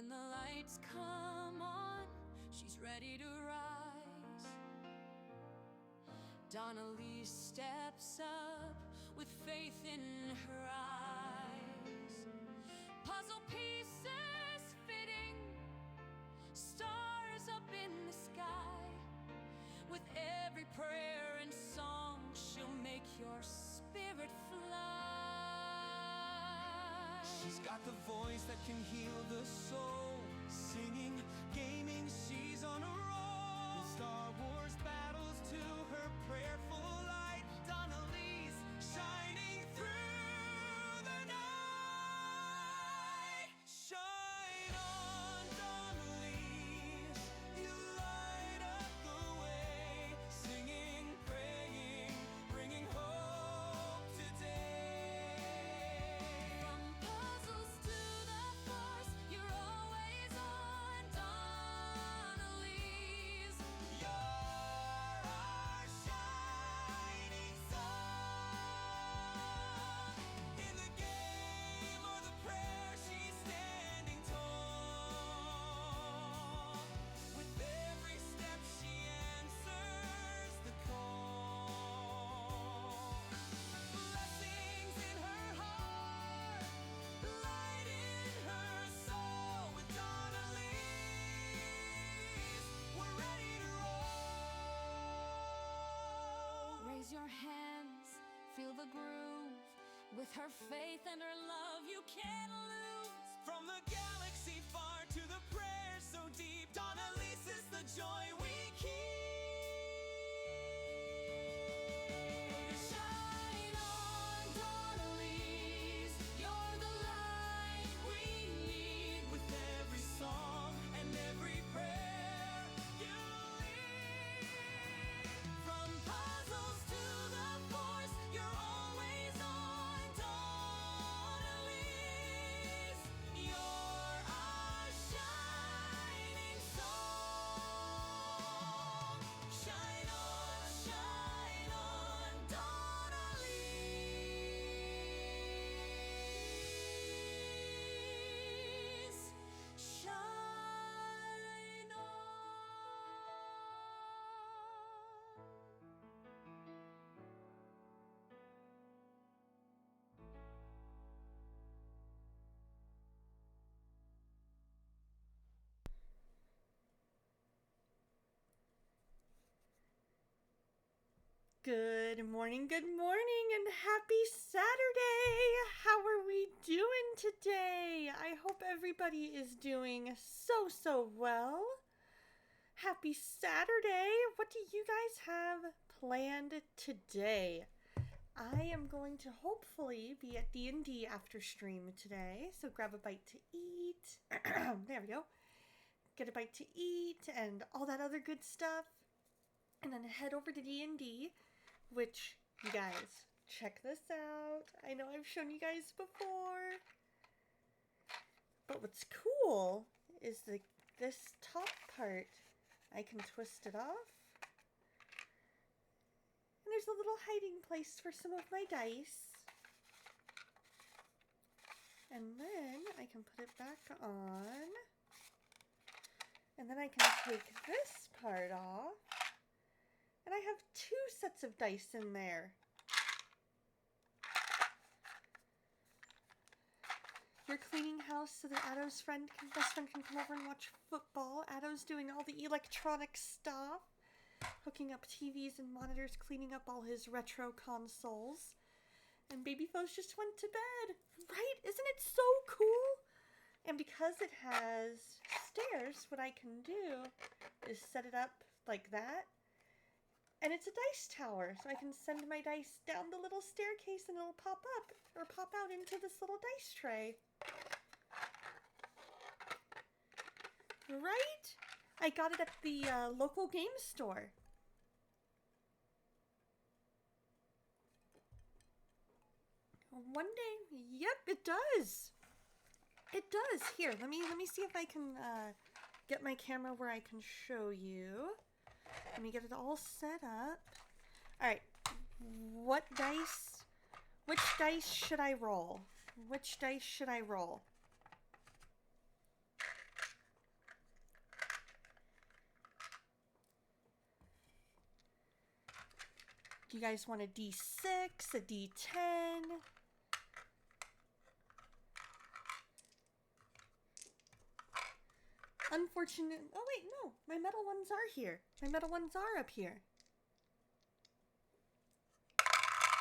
When the lights come on, she's ready to rise. Donnelly steps up with faith in her eyes. Puzzle pieces fitting, stars up in the sky. With every prayer and song, she'll make your spirit fly. She's got the voice that can heal the soul. Singing, gaming, she's on a roll. Star Wars battles to her prayerful light. Donnelly's shining through the night. Shine on, Donnelly's, you light up the way. Singing, praying, bringing hope today. From puzzles to the force, you're always on Donnelly's. You're our shining song. In the game or the prayer, she's standing tall. With every step, she answers the call. Blessings in her heart, light in her soul. With Donnelly's, we're ready to roll. Raise your hands, feel the groove. With her faith and her love, you can't lose. From the galaxy far to the prayers so deep, Donnelly's is the joy we keep. Shine on, Donnelly's, you're the light we need. With every song and every prayer you lead. From puzzles to the force, you're always on Donnelly's. You're our shining song. Shine on Donnelly's. Shine on. Good morning, and happy Saturday! How are we doing today? I hope everybody is doing so well. Happy Saturday! What do you guys have planned today? I am going to hopefully be at D&D after stream today, so grab a bite to eat. There we go. Get a bite to eat and all that other good stuff. And then head over to D&D, which, you guys, check this out. I know I've shown you guys before. But what's cool is this top part, I can twist it off. And there's a little hiding place for some of my dice. And then I can put it back on. And then I can take this part off. And I have 2 sets of dice in there. You're cleaning house so that Addo's best friend can come over and watch football. Addo's doing all the electronic stuff. Hooking up TVs and monitors, cleaning up all his retro consoles. And Baby Foe's just went to bed. Right? Isn't it so cool? And because it has stairs, what I can do is set it up like that. And it's a dice tower, so I can send my dice down the little staircase and it'll pop up or pop out into this little dice tray. Right? I got it at the local game store. One day, yep, it does. It does. Here, let me see if I can get my camera where I can show you. Let me get it all set up. Alright, which dice should I roll? Which dice should I roll? Do you guys want a D6, a D10? Unfortunate. Oh, wait, no. My metal ones are here. My metal ones are up here.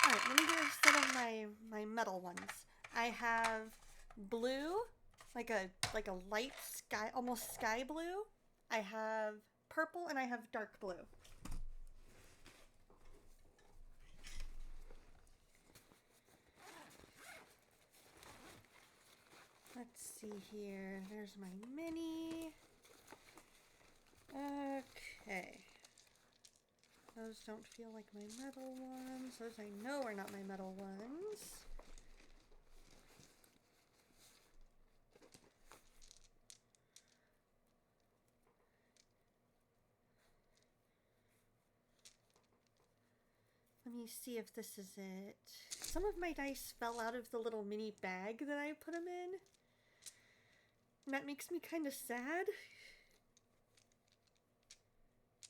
Alright, let me get a set of my metal ones. I have blue, like a light sky, almost sky blue. I have purple, and I have dark blue. Let's see here. There's my mini. Okay. Those don't feel like my metal ones. Those I know are not my metal ones. Let me see if this is it. Some of my dice fell out of the little mini bag that I put them in. And that makes me kind of sad.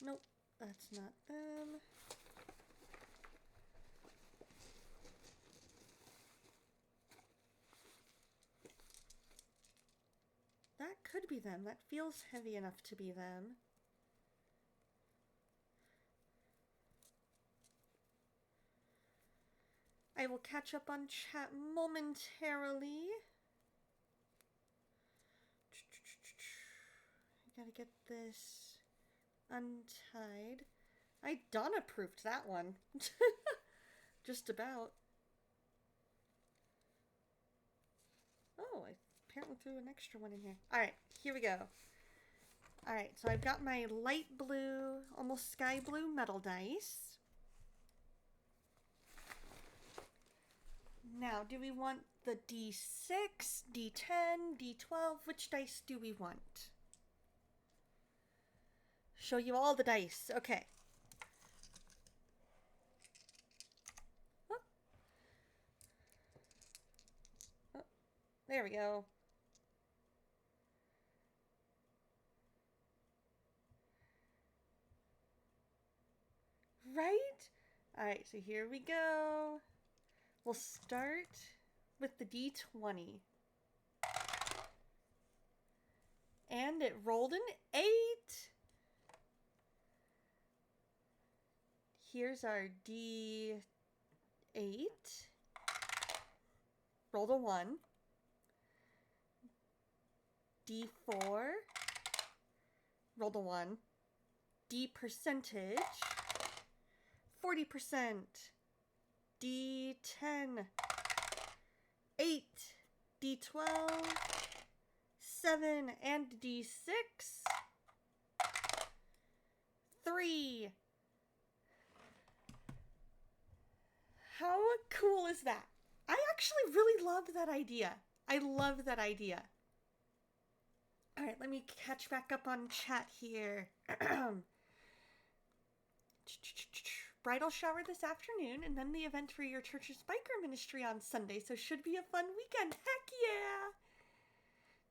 Nope, that's not them. That could be them. That feels heavy enough to be them. I will catch up on chat momentarily. I gotta get this untied. I Donna proofed that one. Just about. Oh, I apparently threw an extra one in here. Alright, here we go. Alright, so I've got my light blue, almost sky blue metal dice. Now, do we want the D6, D10, D12? Which dice do we want? Show you all the dice. Okay. Oh. Oh. There we go. Right? Alright, so here we go. We'll start with the D20. And it rolled an 8. Here's our D8. Rolled a 1. D4. Rolled a 1. D percentage. 40%. D10. 8. D12. 7. And D6. 3. How cool is that? I actually really love that idea. I love that idea. All right, let me catch back up on chat here. Bridal shower this afternoon, and then the event for your church's biker ministry on Sunday, so should be a fun weekend. Heck yeah!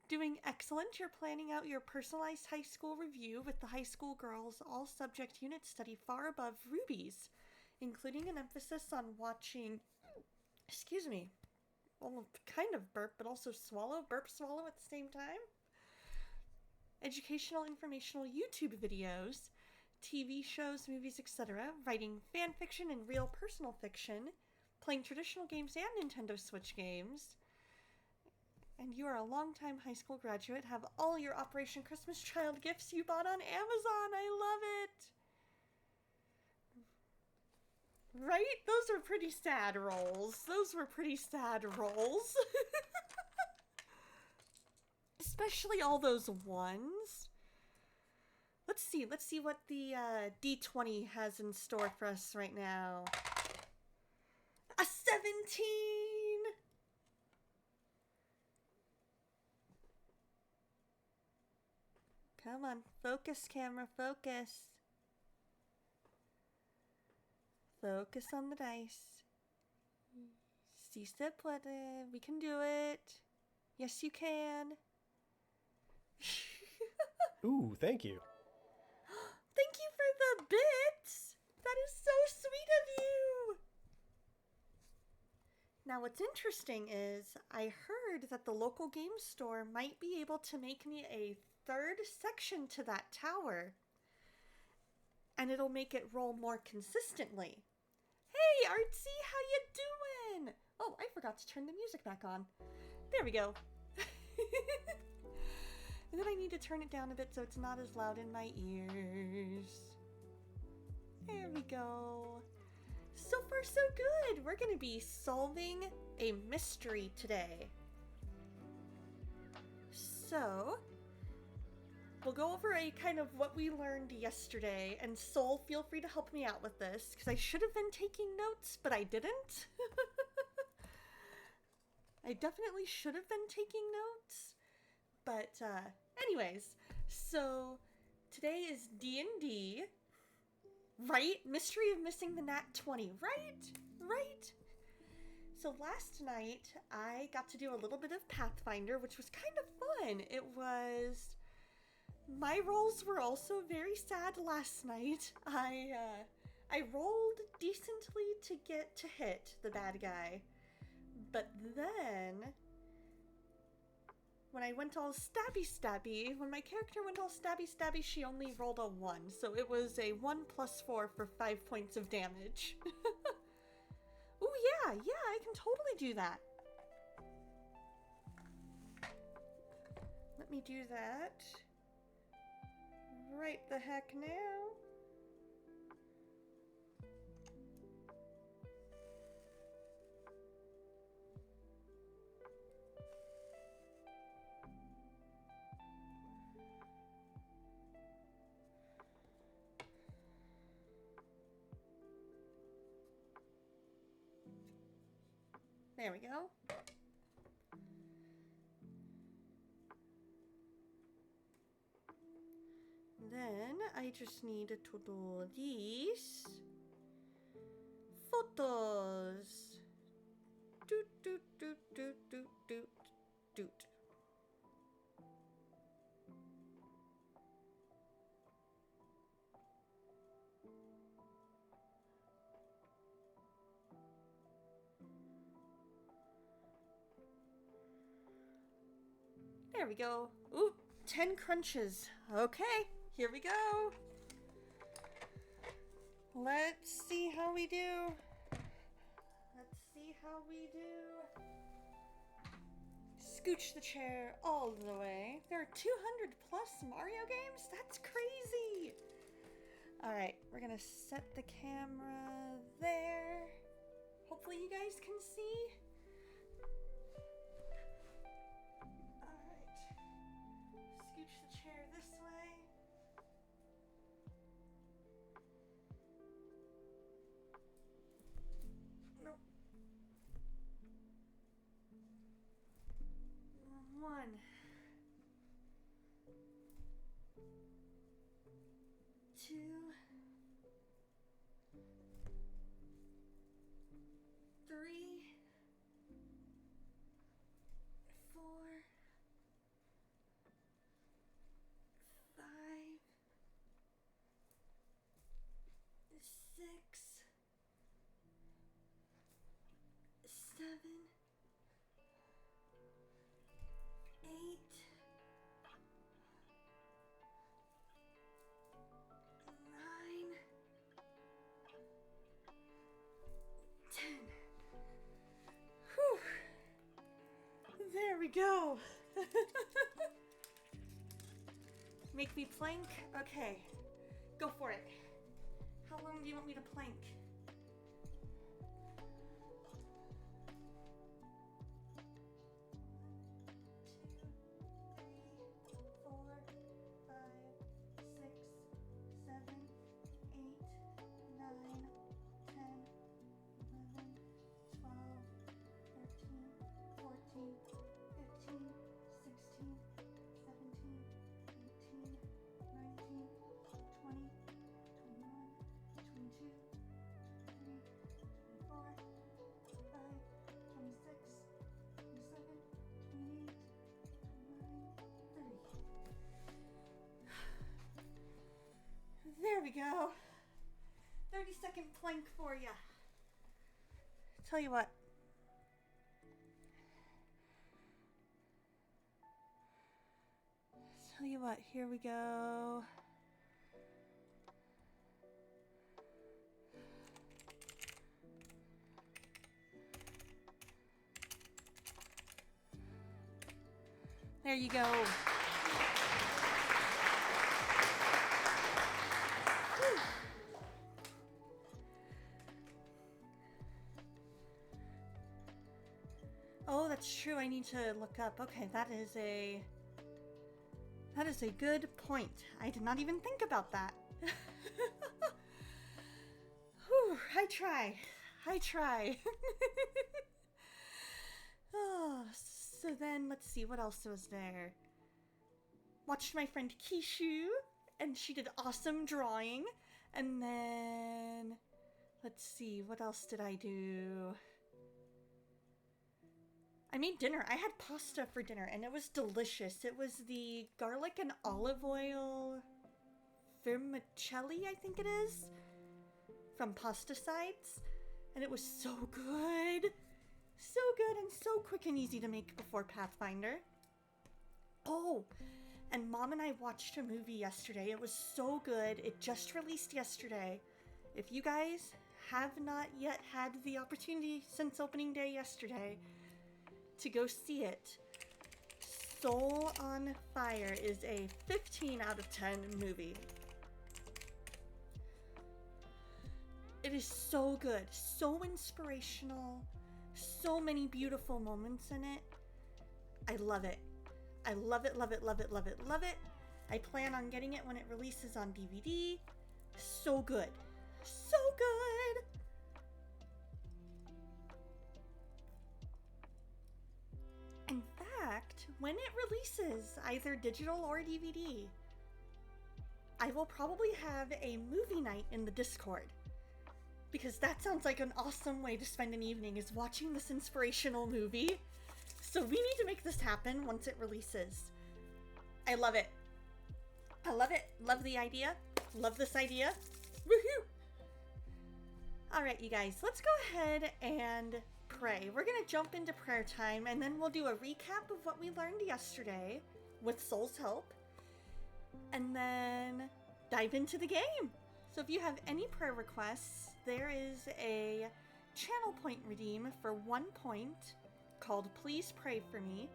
Doing excellent. You're planning out your personalized high school review with the high school girls all subject unit study far above Ruby's, including an emphasis on watching, excuse me, well, kind of burp, but also burp, swallow at the same time. Educational, informational YouTube videos, TV shows, movies, etc., writing fan fiction and real personal fiction, playing traditional games and Nintendo Switch games. And you are a longtime high school graduate, have all your Operation Christmas Child gifts you bought on Amazon. I love it. Right? Those are pretty sad rolls. Those were pretty sad rolls. Especially all those ones. Let's see what the D20 has in store for us right now. A 17! Come on, focus, camera, focus. Focus on the dice. Si se puede. We can do it. Yes, you can. Ooh, thank you. Thank you for the bits. that is so sweet of you. Now, what's interesting is I heard that the local game store might be able to make me a third section to that tower, and it'll make it roll more consistently. Hey, Artsy, how you doing? Oh, I forgot to turn the music back on. There we go. And then I need to turn it down a bit so it's not as loud in my ears. There we go. So far, so good. We're going to be solving a mystery today. So, we'll go over a kind of what we learned yesterday. And Soul, feel free to help me out with this, because I should have been taking notes, but I didn't. I definitely should have been taking notes. But anyways, so today is D&D, right? Mystery of Missing the Nat 20, right? So last night I got to do a little bit of Pathfinder, which was kind of fun. My rolls were also very sad last night. I rolled decently to get to hit the bad guy, but then when I went all stabby, when my character went all stabby, she only rolled a 1. So it was a 1 + 4 for 5 points of damage. Ooh, yeah, I can totally do that. Let me do that. Right the heck now. There we go. Then I just need to do these photos. Doot. There we go. Ooh, 10 crunches. Okay, here we go. Let's see how we do. Scooch the chair all the way. There are 200 plus Mario games? That's crazy. All right, we're gonna set the camera there. Hopefully you guys can see. Scooch the chair this way. Nope. 1. 2. 3. 4. 5, 6, 7, 8, 9, 10. Whew. There we go. Make me plank? Okay, go for it. How long do you want me to plank? 30. There we go. 30-second plank for ya. Tell you what. Here we go. There you go. Whew. Oh, that's true. I need to look up. Okay, that is a good point. I did not even think about that. Whew, I try. Oh, so then let's see, what else was there? Watched my friend Kishu, and she did awesome drawing. And then, let's see, what else did I do? I made dinner. I had pasta for dinner, and it was delicious. It was the garlic and olive oil vermicelli, I think it is, from Pasta Sides. And it was so good. So good and so quick and easy to make before Pathfinder. Oh, and Mom and I watched a movie yesterday. It was so good. It just released yesterday. If you guys have not yet had the opportunity since opening day yesterday to go see it, Soul on Fire is a 15 out of 10 movie. It is so good, so inspirational, so many beautiful moments in it. I love it. I love it, love it, love it, love it, love it. I plan on getting it when it releases on DVD. So good. So good. In fact, when it releases, either digital or DVD, I will probably have a movie night in the Discord. Because that sounds like an awesome way to spend an evening, is watching this inspirational movie. So we need to make this happen once it releases. I love it. I love it. Love the idea. Love this idea. Woohoo! Alright, you guys, let's go ahead and pray. We're going to jump into prayer time, and then we'll do a recap of what we learned yesterday with Soul's help, and then dive into the game. So if you have any prayer requests, there is a channel point redeem for 1 point called Please Pray For Me.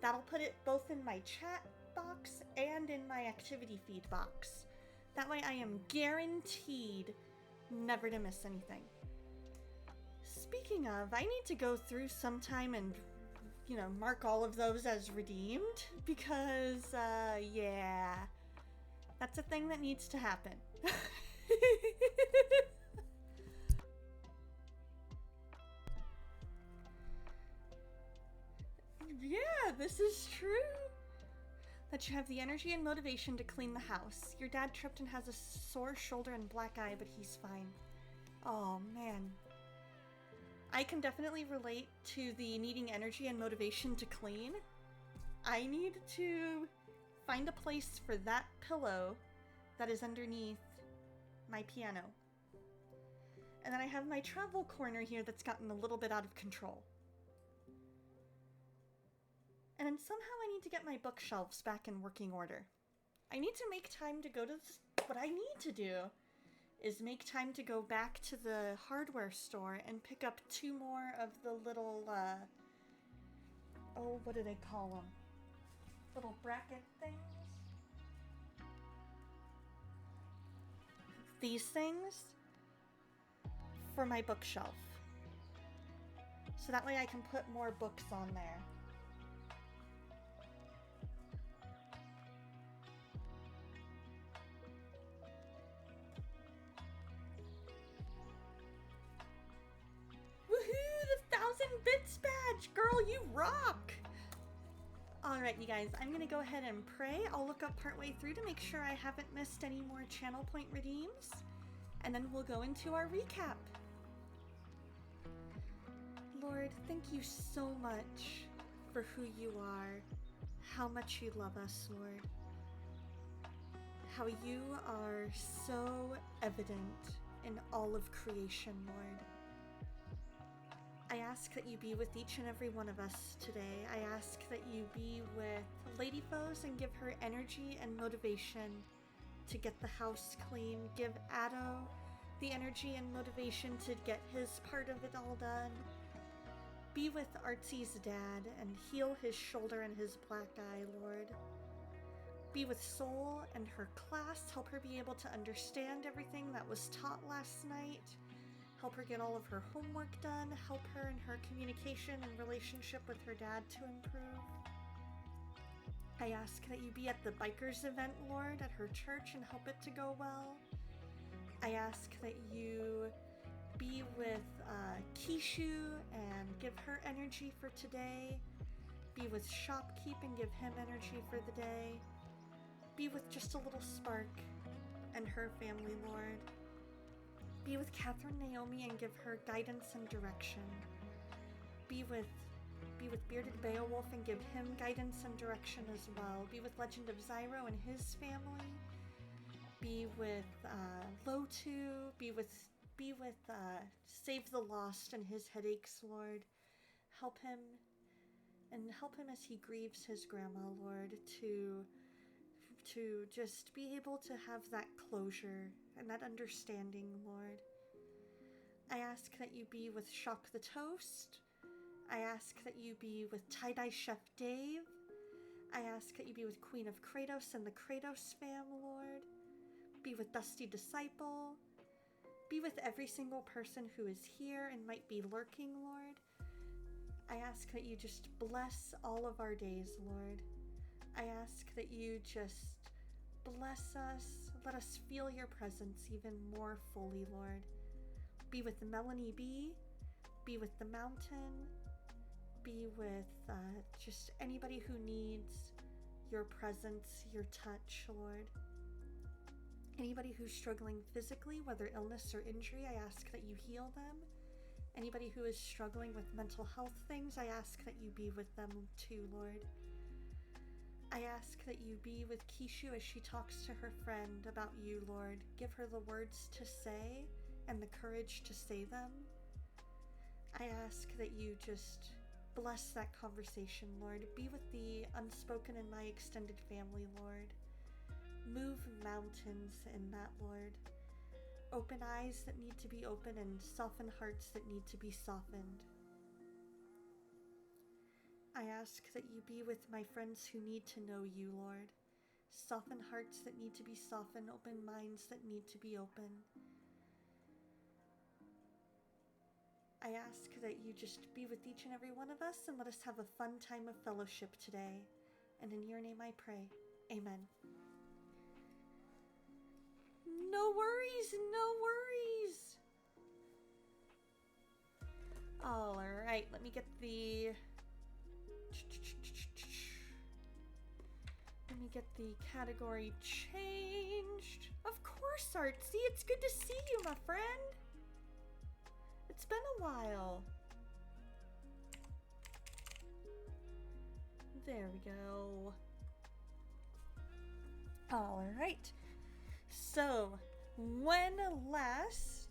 That'll put it both in my chat box and in my activity feed box. That way I am guaranteed never to miss anything. Speaking of, I need to go through sometime and, mark all of those as redeemed because, yeah, that's a thing that needs to happen. Yeah, this is true. That you have the energy and motivation to clean the house. Your dad tripped and has a sore shoulder and black eye, but he's fine. Oh, man. I can definitely relate to the needing energy and motivation to clean. I need to find a place for that pillow that is underneath my piano. And then I have my travel corner here that's gotten a little bit out of control. And then somehow I need to get my bookshelves back in working order. I need to make time to go to what I need to do is make time to go back to the hardware store and pick up 2 more of the little, what do they call them? Little bracket things? These things for my bookshelf. So that way I can put more books on there. Bits badge! Girl, you rock! Alright, you guys, I'm gonna go ahead and pray. I'll look up partway through to make sure I haven't missed any more channel point redeems. And then we'll go into our recap. Lord, thank you so much for who you are, how much you love us, Lord. How you are so evident in all of creation, Lord. I ask that you be with each and every one of us today. I ask that you be with Lady Foes and give her energy and motivation to get the house clean. Give Addo the energy and motivation to get his part of it all done. Be with Artsy's dad and heal his shoulder and his black eye, Lord. Be with Soul and her class. Help her be able to understand everything that was taught last night. Help her get all of her homework done. Help her in her communication and relationship with her dad to improve. I ask that you be at the bikers event, Lord, at her church and help it to go well. I ask that you be with Kishu and give her energy for today. Be with Shopkeep and give him energy for the day. Be with just a little Spark and her family, Lord. Be with Catherine Naomi and give her guidance and direction. Be with Bearded Beowulf and give him guidance and direction as well. Be with Legend of Zyro and his family. Be with Lotu. Be with Save the Lost and his headaches, Lord. Help him as he grieves his grandma, Lord, to just be able to have that closure and that understanding, Lord. I ask that you be with Shock the Toast. I ask that you be with Tie-Dye Chef Dave. I ask that you be with Queen of Kratos and the Kratos fam, Lord. Be with Dusty Disciple. Be with every single person who is here and might be lurking, Lord. I ask that you just bless all of our days, Lord. I ask that you just bless us. Let us feel your presence even more fully, Lord. Be with Melanie B. Be with the Mountain. Be with just anybody who needs your presence, your touch, Lord. Anybody who's struggling physically, whether illness or injury, I ask that you heal them. Anybody who is struggling with mental health things, I ask that you be with them too, Lord. I ask that you be with Kishu as she talks to her friend about you, Lord. Give her the words to say and the courage to say them. I ask that you just bless that conversation, Lord. Be with the unspoken in my extended family, Lord. Move mountains in that, Lord. Open eyes that need to be open and soften hearts that need to be softened. I ask that you be with my friends who need to know you, Lord. Soften hearts that need to be softened, open minds that need to be open. I ask that you just be with each and every one of us and let us have a fun time of fellowship today. And in your name I pray. Amen. No worries, no worries. All right, let me get the category changed. Of course, Artsy, it's good to see you, my friend. It's been a while. There we go. All right. So, when last...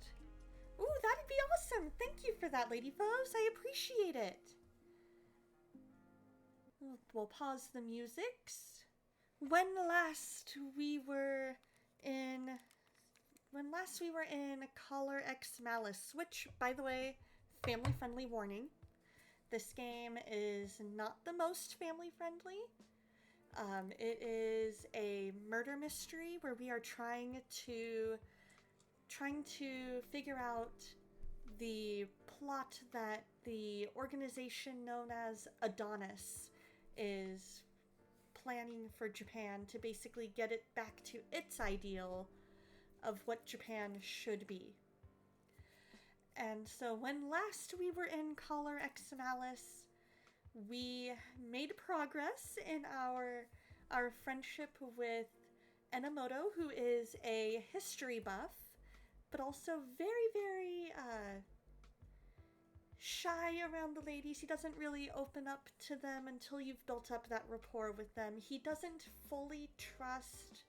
Ooh, that'd be awesome. Thank you for that, Lady Foes. I appreciate it. We'll pause the musics. When last we were in Collar X Malice, which, by the way, family-friendly warning. This game is not the most family-friendly. It is a murder mystery where we are trying to figure out the plot that the organization known as Adonis is planning for Japan to basically get it back to its ideal of what Japan should be. And so when last we were in Collar X Malice, we made progress in our friendship with Enomoto, who is a history buff, but also very, very shy around the ladies. He doesn't really open up to them until you've built up that rapport with them. He doesn't fully trust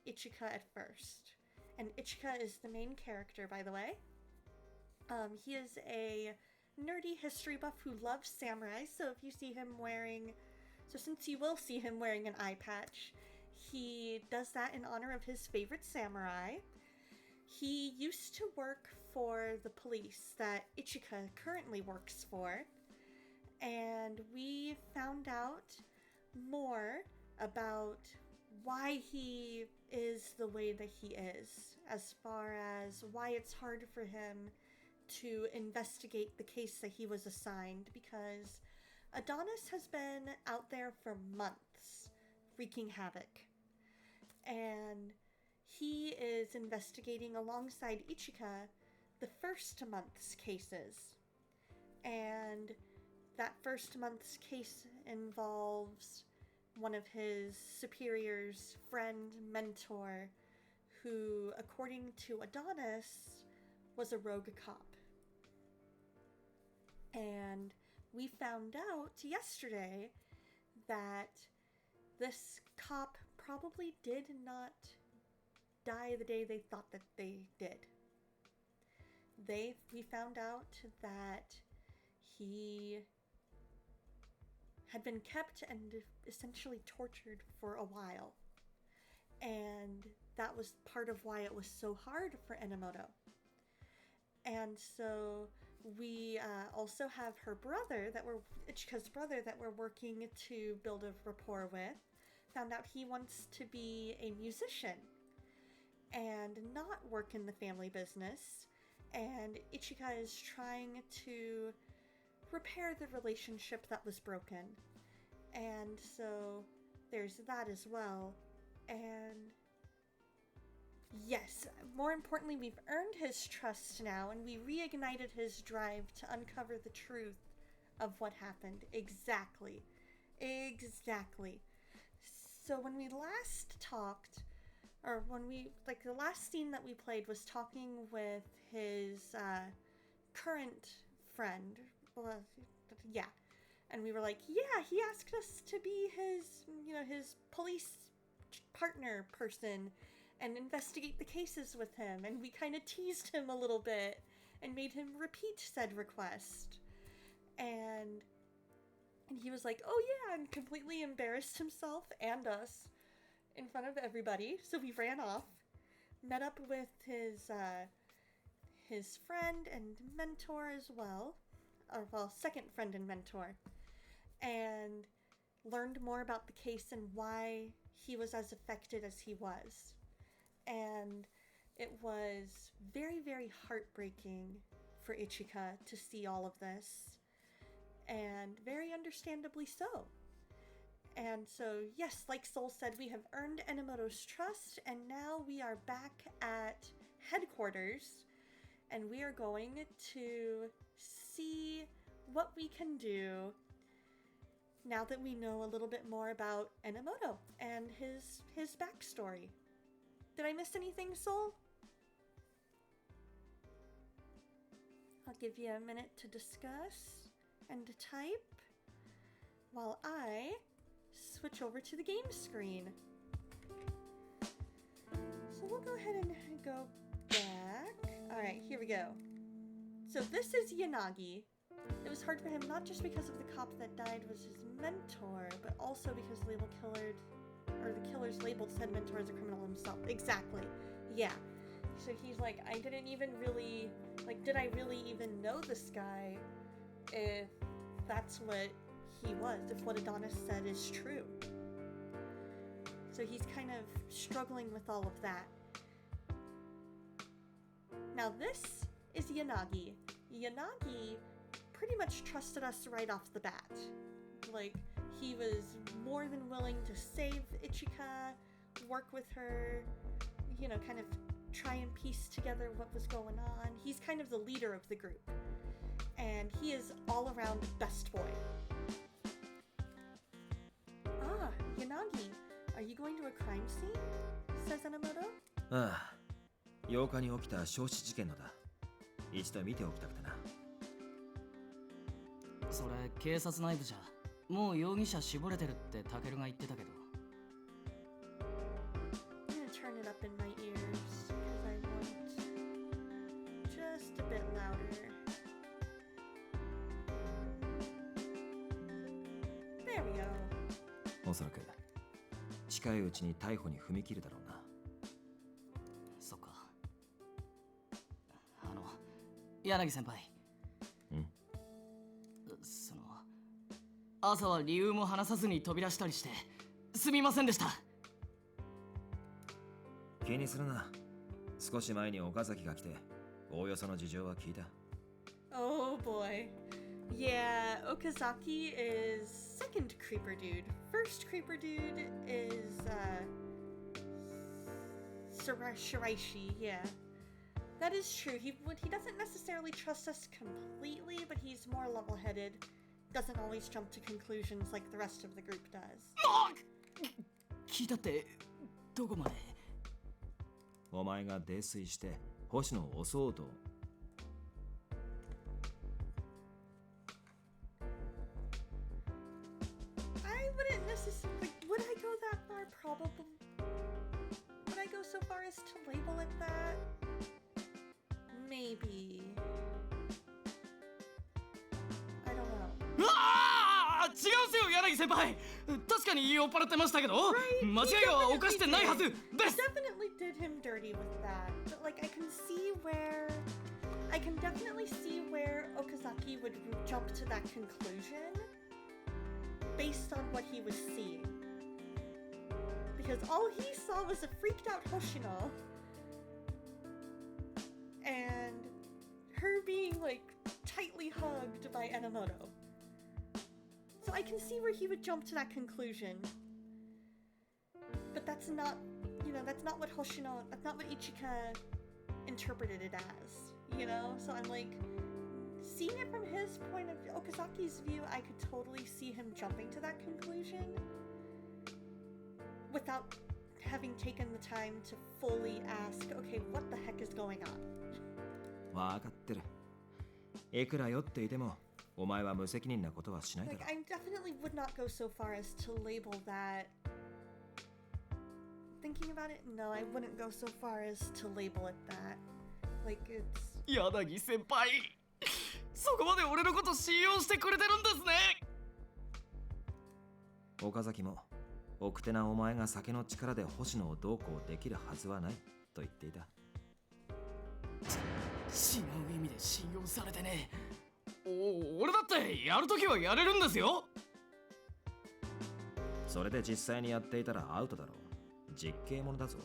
Ichika at first. And Ichika is the main character, by the way. He is a nerdy history buff who loves samurai, so if you see him wearing... So since you will see him wearing an eye patch, he does that in honor of his favorite samurai. He used to work for the police that Ichika currently works for, and we found out more about why he is the way that he is, as far as why it's hard for him to investigate the case that he was assigned, because Adonis has been out there for months, wreaking havoc. And he is investigating alongside Ichika the first month's cases. And that first month's case involves one of his superiors, friend, mentor, who, according to Adonis, was a rogue cop. And we found out yesterday that this cop probably did not die the day they thought that they did. We found out that he had been kept and essentially tortured for a while. And that was part of why it was so hard for Enomoto. And so we also have her brother, Ichika's brother, that we're working to build a rapport with. Found out he wants to be a musician and not work in the family business. And Ichika is trying to repair the relationship that was broken. And so there's that as well. And yes, more importantly, we've earned his trust now, and we reignited his drive to uncover the truth of what happened. Exactly. So when we last talked, or the last scene that we played was talking with his current friend. Well, yeah. And we were like, yeah, he asked us to be his police partner person and investigate the cases with him. And we kind of teased him a little bit and made him repeat said request. And he was like, oh yeah, and completely embarrassed himself and us in front of everybody. So we ran off, met up with his friend and mentor as well, second friend and mentor, and learned more about the case and why he was as affected as he was. And it was very, very heartbreaking for Ichika to see all of this, and very understandably so. And so, yes, like Soul said, we have earned Enomoto's trust, and now we are back at headquarters, and we are going to see what we can do now that we know a little bit more about Enomoto and his backstory. Did I miss anything, Soul? I'll give you a minute to discuss and to type while I switch over to the game screen. So we'll go ahead and go back. Alright, here we go. So this is Yanagi. It was hard for him not just because of the cop that died was his mentor, but also because the killers labeled said mentor as a criminal himself. Exactly. Yeah. So he's like, I didn't even really, did I really even know this guy if that's what he was, if what Adonis said is true? So he's kind of struggling with all of that. Now this is Yanagi. Yanagi pretty much trusted us right off the bat. He was more than willing to save Ichika, work with her, kind of try and piece together what was going on. He's kind of the leader of the group. And he is all around best boy. Ah, Yanagi, are you going to a crime scene? Says Enomoto. ああ、8日に起きた焼死事件のだ。一度見ておきたくてな。それ警察内部じゃもう容疑者絞れてるってタケルが言ってたけど。I'm gonna turn it up in my ears because おそらく近いうちに逮捕に踏み切るだろうな。そっか。柳先輩。その朝は理由も話さずに飛び出したりしてすみませんでした。気にするな。少し前に岡崎が来ておおよその事情は聞いた。 Oh boy. Yeah, Okazaki is second creeper dude. First creeper dude is Shiraishi, yeah. That is true. He doesn't necessarily trust us completely, but he's more level-headed. Doesn't always jump to conclusions like the rest of the group does. 聞いたってどこまで？お前が泥酔して星野を襲おうと。I wouldn't necessarily. Would I go that far? Probably. Would I go so far as to label it that? Maybe. I don't know. うわあ、違うんすよ柳先輩。確かに酔っ払ってましたけど、間違いは犯してないはずです。 Definitely did him dirty with that, but like I can definitely see where Okazaki would jump to that conclusion based on what he was seeing, because all he saw was a freaked out Hoshino and her being like tightly hugged by Enomoto. So I can see where he would jump to that conclusion. But that's not, that's not what Hoshino, that's not what Ichika interpreted it as, So I'm like, seeing it from his point of view, Okazaki's view, I could totally see him jumping to that conclusion without having taken the time to fully ask, okay, what the heck is going on? わかってる。いくら酔っていてもお前は無責任なことはしないだろう。 Like, I definitely would not go so far as to label that. Thinking about it, no, I wouldn't go so far as to label it that. Like, it's... 柳先輩、そこまで俺のこと信用してくれてるんですね。岡崎も奥手なお前が酒の力で星野をどうこうできるはずはないと言っていた。違う意味で信用されてね。俺だってやるときはやれるんですよ。それで実際にやっていたらアウトだろう。実刑者だぞ。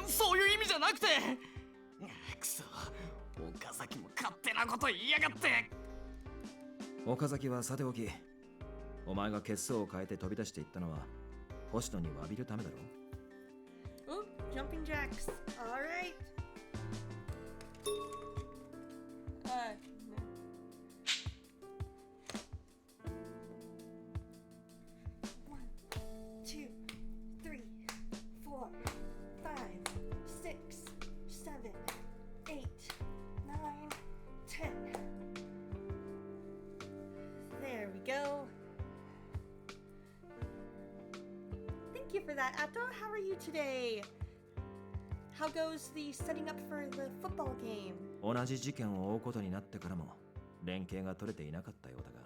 そういう意味じゃなくて。くそ、岡崎も勝手なこと言いやがって。岡崎はさておき、お前が血相を変えて飛び出していったのは星野に詫びるためだろう。 Oh, jumping jacks. Alright. One, two, three, four, five, six, seven, eight, 9, 10. There we go. Thank you for that, Atto. How are you today? How goes the setting up for the football game? 同じ事件を追うことになってからも連携が取れていなかったようだが。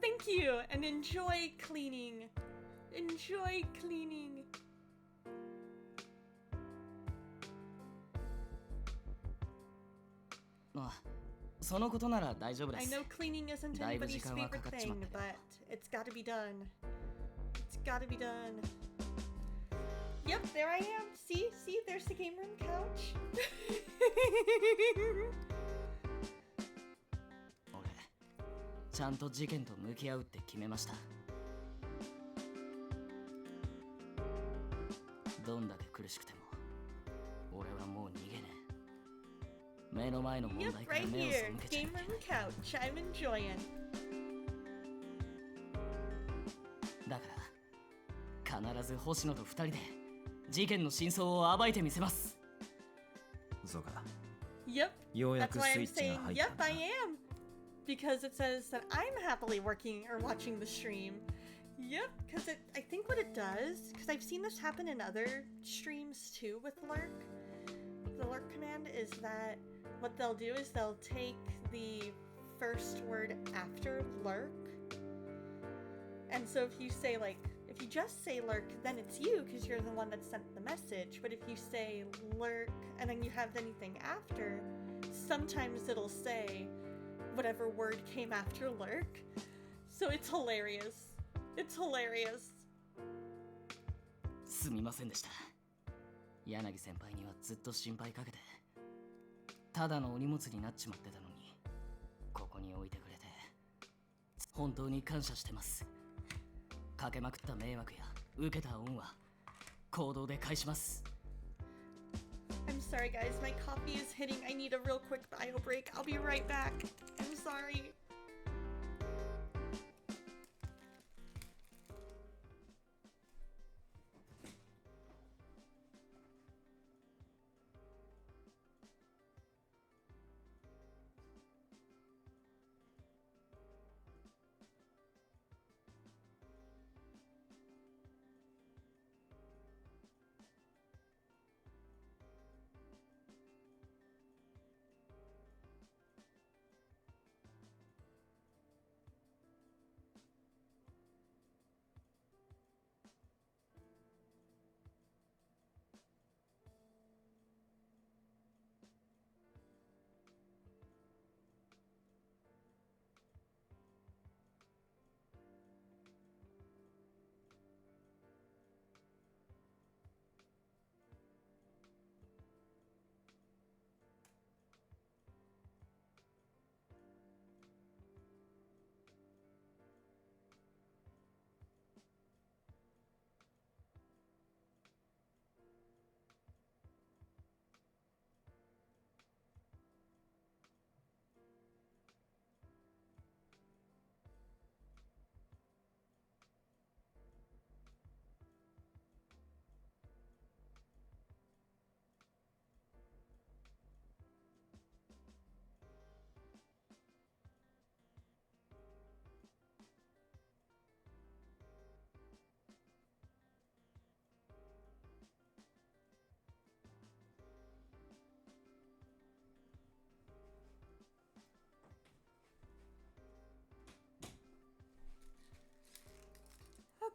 Thank you, and enjoy cleaning. Enjoy cleaning. そのことなら大丈夫で I す。 know cleaning isn't だいぶ anybody's 時間はか favorite かっちまっ thing, たけど。 but it's gotta be done. It's gotta be done. Yep, there I am. See, there's the game room couch. 俺、ちゃんと事件と向き合うって決めました。どんだけ苦しくても、俺はもう逃げねえ。目の前の問 Yep, 題から right 目を here. 背けちゃ Game いけない。 room couch. I'm enjoying. だから必ず星野と二人で事件の真相を暴いてみせます。そうか。 Yep. ようや That's く why スイ I'm ッチが saying, 入った yep, んだ I am. Because it says that I'm happily working or watching the stream. Yep, because I think what it does, because I've seen this happen in other streams too with Lurk. The Lurk command is that what they'll do is they'll take the first word after lurk. And so if you say like, if you just say lurk, then it's you because you're the one that sent the message. But if you say lurk and then you have anything after, sometimes it'll say whatever word came after lurk. So it's hilarious. It's hilarious. すみませんでした。柳先輩にはずっと心配かけて、ただのお荷物になっちまってたのに、ここに置いてくれて、本当に感謝してます。かけまくった迷惑や受けた恩は行動で返します。I'm sorry guys, my coffee is hitting. I need a real quick bio break. I'll be right back. I'm sorry.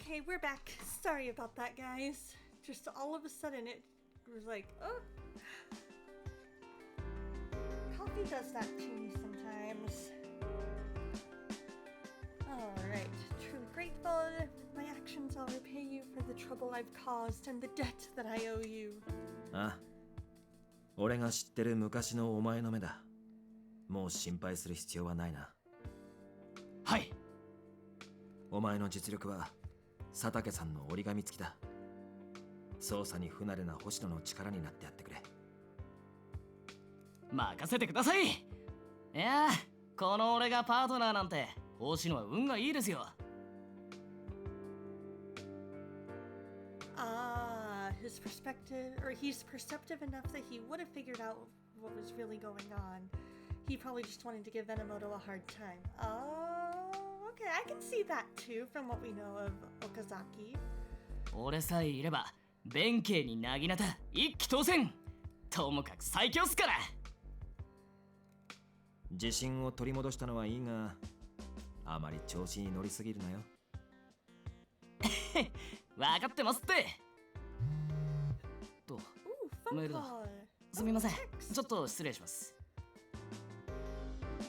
Okay, we're back. Sorry about that, guys. Just all of a sudden it was like, oh. Coffee does that to me sometimes. Alright, truly grateful. My actions I'll repay you for the trouble I've caused and the debt that I owe you. ああ、俺が知ってる昔のお前の目だ。もう心配する必要はないな。はい。お前の実力は佐竹さんの折り紙付きだ。操作に不慣れな星野の力になってやってくれ。任せてください。いやー、この俺がパートナーなんて星野は運がいいですよ。His perspective, or he's perceptive enough that he would have figured out what was really going on. He probably just wanted to give Enomoto a hard time. Oh, okay, I can see that too from what we know of Okazaki. 俺さえいれば弁慶になぎなた一騎当選。ともかく最強っすから。自信を取り戻したのはいいが、あまり調子に乗りすぎるなよ。分かってますって。と、メールだ。すみません、ちょっと失礼します。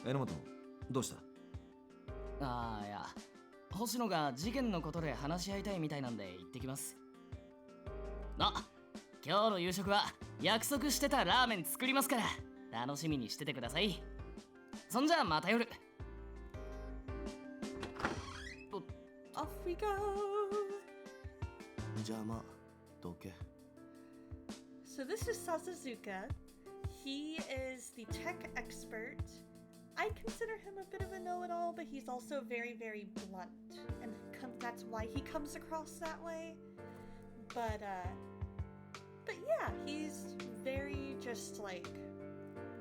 榎本、どうした？ああ、いや、星野が事件のことで話し合いたいみたいなんで行ってきます。あ、今日の夕食は約束してたラーメン作りますから楽しみにしててください。そんじゃまた夜。Off we go. じゃあまあ、どけ。So this is Sasazuka. He is the tech expert. I consider him a bit of a know-it-all, but he's also very, very blunt, and that's why he comes across that way. But yeah, he's very just like,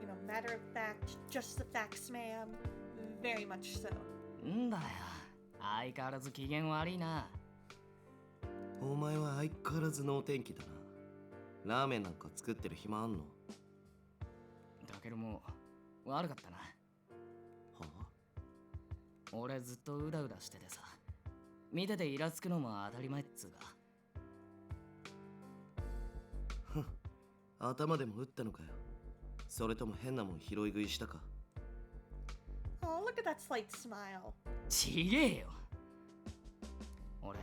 you know, matter of fact, just the facts, ma'am. Very much so. んだよ、相変わらず機嫌悪いな。お前は相変わらず能天気だな。ラーメンなんか作ってる暇あんの？だけども悪かったな。はあ？俺ずっとうだうだしててさ、見ててイラつくのも当たり前っつうか。頭でも打ったのかよ。それとも変なもん拾い食いしたか。 Oh, look at that slight smile. ちげえよ。俺、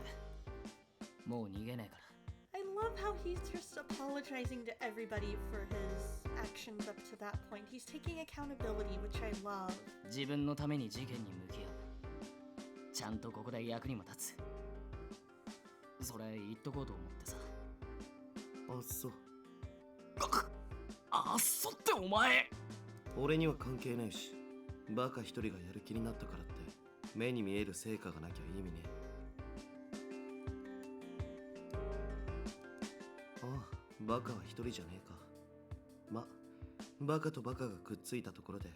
もう逃げねえから。I love how he's just apologizing to everybody for his actions up to that point. He's taking accountability, which I love. 自分のために事件に向き合う。ちゃんとここで役にも立つ。それ言っとこうと思ってさ。あっそ。あっそってお前。俺には関係ないし、バカ一人がやる気になったからって目に見える成果がなきゃ意味ねえ。ああ、バカは一人じゃねえか。ま、バカとバカがくっついたところで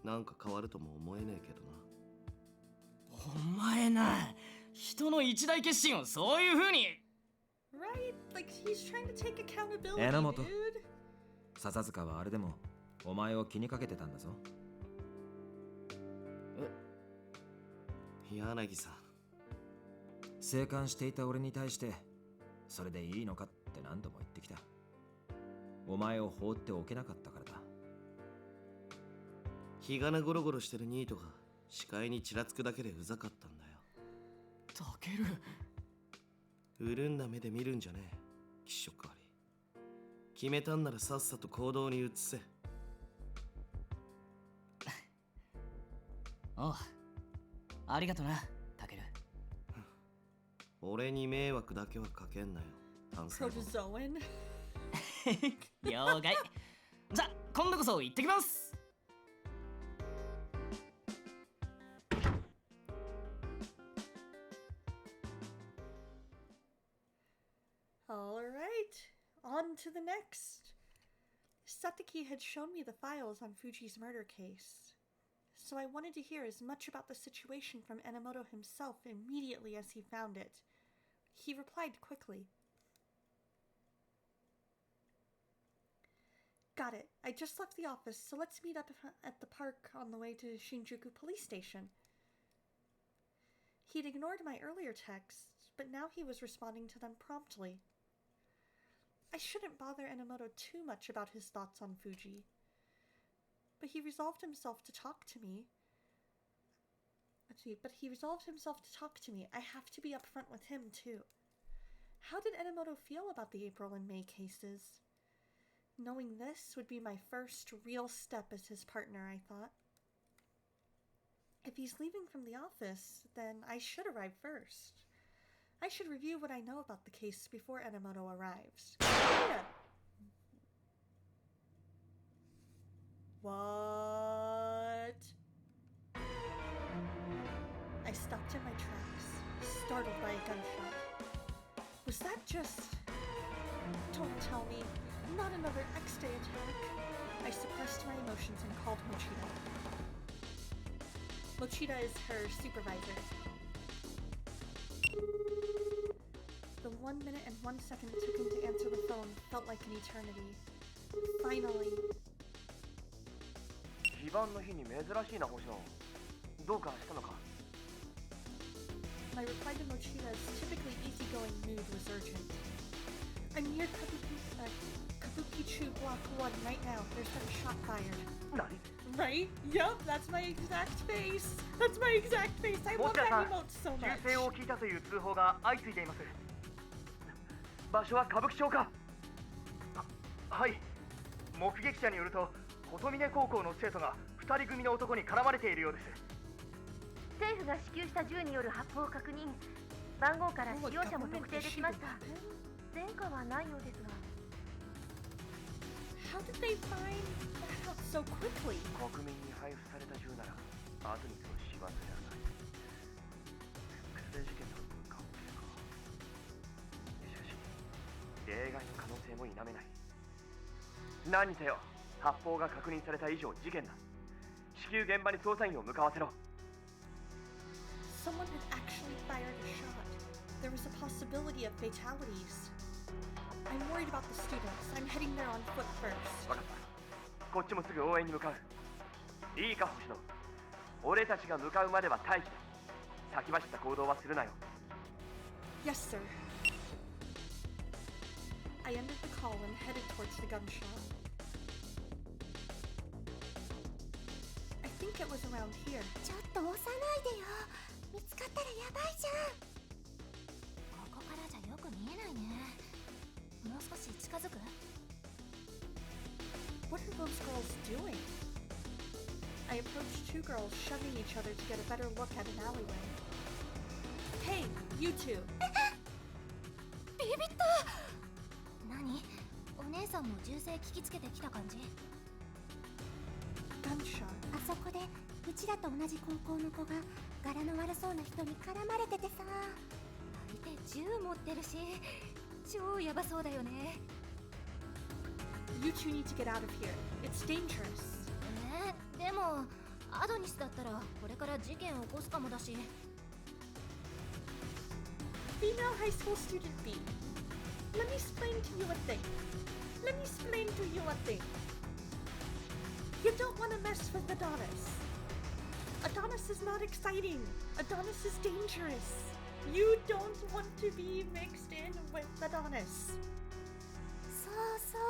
なんか変わるとも思えねえけどな。お前な、人の一大決心をそういう風に。 Right? Like he's trying to take accountability, Enomoto. dude. 笹塚はあれでもお前を気にかけてたんだぞ。柳さん、生還していた俺に対してそれでいいのかって何度も言ってきた。お前を放っておけなかったからだ。日がなゴロゴロしてるニートが視界にちらつくだけでうざかったんだよ。タケル。潤んだ目で見るんじゃねえ、気色悪い。決めたんならさっさと行動に移せ。おう、ありがとな、タケル。俺に迷惑だけはかけんなよ、単細胞。 Protozoan. 了解。じゃ、今度こそ行ってきます。All right, on to the next. Satake had shown me the files on Fuji's murder case, so I wanted to hear as much about the situation from Enomoto himself immediately as he found it. He replied quickly. Got it. I just left the office, so let's meet up at the park on the way to Shinjuku Police Station. He'd ignored my earlier texts, but now he was responding to them promptly. I shouldn't bother Enomoto too much about his thoughts on Fuji, but he resolved himself to talk to me. I have to be upfront with him, too. How did Enomoto feel about the April and May cases? Knowing this would be my first real step as his partner, I thought. If he's leaving from the office, then I should arrive first. I should review what I know about the case before Enomoto arrives. Yeah. What? I stopped in my tracks, startled by a gunshot. Was that just... Don't tell me. Not another X-Day attack. I suppressed my emotions and called Mochida. Mochida is her supervisor. The 1 minute and 1 second it took him to answer the phone felt like an eternity. Finally. 非番の日に珍しいな、星野。どうかしたのか? My reply to Mochida's typically easygoing mood was urgent. I'm near Kabukicho Block 1 right now. There's been a shot fired. 何? Right? Yup, that's my exact face. That's my exact face. I love that emote so 銃 much. 声を聞いたという通報が相次いでいます。場所は歌舞伎町か。はい。目撃者によると、琴峰高校の生徒が2人組の男に絡まれているようです。政府が支給した銃による発砲を確認。番号から使用者も特定できました。前科はないようですが。How did they find that out so quickly? 国民に配布された銃なら後にその仕業じゃない。複製事件の関係か。しかし例外の可能性も否めない。何にせよ発砲が確認された以上事件だ。至急現場に捜査員を向かわせろ。 Someone had actually fired a shot. There was a possibility of fatalities. I'm worried about the students. I'm heading there on foot first. 分かった。こっちもすぐ応援に向かう。いいか星野。俺たちが向かうまでは待機だ。先走った行動はするなよ。 Yes, sir. I ended the call and headed towards the gun shop. I think it was around here. ちょっと押さないでよ。見つかったらやばいじゃん。ここからじゃよく見えないね。もう少し近づく？ What are those girls doing? I approached two girls shoving each other to get a better look at an alleyway. Hey, you two! ビビった。何？お姉さんも銃声聞きつけてきた感じ？ Gunshot. あそこでうちらと同じ高校の子が柄の悪そうな人に絡まれててさ。相手銃持ってるし、超ヤバそうだよね。You two need to get out of here. It's dangerous. でもアドニスだったらこれから事件を起こすかもだし。 Female high school student B. Let me explain to you a thing. Let me explain to you a thing. You don't want to mess with Adonis. Adonis is not exciting. Adonis is dangerous. You don't want to be mixed in with Adonis. そうそう。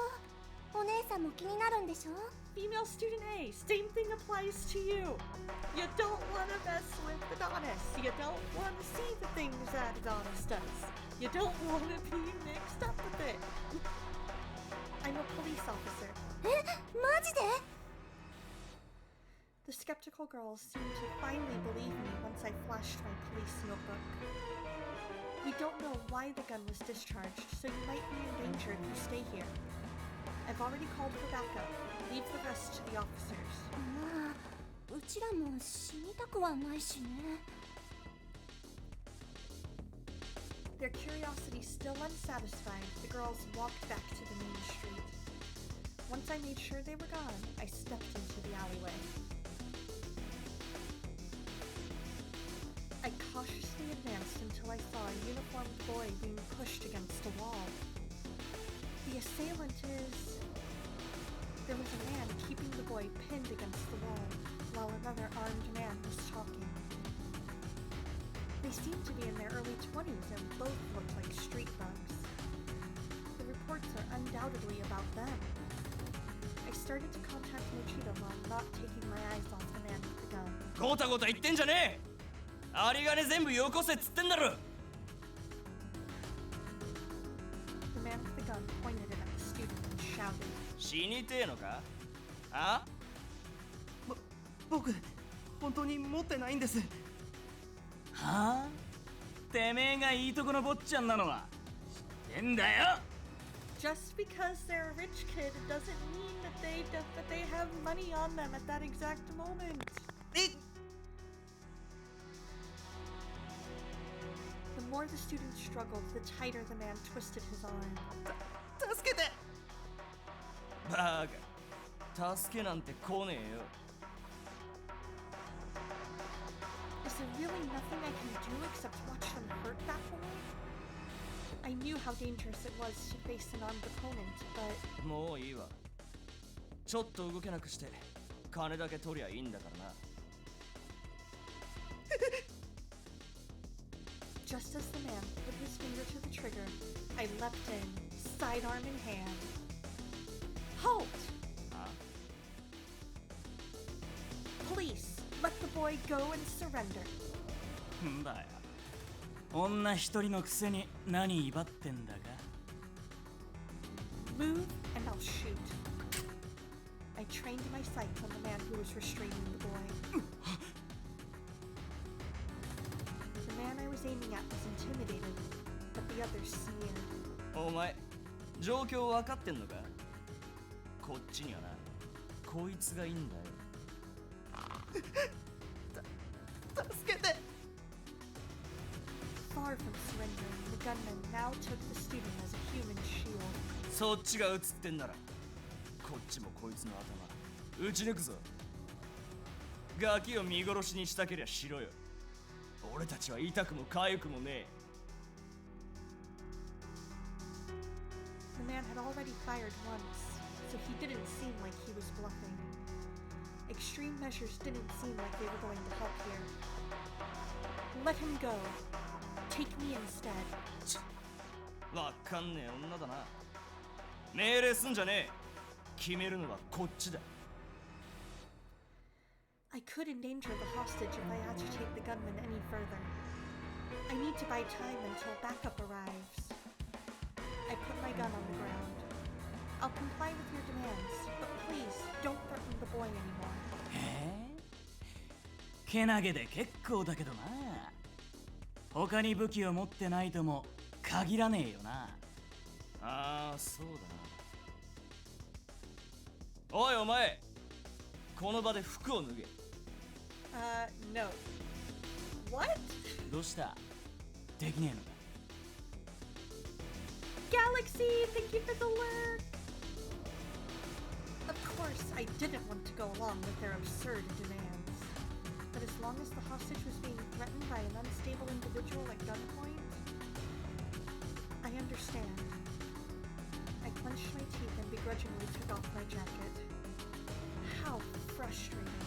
お姉さんも気になるんでしょ？ Female student A, same thing applies to you. You don't want to mess with Adonis. You don't want to see the things that Adonis does. You don't want to be mixed up with it. I'm a police officer. マジで？ The skeptical girls seemed to finally believe me once I flashed my police notebook. We don't know why the gun was discharged, so you might be in danger if you stay here. I've already called for backup. Leave the rest to the officers. まあ、うちらも死にたくはないしね。Their curiosity still unsatisfied, the girls walked back to the main street. Once I made sure they were gone, I stepped into the alleyway. I cautiously advanced until I saw a uniformed boy being pushed against a wall. The assailant is... There was a man keeping the boy pinned against the wall, while another armed man was talking. They seemed to be in their early 20s and both looked like street bugs. The reports are undoubtedly about them. I started to contact Mochida while not taking my eyes off the man with the gun. ゴタゴタ言ってんじゃねえ。有り金全部よこせっつってんだろ。 The man with the gun pointed it at the student and shouted. 死にてえのか？あ？僕本当に持ってないんです。はあ？てめえがいいとこの坊ちゃんなのは知ってんだよ。 Just because they're a rich kid doesn't mean that they have money on them at that exact moment. え？ The more the student struggled, the tighter the man twisted his arm. 助けて。バカ。助けなんて来ねえよ。 Is there really nothing I can do except watch them hurt that boy? I knew how dangerous it was to face an armed opponent, but もういいわ。ちょっと動けなくして金だけ取りゃいいんだからな。 just as the man put his finger to the trigger, I leapt in, sidearm in hand. Halt! Police, let the boy go and surrender. んだよ。女一人のくせに何威張ってんだか。 Move and I'll shoot. I trained my sights on the man who was restraining the boy. The man I was aiming at was intimidated, but the others sneered. お前、状況分かってんのか？こっちにはな、こいつがいいんだよ。助けて。 Far from surrendering, the gunman now took the student as a human shield. そっちが撃つってんなら、こっちもこいつの頭撃ち抜くぞ。ガキを見殺しにしたけりゃしろよ。俺たちは痛くも痒くもねえ。 The man had already fired once, so he didn't seem like he was bluffing. Extreme measures didn't seem like they were going to help here. Let him go. Take me instead. わかんねえ女だな。命令すんじゃねえ。決めるのはこっちだ。I could endanger the hostage if I agitate the gunman any further. I need to buy time until backup arrives. I put my gun on the ground. I'll comply with your demands, but please don't threaten the boy anymore. へえ。けなげで結構だけどな。他に武器を持ってないとも限らねえよな。ああ、そうだな。おいお前、この場で服を脱げ。No. What? どうした？できねえのか？ Galaxy, thank you for the lurk! Of course, I didn't want to go along with their absurd demands. But as long as the hostage was being threatened by an unstable individual at gunpoint, I understand. I clenched my teeth and begrudgingly took off my jacket. How frustrating.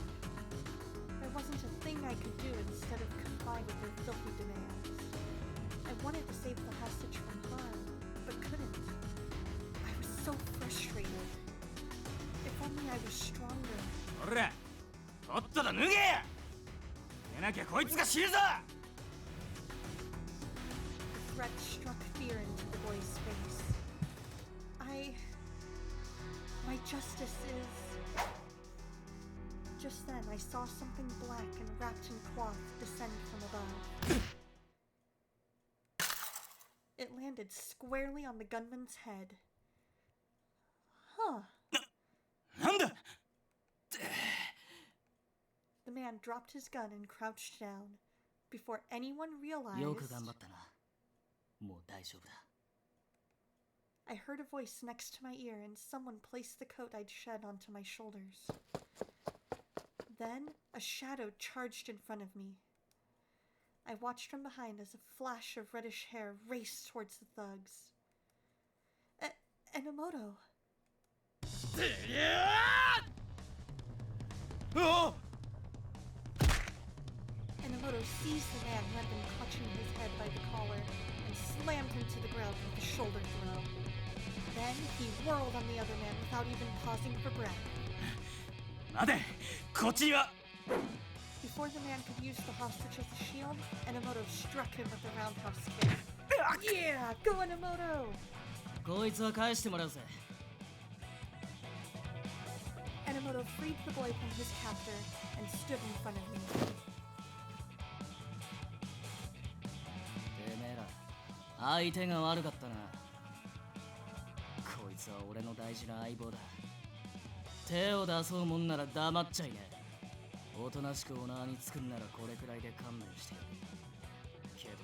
There wasn't a thing I could do instead of comply with their filthy demands. I wanted to save the hostage from harm, but couldn't. I was so frustrated. If only I was stronger. ほら、とっとと脱げや！でなきゃこいつが死ぬぞ！ The threat struck fear into the boy's face. My justice is... Just then, I saw something black and wrapped in cloth descend from above. It landed squarely on the gunman's head. Huh. なんだ！ The man dropped his gun and crouched down. Before anyone realized... よく頑張ったな。もう大丈夫だ。I heard a voice next to my ear and someone placed the coat I'd shed onto my shoulders. Then, a shadow charged in front of me. I watched from behind as a flash of reddish hair raced towards the thugs. Enomoto. Enomoto seized the man who had been clutching his head by the collar and slammed him to the ground with a shoulder throw. Then he whirled on the other man without even pausing for breath. 待て、こっちには。 Before the man could use the hostage as a shield, Enomoto struck him with a roundhouse kick. Yeah, go Enomoto! こいつは返してもらうぜ。Enomoto freed the boy from his captor and stood in front of me. てめえら、相手が悪かったな。こいつは俺の大事な相棒だ。手を出そうもんなら黙っちゃいねえ。おとなしくオナーにつくんならこれくらいで勘弁してやる。けど、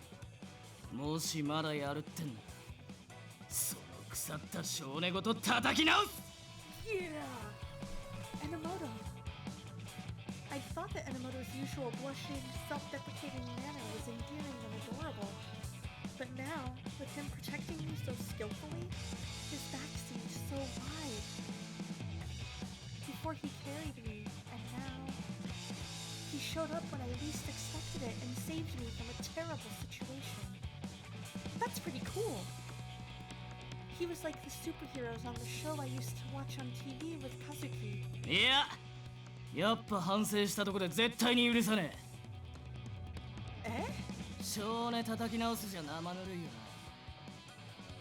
もしまだやるってんなら、その腐った少年ごと叩き直す！ Yeah! Enomoto. I thought that Enomoto's usual blushing, self-deprecating manner was endearing and adorable. But now, with him protecting me so skillfully, his back seemed so wide. Before he carried me, and now... He showed up when I least expected it and saved me from a terrible situation. That's pretty cool. He was like the superheroes on the show I used to watch on TV with Kazuki. いや、やっぱ反省したとこで絶対に許さねえ。え？少年叩き直すじゃ生ぬるいよな。よ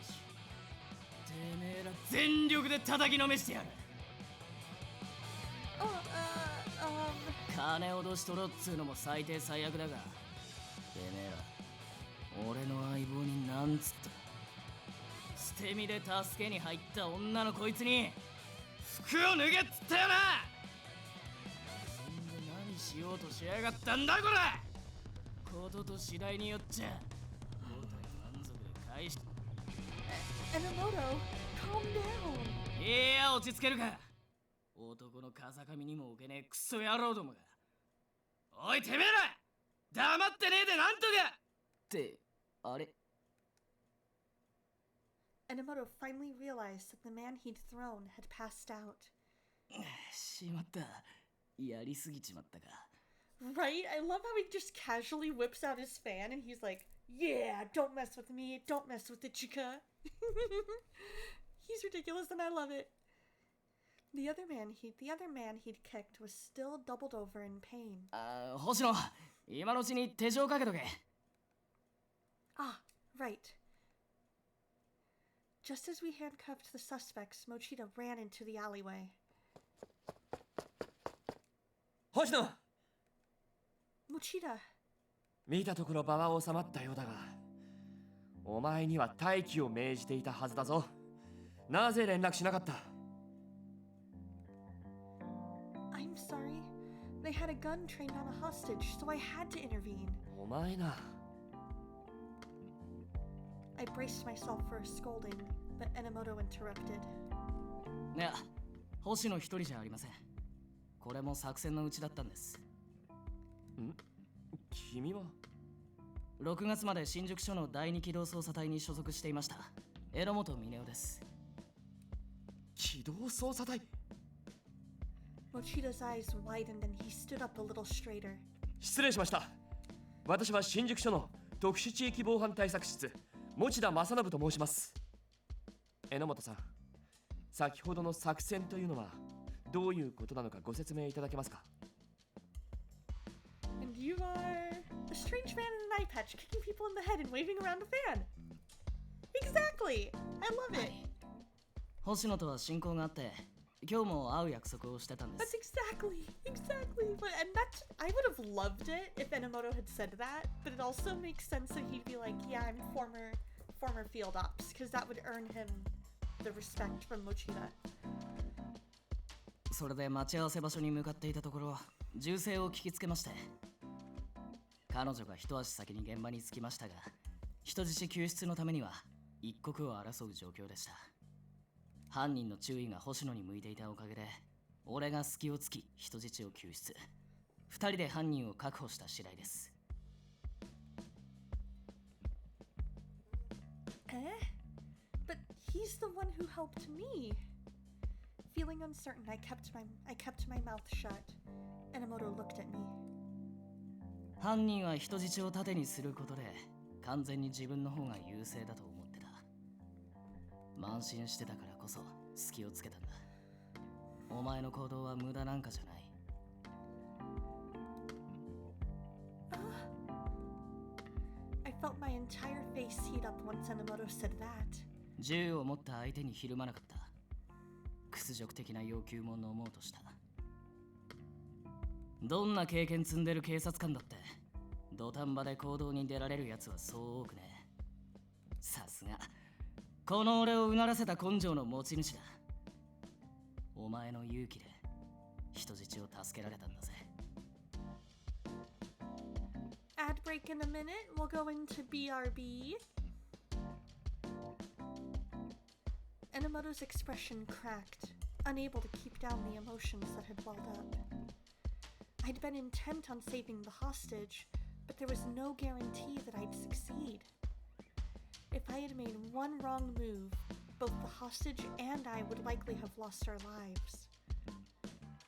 し、てめえら全力で叩きのめしてやる。金脅し取ろうっつうのも最低最悪だが、てめえら俺の相棒になんつった。捨て身で助けに入った女のこいつに服を脱げっつったよな。そんで何しようとしやがったんだこれ。ことと次第によっちゃ胴体満足で返し。Enomoto, calm down. いや、落ち着けるか。男の風上にも置けねえクソ野郎どもが。おいてめえら、黙ってねえでなんとか。ってあれ。Enomoto finally realized that the man he'd thrown had passed out. しまった。やりすぎちまったか。Right? I love how he just casually whips out his fan and he's like, yeah, don't mess with me, don't mess with Ichika. He's ridiculous and I love it. The other man he'd kicked was still doubled over in pain. 星野、今のうちに手錠かけとけ。Ah, right. Just as we handcuffed the suspects, Mochita ran into the alleyway. 星野、 Mochita, 見たところ場は収まったようだが、お前には待機を命じていたはずだぞ。なぜ連絡しなかった？ I'm sorry. They had a gun trained on a hostage, so I had to intervene. お前な。 I braced myself for a scolding, but Enomoto interrupted. いや、星野一人じゃありません。これも作戦のうちだったんです。ん？君は6月まで新宿署の第2機動捜査隊に所属していました。榎本峰夫です。機動捜査隊？ Mochita's eyes widened and he stood up a little straighter. 失礼しました。私は新宿署の特殊地域防犯対策室、持田正信と申します。榎本さん、先ほどの作戦というのはどういうことなのかご説明いただけますか？ And you are a strange man in an eye patch, kicking people in the head and waving around a fan. Exactly! I love it. 星野とは親交があって、今日も会う約束をしてたんで That's す。 exactly. And that's, I would have loved it if Enomoto had said that, but it also makes sense that he'd be like, yeah, I'm former field ops, because that would earn him the respect from Mochita. それで待ち合わせ場所に向かっていたところ、銃声を聞きつけまして、彼女が一足先に現場に着きましたが、人質救出のためには一刻を争う状況でした。犯人の注意が星野に向いていたおかげで、俺が隙を突き人質を救出。二人で犯人を確保した次第です。But he's the one who helped me. Feeling uncertain, I kept my mouth shut. Enomoto looked at me. 犯人は人質を盾にすることで完全に自分の方が優勢だと思ってた。慢心してたからこそ隙をつけたんだ。お前の行動は無駄なんかじゃない。I felt my entire face heat up once Enomoto said that. 銃を持った相手にひるまなかった。屈辱的な要求も飲もうとした。どんな経験積んでる警察官だって土壇場で行動に出られるやつはそう多くね。さすがこの俺をうならせた根性の持ち主だ。お前の勇気で人質を助けられたんだぜ。Ad break in a minute. We'll go into BRB. Enomoto's expression cracked, unable to keep down the emotions that had welled up. I'd been intent on saving the hostage, but there was no guarantee that I'd succeed. If I had made one wrong move, both the hostage and I would likely have lost our lives.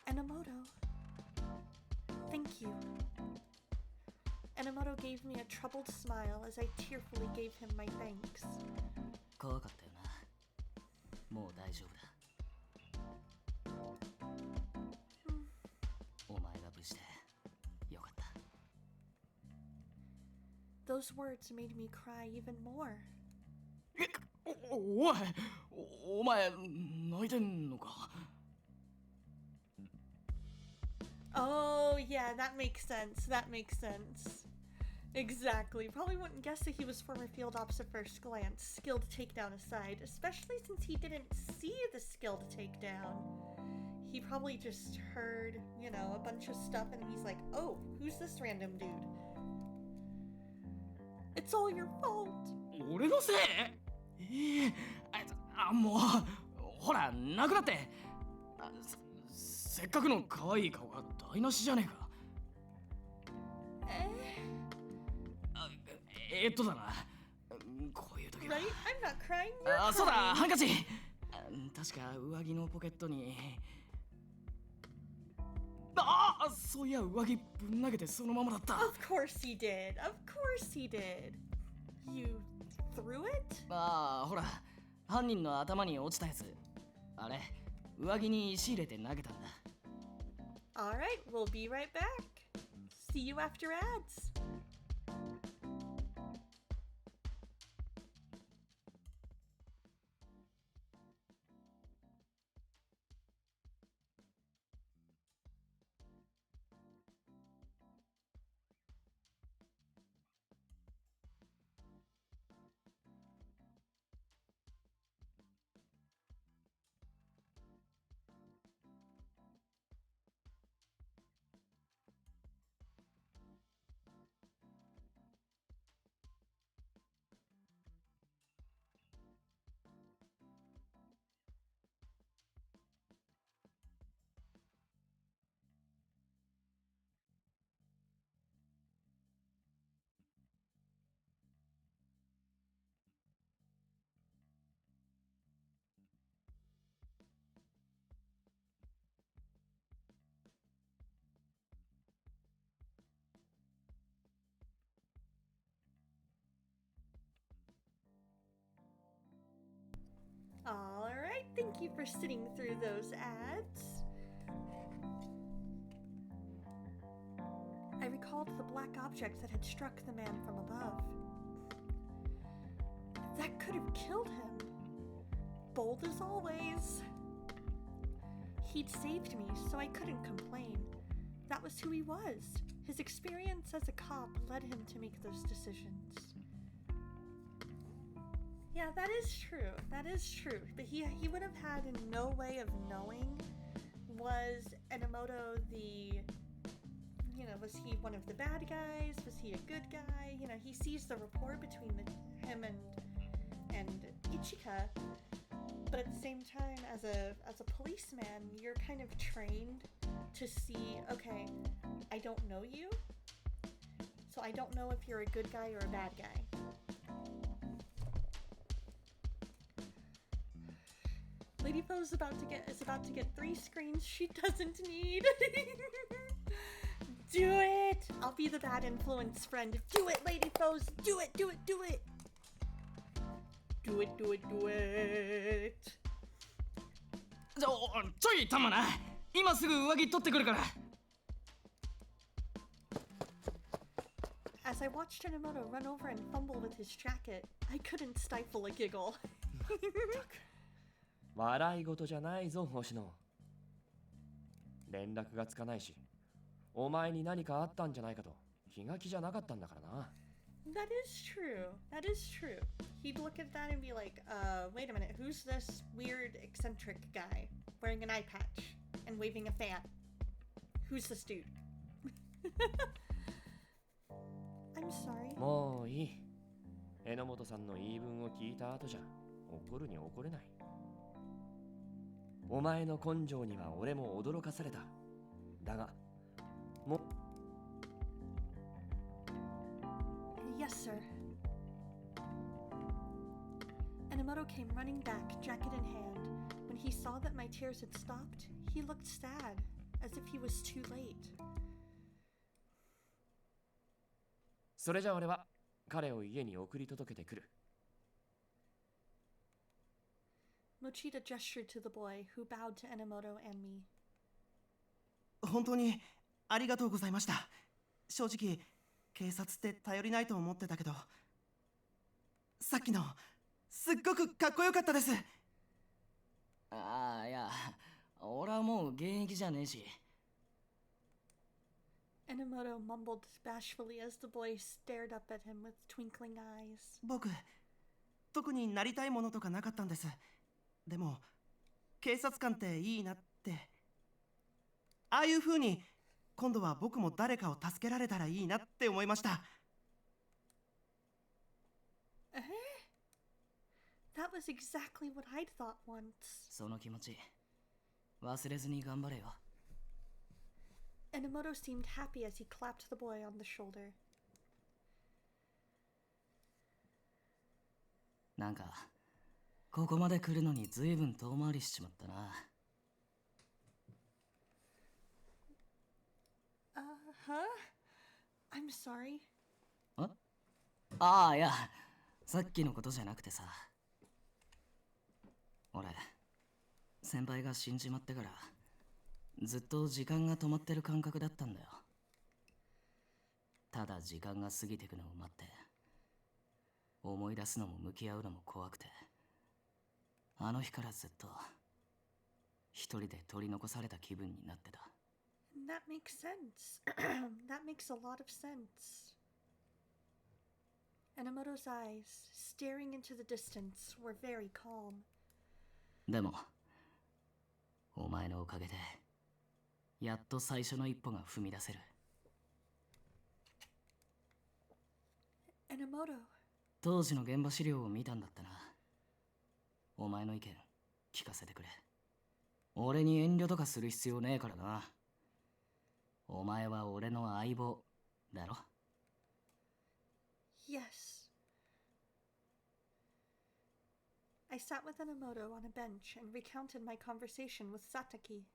Enomoto, thank you. Enomoto gave me a troubled smile as I tearfully gave him my thanks. 怖かったよな。もう大丈夫だ。お前が無事でよかった。Those words made me cry even more. お前泣いてんのか。Oh, yeah, that makes sense. Exactly. Probably wouldn't guess that he was former field ops at first glance, skilled takedown aside, especially since he didn't see the skilled takedown. He probably just heard, a bunch of stuff and he's like, oh, who's this random dude? It's all your fault. 俺のせい？もうほらなくなって。せっかくの可愛い顔が台無しじゃねえか。だな。こういう時は。Right? I'm not crying. You're crying. そうだ、ハンカチ。確か上着のポケットに。ああ、そういや上着ぶん投げてそのままだった。Of course he did. Of course he did. You threw it? ああ、ほら、犯人の頭に落ちたやつ。あれ、上着に石入れて投げたんだ。Alright, we'll be right back. See you after ads. Alright, thank you for sitting through those ads. I recalled the black object that had struck the man from above. That could have killed him. Bold as always. He'd saved me, so I couldn't complain. That was who he was. His experience as a cop led him to make those decisions. Yeah, that is true. That is true. But he would have had no way of knowing, was Enomoto was he one of the bad guys? Was he a good guy? He sees the rapport between him and Ichika, but at the same time, as a policeman, you're kind of trained to see, okay, I don't know you, so I don't know if you're a good guy or a bad guy. Lady Foe is about to get 3 screens she doesn't need. Do it! I'll be the bad influence friend. Do it, Lady Foes! Do it, do it, do it! Do it, do it, do it! ちょいたまな。今すぐ上着取ってくるから。As I watched Enomoto run over and fumble with his jacket, I couldn't stifle a giggle. 笑い事じゃないぞ、星野。連絡がつかないし、お前に何かあったんじゃないかと気が気じゃなかったんだからな。That is true. That is true. He'd look at that and be like, wait a minute, who's this weird eccentric guy wearing an eye patch and waving a fan? Who's this dude? I'm sorry. もういい。榎本さんの言い分を聞いた後じゃ怒るに怒れない。お前の根性には俺も驚かされた。だが、もう Yes, sir. Enomoto came running back, jacket in hand. When he saw that my tears had stopped, he looked sad, as if he was too late. それじゃ俺は彼を家に送り届けてくる。Mochita gestured to the boy, who bowed to Enomoto and me. 本当にありがとうございました。正直警察って頼りないと思ってたけど、さっきのすっごくかっこよかったです。ああ、いや、俺はもう現役じゃねえし。Enomoto mumbled bashfully as the boy stared up at him with twinkling eyes. 僕、特になりたいものとかなかったんです。でも、警察官っていいなって。ああいう風に、今度は僕も誰かを助けられたらいいなって思いました。That was exactly what I'd thought once. その気持ち、忘れずに頑張れよ。Enomoto seemed happy as he clapped the boy on the shoulder. なんか、ここまで来るのに随分遠回りしちまったな。Huh? I'm sorry. ああ、いや、さっきのことじゃなくてさ。俺、先輩が死んじまってから、ずっと時間が止まってる感覚だったんだよ。ただ時間が過ぎてくのを待って、思い出すのも向き合うのも怖くて、あの日からずっと、一人で取り残された気分になってた。That makes sense. That makes a lot of sense. Enomoto's eyes, staring into the distance, were very calm. でも、お前のおかげで、やっと最初の一歩が踏み出せる。Enomoto. 当時の現場資料を見たんだったな。お前の意見、聞かせてくれ。俺に遠慮とかする必要ねえからな。お前は俺の相棒だろ。Yes. I sat with Enomoto on a bench and recounted my conversation with Sataki.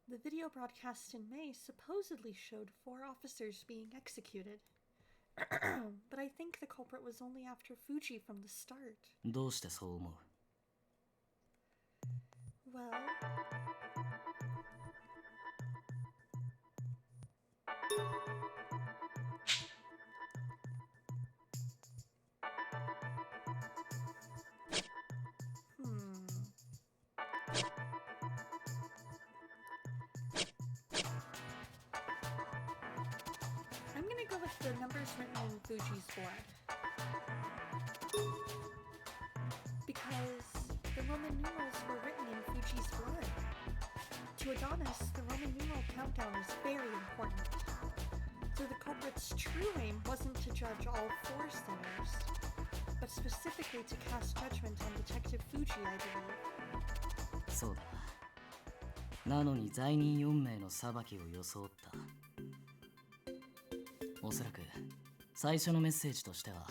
The video broadcast in May supposedly showed 4 officers being executed. But I think the culprit was only after Fuji from the start. どうしてそう思う？ Well, I'm gonna go with the numbers written in Fuji's blood. Because the Roman numerals were written in Fuji's blood. To Adonis, the Roman numeral countdown is very important. So the culprit's true aim wasn't to judge all 4 sinners, but specifically to cast judgment on Detective Fuji, I believe. そうだな。なのに罪人4名の裁きを装った。おそらく最初のメッセージとしては、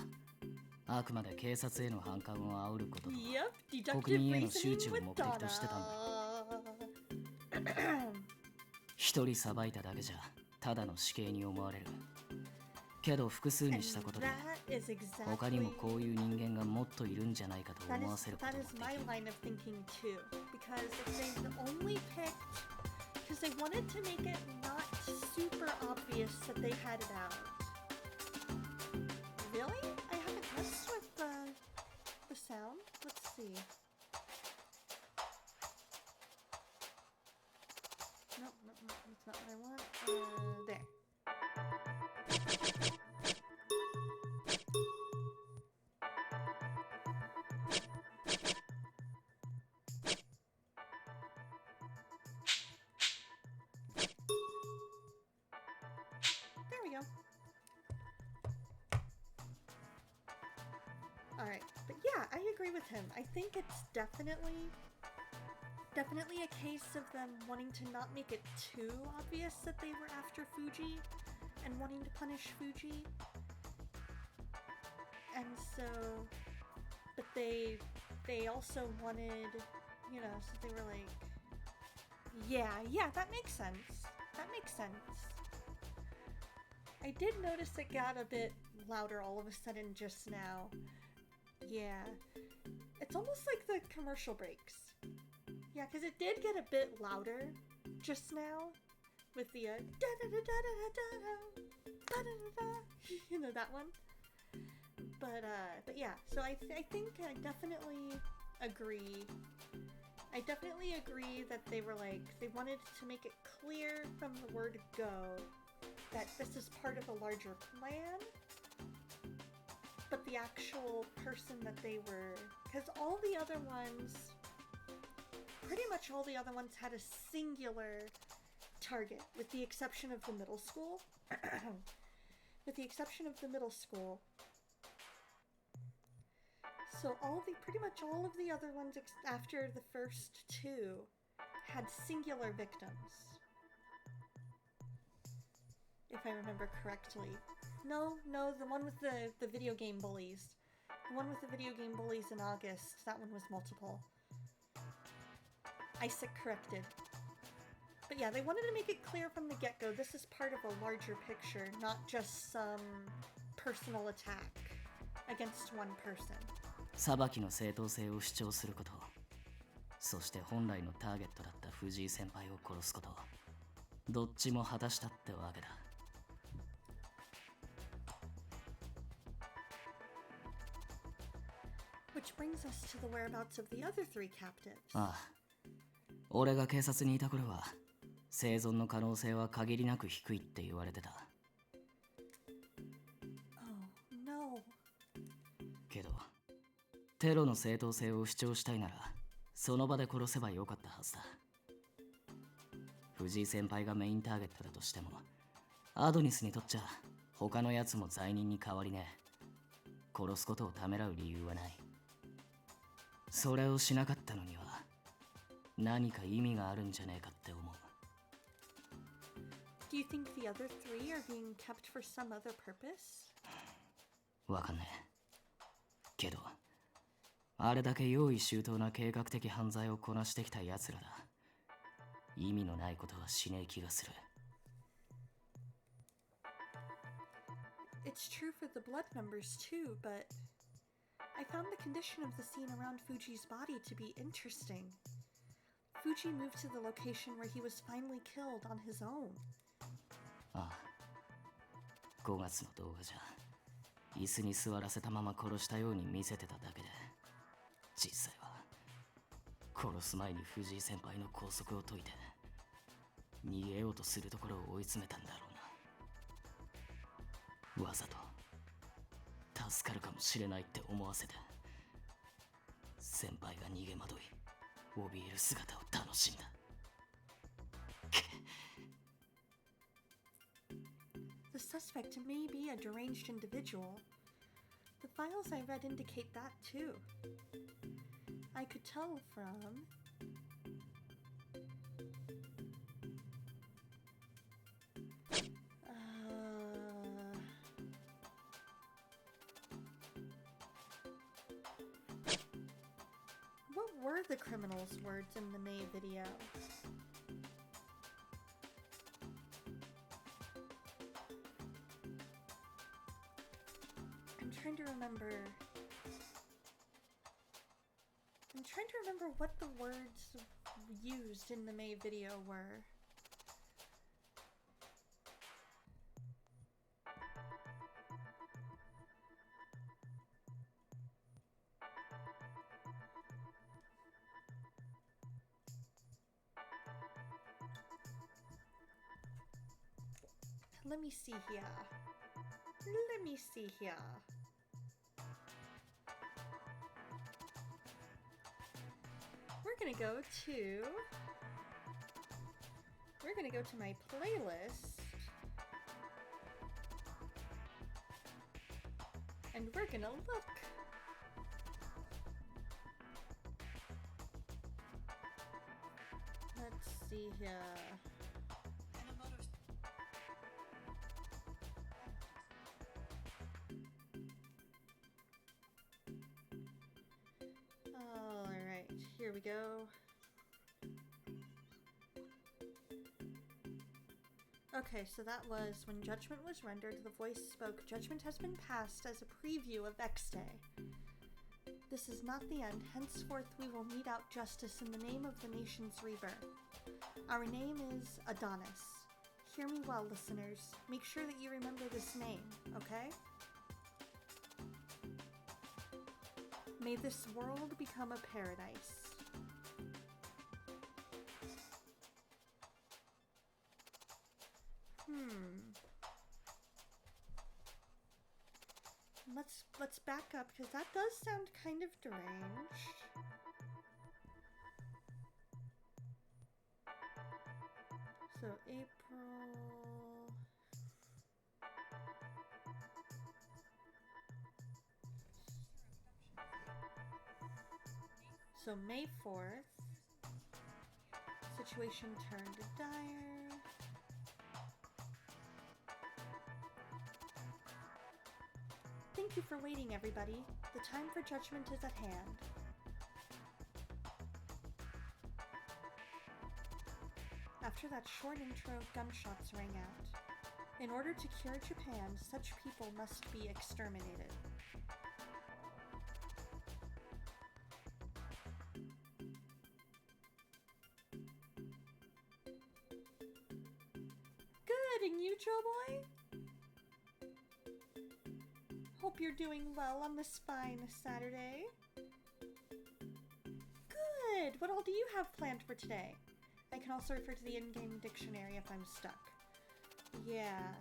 あくまで警察への反感を煽ることと、Yep, 国 deductive 民への reasoning 周知を with 目的としてたんだ。 Donna. 一人裁いただけじゃただの死刑に思われる。けど複数にしたことで That is 他にも exactly こういう人間がもっといるんじゃないかと that 思わ is せること that も is で my きる。 line of thinking too. Because if they only picked, because they wanted to make it not super obvious that they had it out. Really? I haven't messed with the sound. Let's see. No, that's not what I want. There. There we go. Alright, but yeah, I agree with him. I think it's definitely a case of them wanting to not make it too obvious that they were after Fuji and wanting to punish Fuji. And so, but they also wanted, you know, so they were like, yeah, that makes sense. That makes sense. I did notice it got a bit louder all of a sudden just now. Yeah. It's almost like the commercial breaks. Yeah, because it did get a bit louder just now with the da-da-da-da-da-da-da, you know, that one. But yeah, so I think I definitely agree. I definitely agree that they were like, they wanted to make it clear from the word go that this is part of a larger plan, but the actual person that they were, because all the other ones, pretty much all the other ones had a singular target, with the exception of the middle school. With the exception of the middle school. So pretty much all of the other ones after the first 2 had singular victims. If I remember correctly. No, the one with the video game bullies. The one with the video game bullies in August, that one was multiple. Isaac corrected. But yeah, they wanted to make it clear from the get-go, this is part of a larger picture, not just some personal attack against one person. 裁きの正当性を主張すること、そして本来のターゲットだった藤井先輩を殺すこと、どっちも果たしたってわけだ。Which brings us to the whereabouts of the other three captives. ああ、俺が警察にいた頃は生存の可能性は限りなく低いって言われてた。Oh, no. けどテロの正当性を主張したいならその場で殺せばよかったはずだ。藤井先輩がメインターゲットだとしてもアドニスにとっちゃ他のやつも罪人に変わりねえ。殺すことをためらう理由はない。それをしなかったのには何か意味があるんじゃねえかって思う。Do you think the other three are being kept for some other purpose? わかんねえ。けどあれだけ用意周到な計画的犯罪をこなしてきた奴らだ。意味のないことはしねえ気がする。It's true for the blood numbers too, but I found the condition of the scene around Fuji's body to be interesting. Fuji moved to the location where he was finally killed on his own. ああ、5月の動画じゃ椅子に座らせたまま殺したように見せてただけで、実際は殺す前に藤井先輩の拘束を解いて逃げようとするところを追い詰めたんだろうな。わざと助かるかもしれないって思わせて先輩が逃げ惑い怯える姿を楽しんだ。The suspect may be a deranged individual. The files I read indicate that too. I could tell from... What were the criminal's words in the May video? I'm trying to remember what the words used in the May video were. Let me see here. We're gonna go to my playlist, and we're gonna look. Let's see here. Alright, here we go. Okay, so that was when judgment was rendered, the voice spoke, "Judgment has been passed," as a preview of X Day. This is not the end. Henceforth we will mete out justice in the name of the nation's rebirth. Our name is Adonis. Hear me well, listeners. Make sure that you remember this name, okay? May this world become a paradise. Let's back up, because that does sound kind of deranged. So April... So May 4th, situation turned dire. Thank you for waiting, everybody. The time for judgment is at hand. After that short intro, gunshots rang out. In order to cure Japan, such people must be exterminated. Good, and you, Joe Boy? Hope you're doing well on this fine Saturday. Good! What all do you have planned for today? I can also refer to the in-game dictionary if I'm stuck. Yeah.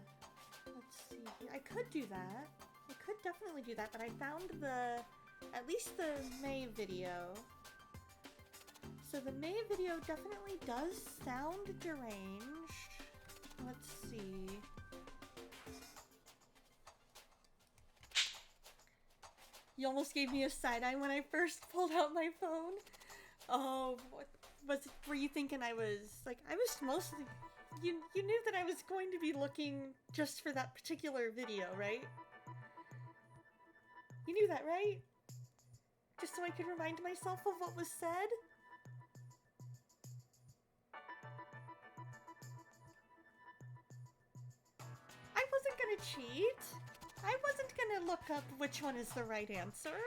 Let's see. I could do that. I could definitely do that, but I found at least the May video. So the May video definitely does sound deranged. Let's see. You almost gave me a side-eye when I first pulled out my phone. Oh, were you thinking I was mostly... You knew that I was going to be looking just for that particular video, right? You knew that, right? Just so I could remind myself of what was said? I wasn't gonna cheat. I wasn't gonna look up which one is the right answer.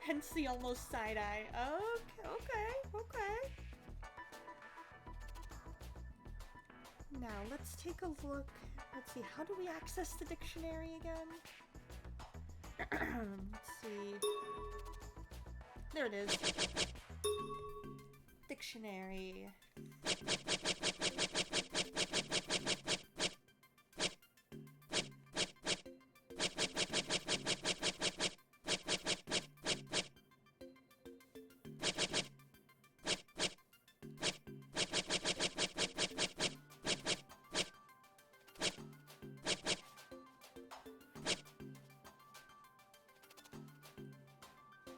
Hence the almost side-eye. Okay. Now, let's take a look. Let's see, how do we access the dictionary again? Let's see. There it is. Dictionary.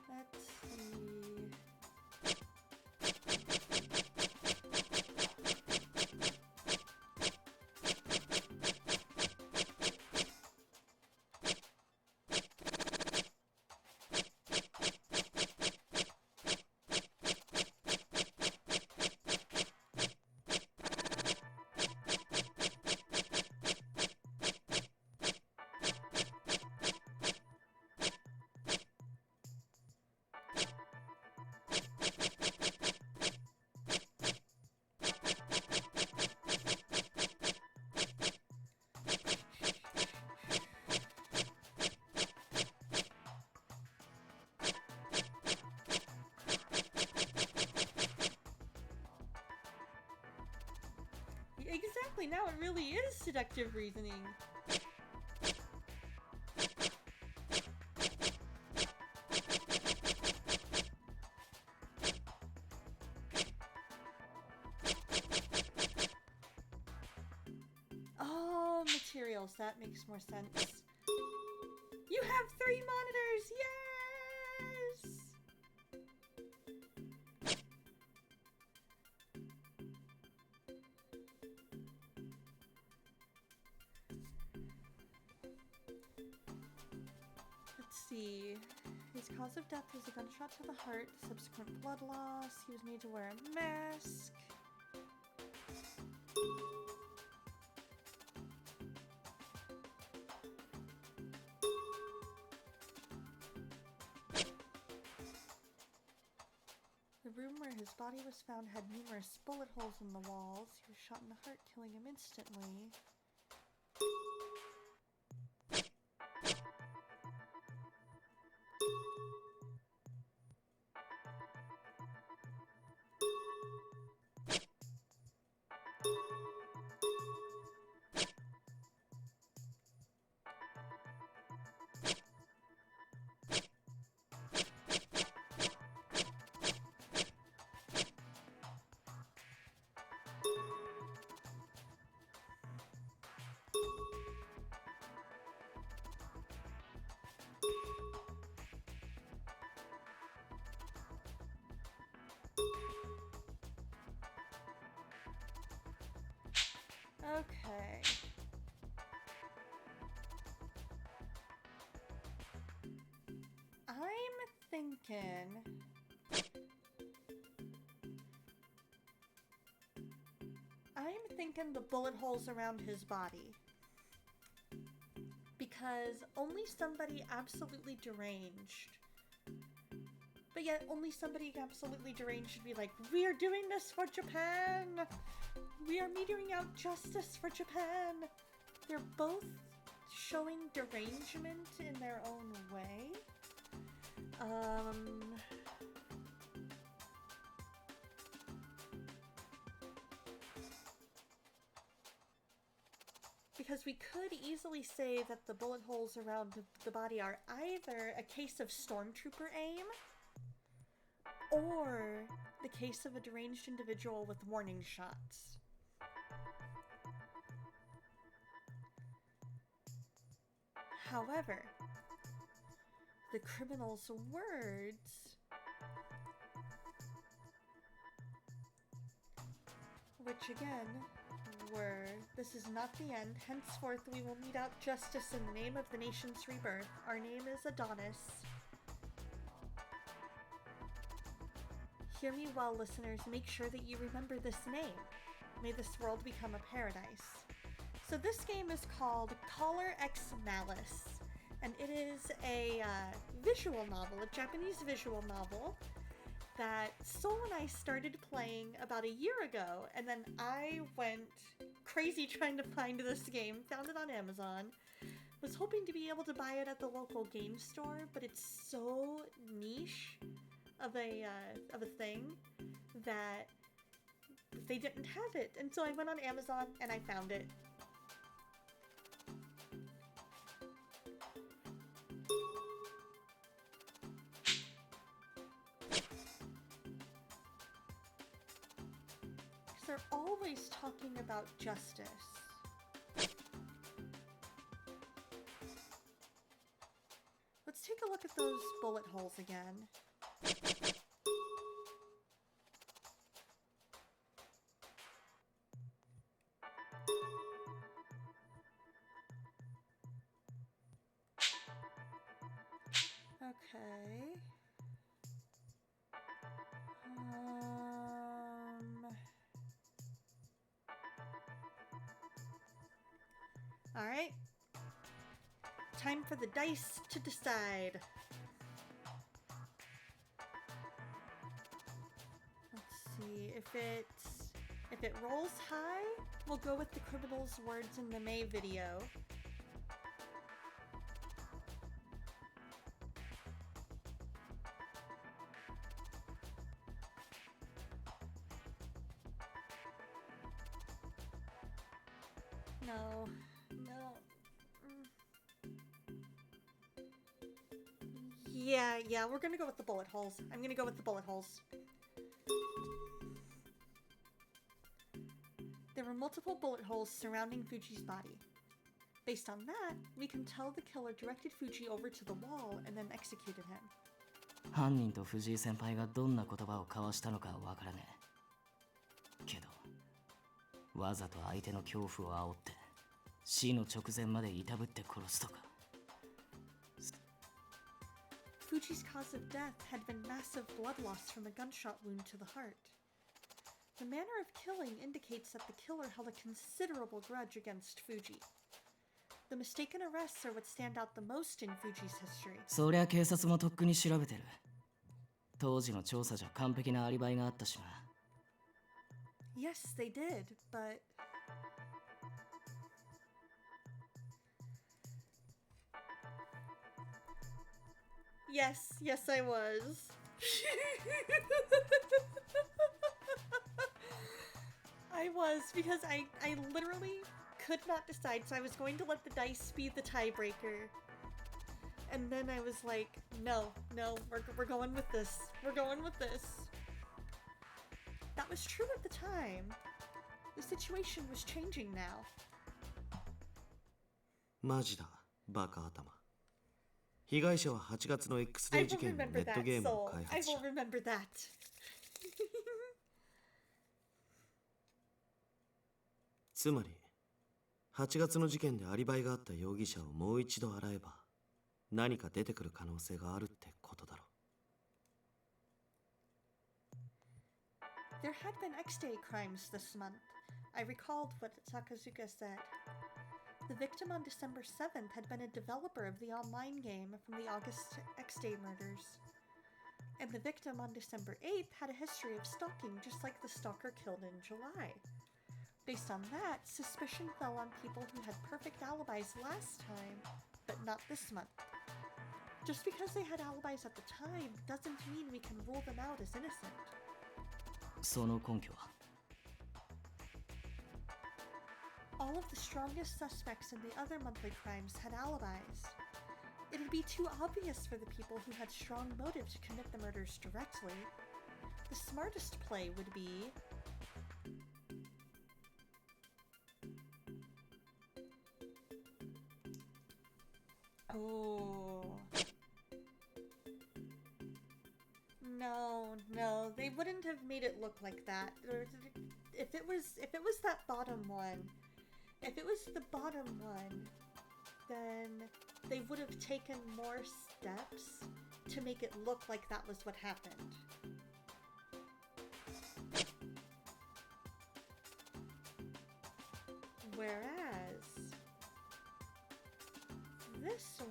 Let's see. Exactly, now it really is seductive reasoning. Oh, materials, that makes more sense. You have 3 monitors, yes! Let's see. His cause of death was a gunshot to the heart, subsequent blood loss. He was made to wear a mask. The room where his body was found had numerous bullet holes in the walls. He was shot in the heart, killing him instantly. Okay. I'm thinking I'm thinking the bullet holes around his body. Because only somebody absolutely deranged. But yet only somebody absolutely deranged should be like, we are doing this for Japan! We are metering out justice for Japan! They're both showing derangement in their own way. Because we could easily say that the bullet holes around the body are either a case of stormtrooper aim, or the case of a deranged individual with warning shots. However, the criminal's words, which again were, "This is not the end. Henceforth we will mete out justice in the name of the nation's rebirth. Our name is Adonis." Hear me well, listeners. Make sure that you remember this name. May this world become a paradise. So this game is called Collar X Malice, and it is a visual novel, a Japanese visual novel that Sol and I started playing about a year ago, and then I went crazy trying to find this game, found it on Amazon, was hoping to be able to buy it at the local game store, but it's so niche of a thing that they didn't have it, and so I went on Amazon and I found it. They're always talking about justice. Let's take a look at those bullet holes again. Okay. Alright. Time for the dice to decide. Let's see, if it rolls high, we'll go with the criminal's words in the May video. No. Yeah, we're gonna go with the bullet holes. I'm gonna go with the bullet holes. There were multiple bullet holes surrounding Fuji's body. Based on that, we can tell the killer directed Fuji over to the wall and then executed him. 犯人と藤井先輩がどんな言葉を交わしたのかはわからねえ。けど、わざと相手の恐怖を煽って死の直前までいたぶって殺すとか。Fuji's cause of death had been massive blood loss from a gunshot wound to the heart. The manner of killing indicates that the killer held a considerable grudge against Fuji. The mistaken arrests are what stand out the most in Fuji's history. そりゃ警察もとっくに調べてる。当時の調査じゃ完璧なアリバイがあったしな。Yes, they did, but... Yes, I was. I was, because I literally could not decide, so I was going to let the dice be the tiebreaker. And then I was like, no, we're going with this. We're going with this. That was true at the time. The situation was changing now. マジだ、バカ頭。被害者は8月の X デー事件のネットゲームを開発者。I will remember that. つまり、8月の事件でアリバイがあった容疑者をもう一度洗えば、何か出てくる可能性があるってことだろ There had been X-Day crimes this month. I recalled what Sakazuka said. The victim on December 7th had been a developer of the online game from the August X-Day murders. And the victim on December 8th had a history of stalking, just like the stalker killed in July. Based on that, suspicion fell on people who had perfect alibis last time, but not this month. Just because they had alibis at the time doesn't mean we can rule them out as innocent. その根拠は All of the strongest suspects in the other monthly crimes had alibis. It'd be too obvious for the people who had strong motive to commit the murders directly. The smartest play would be... Oh... No, they wouldn't have made it look like that. If it was that bottom one, if it was the bottom one, then they would have taken more steps to make it look like that was what happened. Whereas this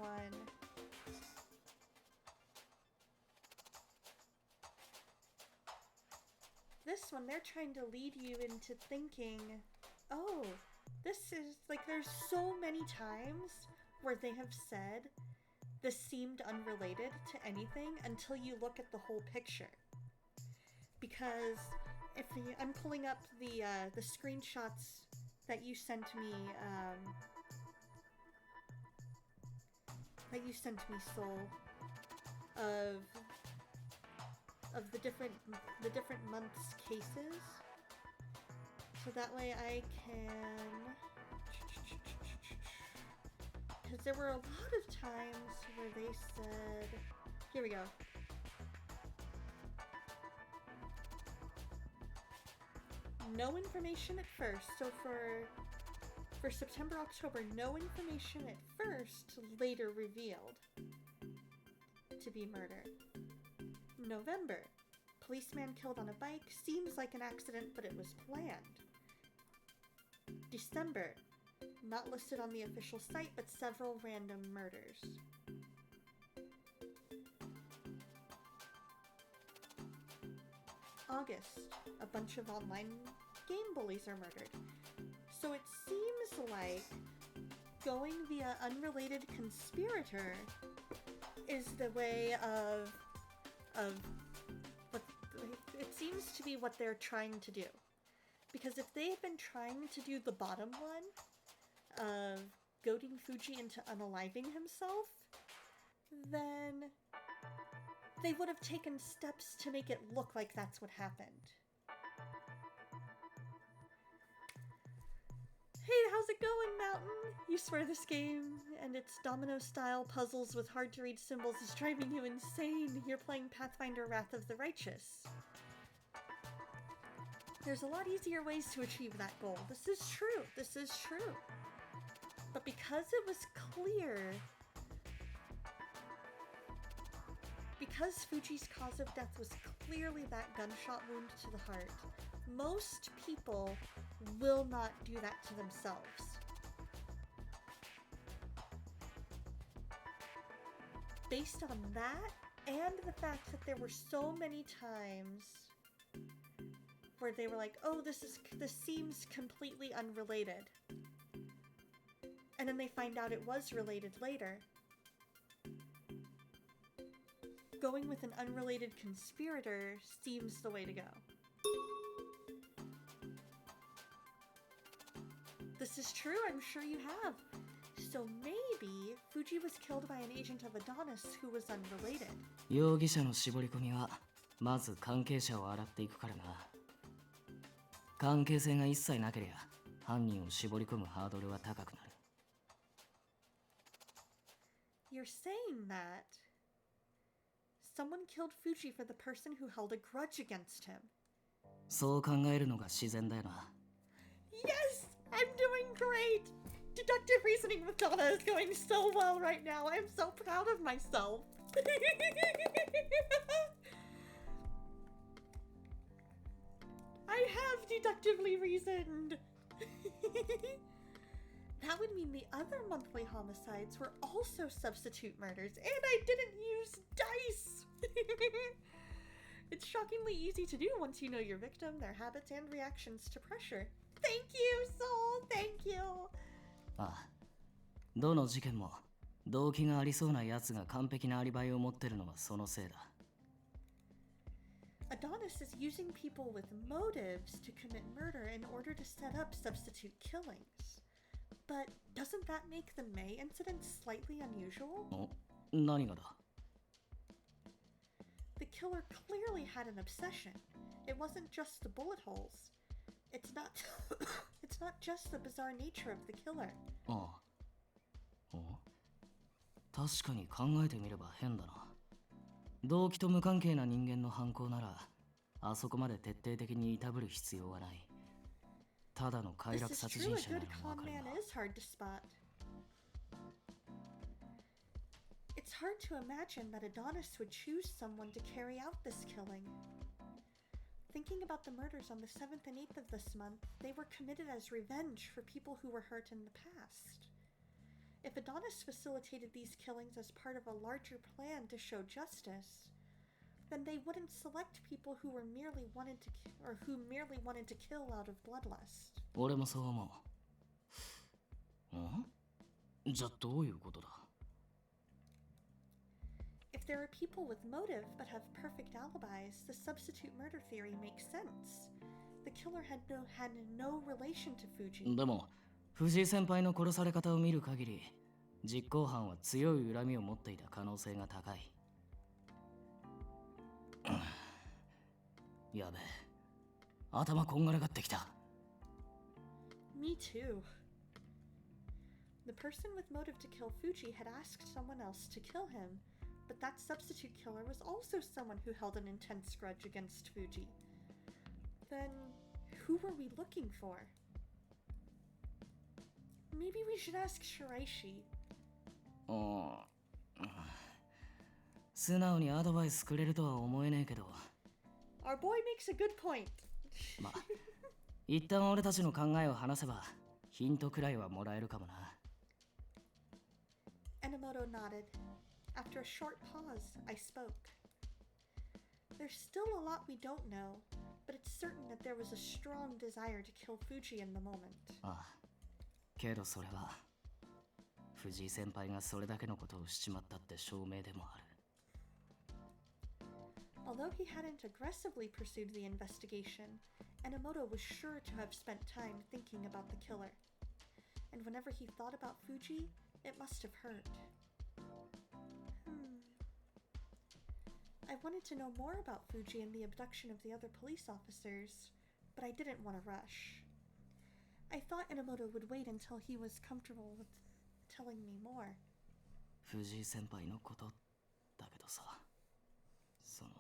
one, they're trying to lead you into thinking, oh, this is, like, there's so many times where they have said this seemed unrelated to anything until you look at the whole picture. Because if I'm pulling up the screenshots that you sent me, Soul, of the different months' cases, so that way I can, because there were a lot of times where they said, here we go. No information at first. So for September, October, no information at first, later revealed to be murder. November, policeman killed on a bike, seems like an accident, but it was planned. December, not listed on the official site, but several random murders. August, a bunch of online game bullies are murdered. So it seems like going via unrelated conspirator is the way of what it seems to be what they're trying to do. Because if they had been trying to do the bottom one of goading Fuji into unaliving himself, then they would have taken steps to make it look like that's what happened. Hey, how's it going, Mountain? You swear this game and its domino-style puzzles with hard-to-read symbols is driving you insane. You're playing Pathfinder Wrath of the Righteous. There's a lot easier ways to achieve that goal. This is true. This is true. But because it was clear, because Fuji's cause of death was clearly that gunshot wound to the heart, most people will not do that to themselves. Based on that, and the fact that there were so many times where they were like, oh, this seems completely unrelated. And then they find out it was related later. Going with an unrelated conspirator seems the way to go. This is true, I'm sure you have. So maybe Fuji was killed by an agent of Adonis who was unrelated. 容疑者の絞り込みはまず関係者を洗っていくからな。関係性が一切なければ犯人を絞り込むハードルは高くなる。You're saying that someone killed Fuji for the person who held a grudge against him. そう考えるのが自然だよな。Yes! I'm doing great! Deductive reasoning with Donna is going so well right now. I'm so proud of myself. deductively reasoned. That would mean the other monthly homicides were also substitute murders, and I didn't use dice! It's shockingly easy to do once you know your victim, their habits, and reactions to pressure. Thank you, Soul! Thank you! ああ、どの事件も動機がありそうな奴が完璧なアリバイを持ってるのはそのせいだ。Adonis is using people with motives to commit murder in order to set up substitute killings. But doesn't that make the May incident slightly unusual? 何がだ? The killer clearly had an obsession. It wasn't just the bullet holes. It's not it's not just the bizarre nature of the killer. ああ。確かに考えてみれば変だな。動機と無関係な人間の犯行なら、あそこまで徹底的にいたぶる必要はない。ただの快楽殺人者ならわかるが。It's hard to imagine that Adonis would choose someone to carry out this killing. Thinking about the murders on the 7th and 8th of this month, they were committed as revenge for people who were hurt in the past. If Adonis facilitated these killings as part of a larger plan to show justice, then they wouldn't select people who merely wanted to kill out of bloodlust. 俺もそう思う。じゃあどういうことだ? If there are people with motive but have perfect alibis, the substitute murder theory makes sense. The killer had no relation to Fuji. でも、藤井先輩の殺され方を見る限り、実行犯は強い恨みを持っていた可能性が高い。やべえ、頭こんがらがってきた。Me too. The person with motive to kill Fuji had asked someone else to kill him, but that substitute killer was also someone who held an intense grudge against Fuji. Then, who were we looking for? Maybe we should ask Shiraishi. 素直にアドバイスくれるとは思えねえけど。Our boy makes a good point. ま、一旦俺たちの考えを話せば、ヒントくらいはもらえるかもな。Enomoto nodded. After a short pause, I spoke. There's still a lot we don't know, but it's certain that there was a strong desire to kill Fuji in the moment. ああ、けどそれは藤井先輩がそれだけのことをしちまったって証明でもある。Although he hadn't aggressively pursued the investigation, Enomoto was sure to have spent time thinking about the killer. And whenever he thought about Fuji, it must have hurt. I wanted to know more about Fuji and the abduction of the other police officers, but I didn't want to rush. I thought Enomoto would wait until he was comfortable with telling me more. 藤井先輩のことだけどさ、その。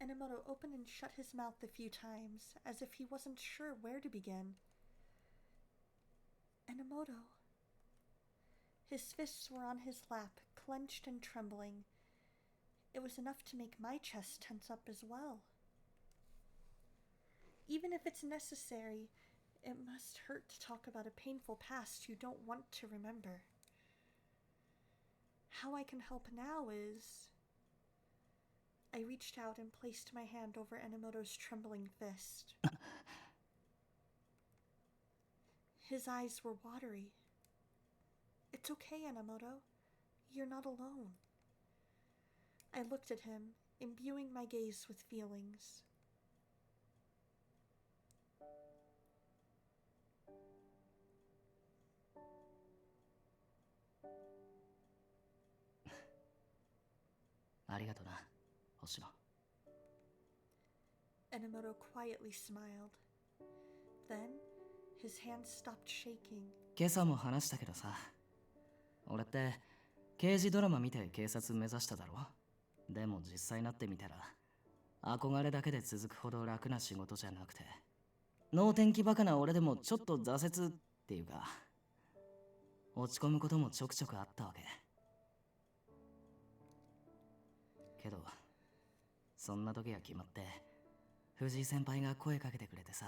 Enomoto opened and shut his mouth a few times, as if he wasn't sure where to begin. Enomoto. His fists were on his lap, clenched and trembling. It was enough to make my chest tense up as well. Even if it's necessary, it must hurt to talk about a painful past you don't want to remember. How I can help now is... I reached out and placed my hand over Enomoto's trembling fist. His eyes were watery. It's okay, Enomoto. You're not alone. I looked at him, imbuing my gaze with feelings. Enomoto quietly smiled. Then, his hands stopped shaking. 今朝も話したけどさ、俺って刑事ドラマ見て警察目指しただろ。でも実際なってみたら、憧れだけで続くほど楽な仕事じゃなくて、能天気バカな俺でもちょっと挫折っていうか、落ち込むこともちょくちょくあったわけ。けど、そんな時は決まって藤井先輩が声かけてくれてさ。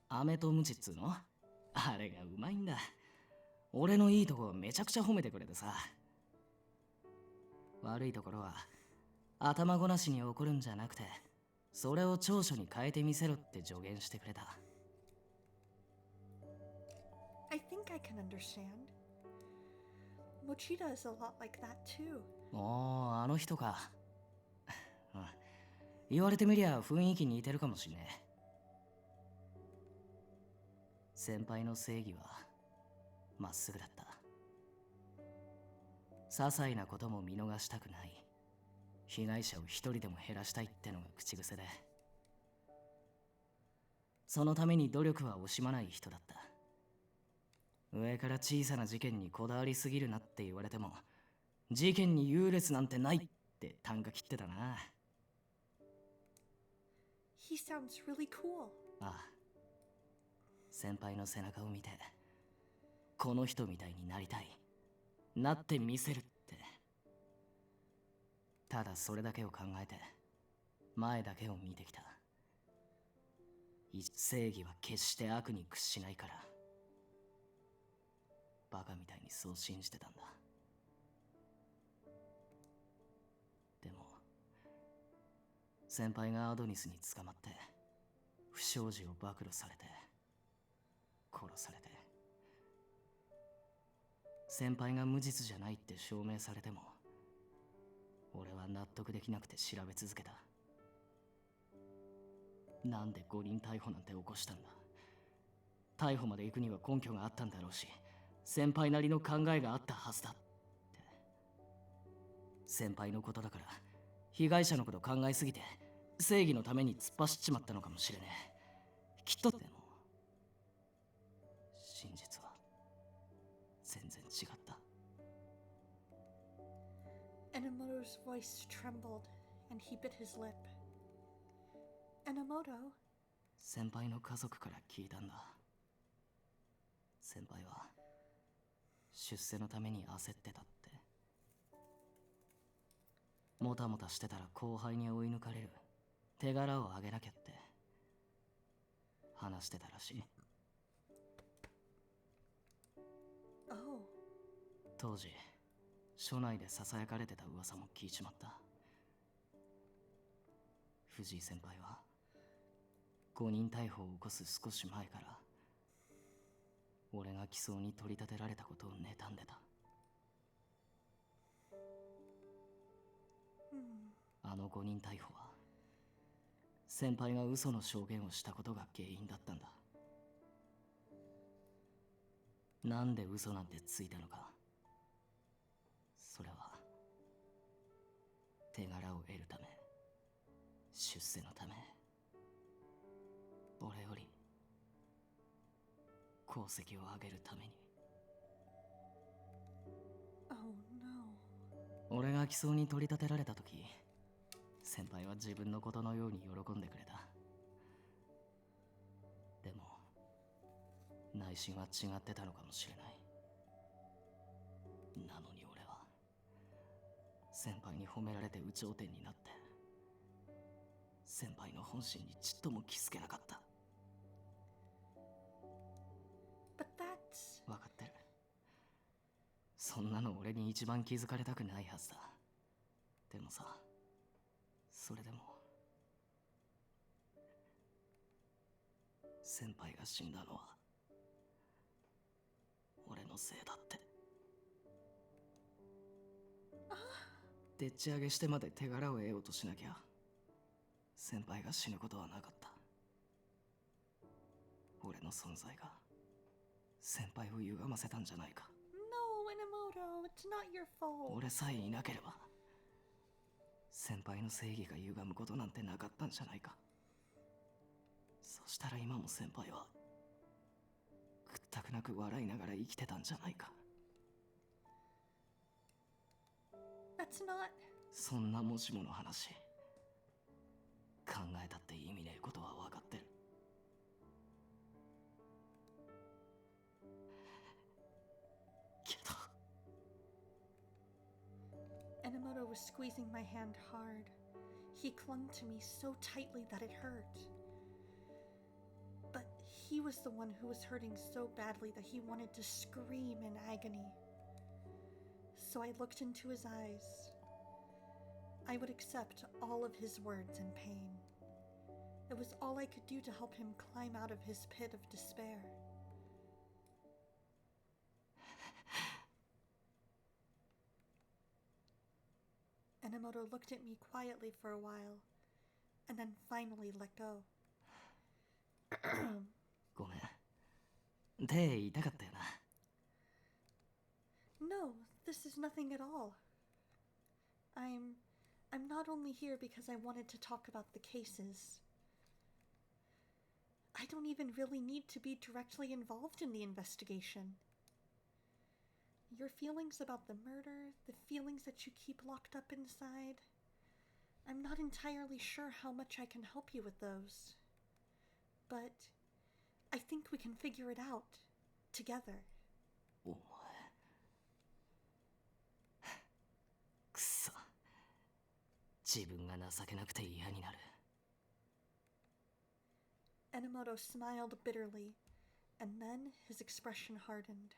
飴とムチっつうのあれがうまいんだ。俺のいいとこをめちゃくちゃ褒めてくれてさ。悪いところは頭ごなしに怒るんじゃなくて、それを長所に変えてみせろって助言してくれた。I think I can understand. Mochida is a lot like that too. おー、あの人か。うん、言われてみりゃ雰囲気似てるかもしんねえ。先輩の正義はまっすぐだった。些細なことも見逃したくない。被害者を一人でも減らしたいってのが口癖で、そのために努力は惜しまない人だった。上から小さな事件にこだわりすぎるなって言われても、事件に優劣なんてないって啖呵切ってたな。He sounds really cool. ああ、先輩の背中を見て、この人みたいになりたい、なってみせるって。ただそれだけを考えて、前だけを見てきた。正義は決して悪に屈しないから。バカみたいにそう信じてたんだ。でも先輩がアドニスに捕まって不祥事を暴露されて殺されて、先輩が無実じゃないって証明されても、俺は納得できなくて調べ続けた。なんで5人逮捕なんて起こしたんだ。逮捕まで行くには根拠があったんだろうし、先輩なりの考えがあったはずだって。先輩のことだから被害者のこと考えすぎて正義のために突っ走っちまったのかもしれねえ。きっと。でも真実は全然違った。 Enomoto's voice trembled, and he bit his lip. Enomoto? 先輩の家族から聞いたんだ。先輩は出世のために焦ってたって。もたもたしてたら後輩に追い抜かれる、手柄をあげなきゃって話してたらしい。 Oh. 当時署内でささやかれてた噂も聞いちまった。藤井先輩は5人逮捕を起こす少し前から俺が起訴に取り立てられたことを妬んでた。あの5人逮捕は先輩が嘘の証言をしたことが原因だったんだ。なんで嘘なんてついたのか。それは手柄を得るため、出世のため、俺より功績を上げるために。 Oh no. 俺が起訴に取り立てられた時、先輩は自分のことのように喜んでくれた。でも内心は違ってたのかもしれない。なのに俺は先輩に褒められて有頂天になって、先輩の本心にちっとも気づけなかった。 But that's... 分かってる。そんなの俺に一番気づかれたくないはずだ。でもさ、それでも先輩が死んだのは俺のせいだって。でっち上げしてまで手柄を得ようとしなきゃ先輩が死ぬことはなかった。俺の存在が先輩を歪ませたんじゃないか。 No, Enomoto, it's not your fault. 俺さえいなければ先輩の正義が歪むことなんてなかったんじゃないか。そしたら今も先輩はくったくなく笑いながら生きてたんじゃないか。 That's not... そんなもしもの話考えたって意味ねえことは分かってる。けど Enomoto was squeezing my hand hard. He clung to me so tightly that it hurt. But he was the one who was hurting so badly that he wanted to scream in agony. So I looked into his eyes. I would accept all of his words in pain. It was all I could do to help him climb out of his pit of despair. Enomoto looked at me quietly for a while, and then finally let go. ごめん。手痛かったよな。No, this is nothing at all. I'm not only here because I wanted to talk about the cases. I don't even really need to be directly involved in the investigation. Your feelings about the murder, the feelings that you keep locked up inside, I'm not entirely sure how much I can help you with those. But I think we can figure it out together. お前。くそ。自分が情けなくて嫌になる。Enomoto smiled bitterly, and then his expression hardened.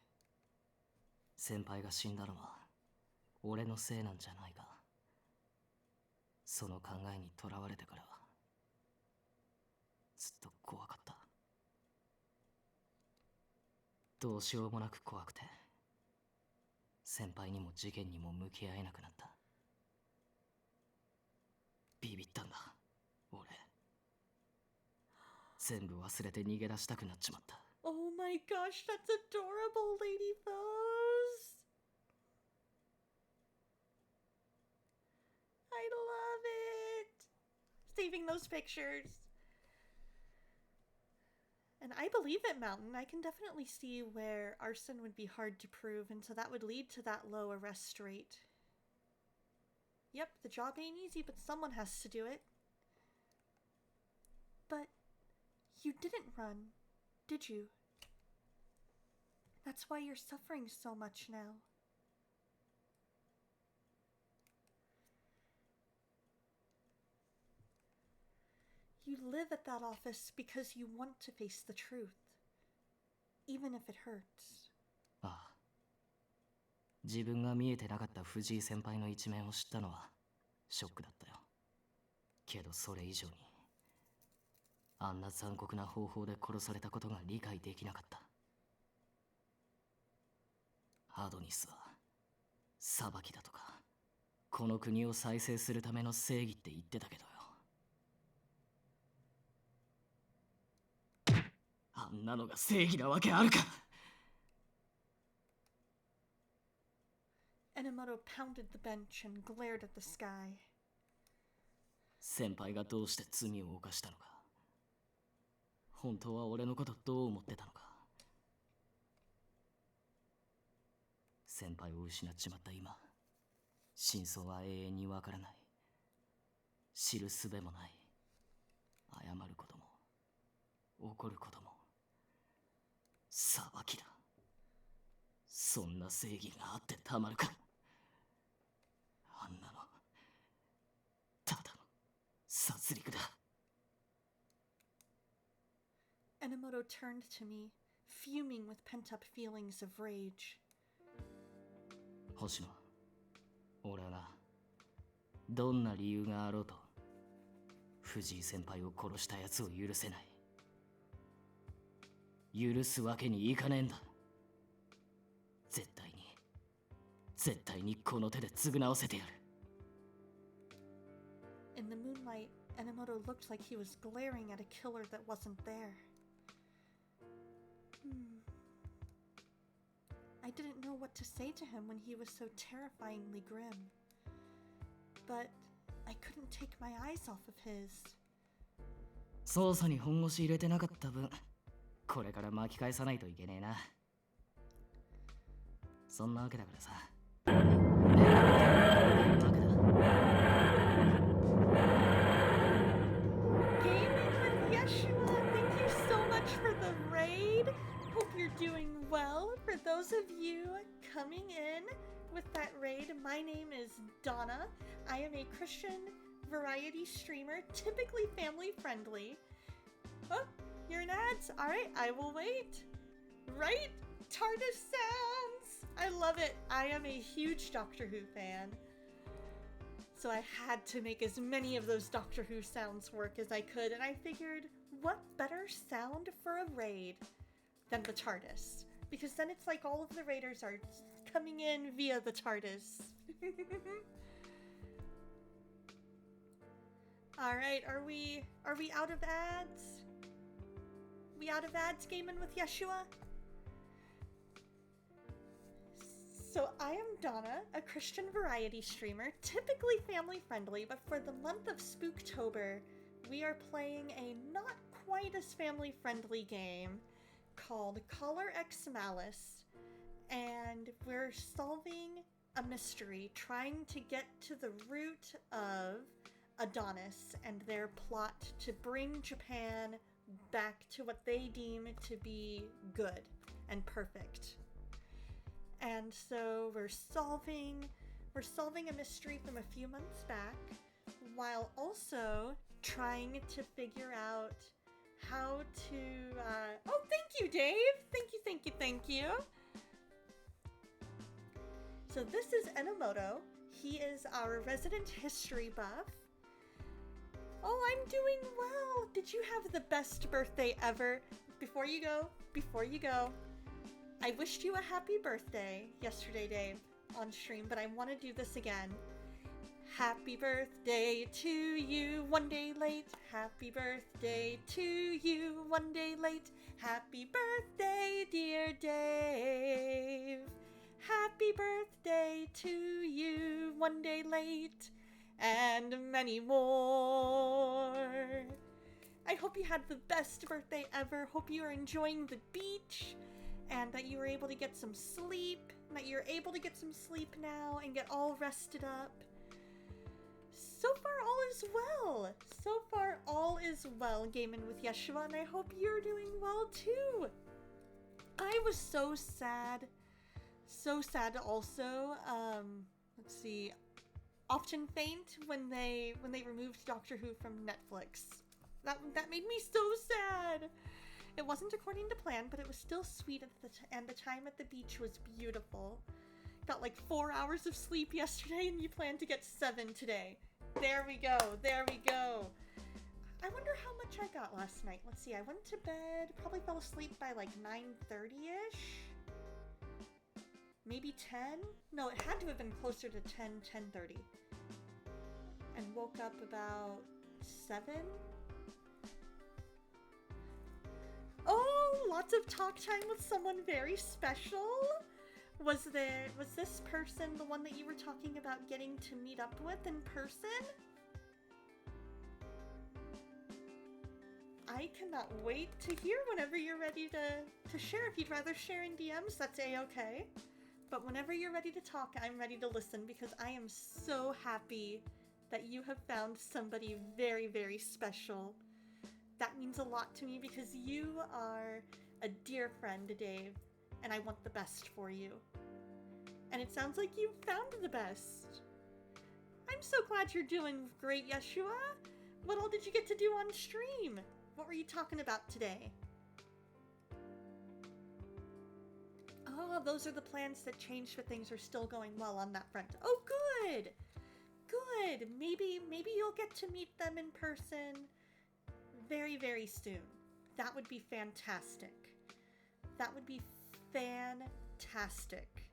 先輩が死んだのは俺のせいなんじゃないか。その考えにとらわれてからはずっと怖かった。どうしようもなく怖くて、先輩にも事件にも向き合えなくなった。ビビったんだ、俺。全部忘れて逃げ出したくなっちまった。Oh my gosh, that's adorable, Lady Foes! I love it! Saving those pictures. And I believe it, Mountain. I can definitely see where arson would be hard to prove, and so that would lead to that low arrest rate. Yep, the job ain't easy, but someone has to do it. But you didn't run, did you? That's why you're suffering so much now. You live at that office because you want to face the truth, even if it hurts. ああ。自分が見えてなかった藤井先輩の一面を知ったのはショックだったよ。けどそれ以上に、あんな残酷な方法で殺されたことが理解できなかった。アドニスは裁きだとか、この国を再生するための正義って言ってたけどよ。あんなのが正義なわけあるか。Enomoto pounded the bench and glared at the sky. 先輩がどうして罪を犯したのか。本当は俺のことどう思ってたのか。先輩を失っちまった今、真相は永遠にわからない。知る術もない。謝ることも怒ることも裁きだ。そんな正義があってたまるか。あんなのただの殺戮だ。Enomoto turned to me, fuming with pent-up feelings of rage. 星野、俺はな、どんな理由があろうと藤井先輩を殺したやつを許せない。許すわけにいかねえんだ。絶対にこの手で償わせてやる。In the moonlight, Enomoto looked like he was glaring at a killer that wasn't there. I didn't know what to say to him when he was so terrifyingly grim. But I couldn't take my eyes off of his. 捜査に本腰入れてなかった分、これから巻き返さないといけねえな。そんなわけだからさ。Doing well. For those of you coming in with that raid, my name is Donna. I am a Christian variety streamer, typically family friendly. Oh, you're in ads. All right, I will wait. Right? TARDIS sounds. I love it. I am a huge Doctor Who fan. So I had to make as many of those Doctor Who sounds work as I could, and I figured, what better sound for a raid than the TARDIS? Because then it's like all of the raiders are coming in via the TARDIS. All right, are we out of ads? We out of ads gaming with Yeshua? So I am Donna, a Christian variety streamer, typically family friendly, but for the month of Spooktober, we are playing a not quite as family friendly game called Collar X Malice, and we're solving a mystery, trying to get to the root of Adonis and their plot to bring Japan back to what they deem to be good and perfect. And so we're solving a mystery from a few months back, while also trying to figure out how to, oh, thank you, Dave! Thank you! So this is Enomoto. He is our resident history buff. Oh, I'm doing well! Did you have the best birthday ever? Before you go, I wished you a happy birthday yesterday, Dave, on stream, but I want to do this again. Happy birthday to you, one day late. Happy birthday to you, one day late. Happy birthday, dear Dave. Happy birthday to you, one day late. And many more. I hope you had the best birthday ever. Hope you are enjoying the beach and that you were able to get some sleep, and that you're able to get some sleep now and get all rested up. So far, all is well, gaming with Yeshua, and I hope you're doing well too. I was so sad also. Let's see. Often faint when they removed Doctor Who from Netflix. That made me so sad. It wasn't according to plan, but it was still sweet and the time at the beach was beautiful. Got like 4 hours of sleep yesterday, and you plan to get 7 today. There we go. I wonder how much I got last night. Let's see. I went to bed, probably fell asleep by like 9:30ish. Maybe 10? No, it had to have been closer to 10:30. And woke up about 7? Oh, lots of talk time with someone very special. Was this person the one that you were talking about getting to meet up with in person? I cannot wait to hear whenever you're ready to share. If you'd rather share in DMs, that's a-okay. But whenever you're ready to talk, I'm ready to listen, because I am so happy that you have found somebody very, very special. That means a lot to me because you are a dear friend, Dave, and I want the best for you. And it sounds like you've found the best. I'm so glad you're doing great, Yeshua. What all did you get to do on stream? What were you talking about today? Oh, those are the plans that changed, but things are still going well on that front. Oh, good! Good! Maybe you'll get to meet them in person very, very soon. That would be fantastic. That would be fantastic.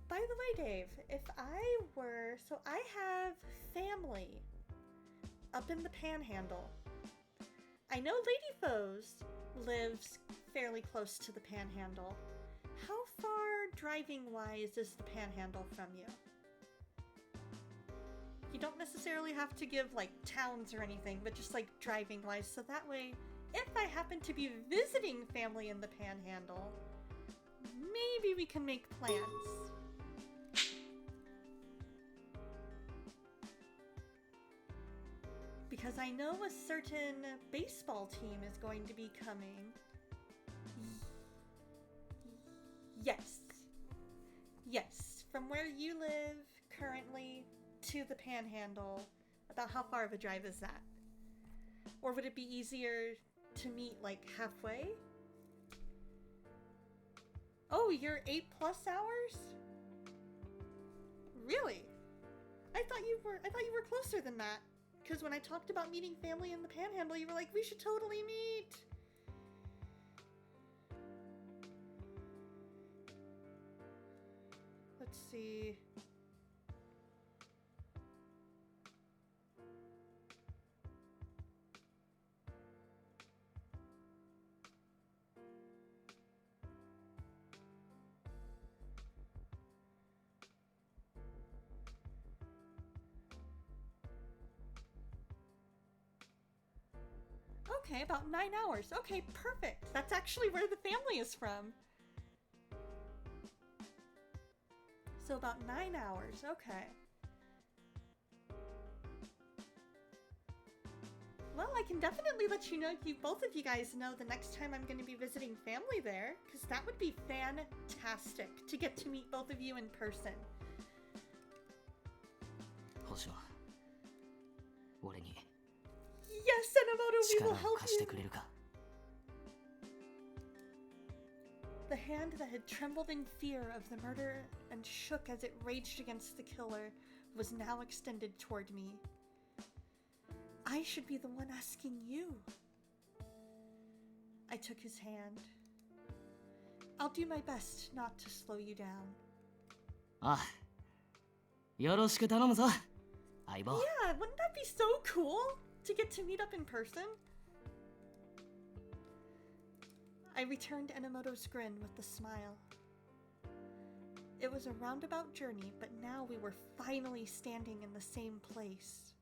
By the way, Dave, so I have family up in the Panhandle. I know Lady Foes lives fairly close to the Panhandle. How far driving-wise is the Panhandle from you? You don't necessarily have to give like towns or anything, but just like driving-wise, so that way, if I happen to be visiting family in the Panhandle, maybe we can make plans. Because I know a certain baseball team is going to be coming. Yes. From where you live, currently to the Panhandle, about how far of a drive is that? Or would it be easier to meet like halfway? Oh, you're 8+ hours? Really? I thought you were closer than that. Because when I talked about meeting family in the Panhandle, you were like, we should totally meet. Let's see. Okay, about 9 hours. Okay, perfect. That's actually where the family is from. So about 9 hours. Okay. Well, I can definitely let you know, both of you guys know, the next time I'm going to be visiting family there, because that would be fantastic to get to meet both of you in person. 星野、俺に Yes, Enomoto, we will 力を help 貸して you. くれるか。 The hand that had trembled in fear of the murder and shook as it raged against the killer was now extended toward me. I should be the one asking you. I took his hand. I'll do my best not to slow you down. ああ、よろしく頼むぞ、相棒。 Yeah, wouldn't that be so cool to get to meet up in person? I returned Enomoto's grin with a smile. It was a roundabout journey, but now we were finally standing in the same place.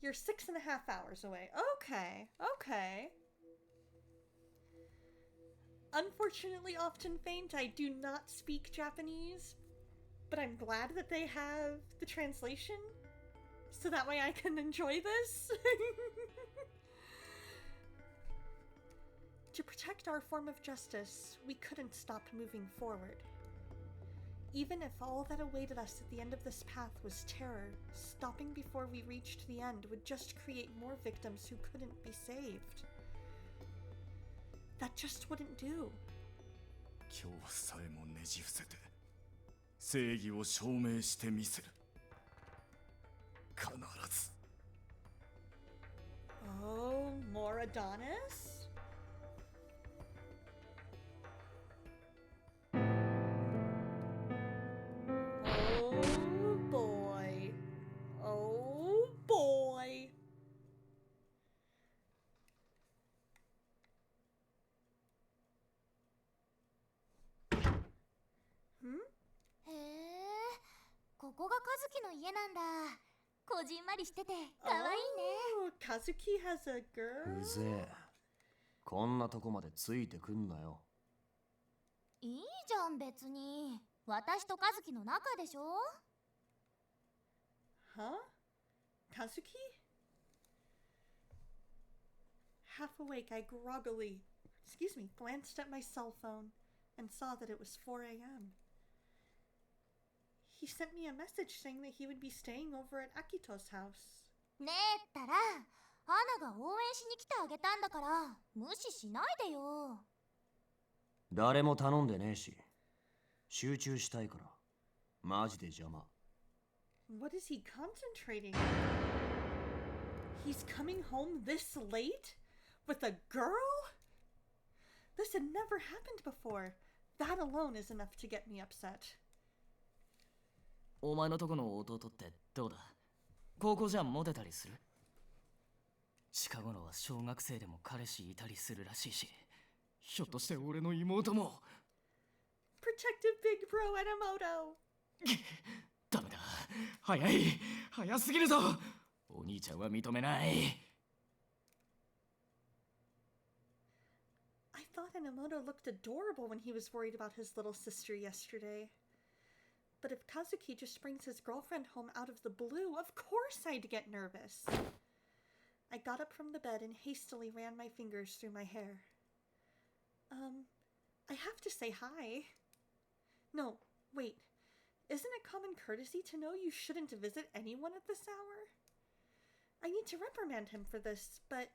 You're 6.5 hours away. Okay, okay. Unfortunately, often faint, I do not speak Japanese, but I'm glad that they have the translation, so that way I can enjoy this. To protect our form of justice, we couldn't stop moving forward. Even if all that awaited us at the end of this path was terror, stopping before we reached the end would just create more victims who couldn't be saved. That just wouldn't do. 今日さえもねじ伏せて正義を証明してみせる。必ず。 Oh, more Adonis? Oh boy. Oh boy. Hmm? へえ、ここが和樹の家なんだ。こじんまりしててかわいいね。 Oh, Kazuki has a girl? うぜえ。こんなとこまでついてくんなよ。いいじゃん別に。私と和樹の仲でしょ。 Huh? Kazuki? Half awake, I glanced at my cell phone and saw that it was 4 a.m. He sent me a message saying that he would be staying over at Akito's house. ねえったら、アナが応援しに来てあげたんだから無視しないでよ。誰も頼んでねえし、集中したいから、マジで邪魔。What is he concentrating on? He's coming home this late? With a girl? This had never happened before. That alone is enough to get me upset. お前のとこの弟ってどうだ？高校じゃモテたりする？近頃は小学生でも彼氏いたりするらしいし、ひょっとして俺の妹も。 Protective Big Bro Enomoto! ダメだ、早すぎるぞ。お兄ちゃんは認めない。I thought Enomoto looked adorable when he was worried about his little sister yesterday. But if Kazuki just brings his girlfriend home out of the blue, of course I'd get nervous. I got up from the bed and hastily ran my fingers through my hair. I have to say hi. No, wait. Isn't it common courtesy to know you shouldn't visit anyone at this hour? I need to reprimand him for this, but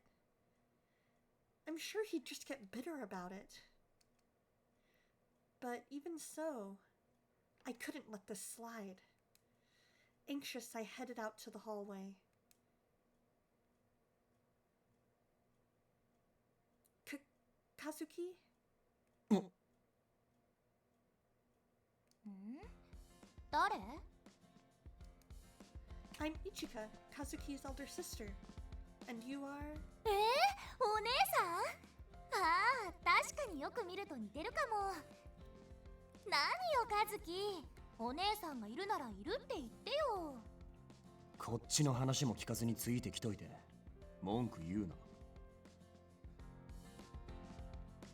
I'm sure he'd just get bitter about it. But even so, I couldn't let this slide. Anxious, I headed out to the hallway. Kazuki? 誰？ I'm Ichika, Kazuki's elder sister. And you are? お姉さん？ああ、確かによく見ると似てるかも。何よ、カズキ。お姉さんがいるならいるって言ってよ。こっちの話も聞かずについてきといて文句言うな。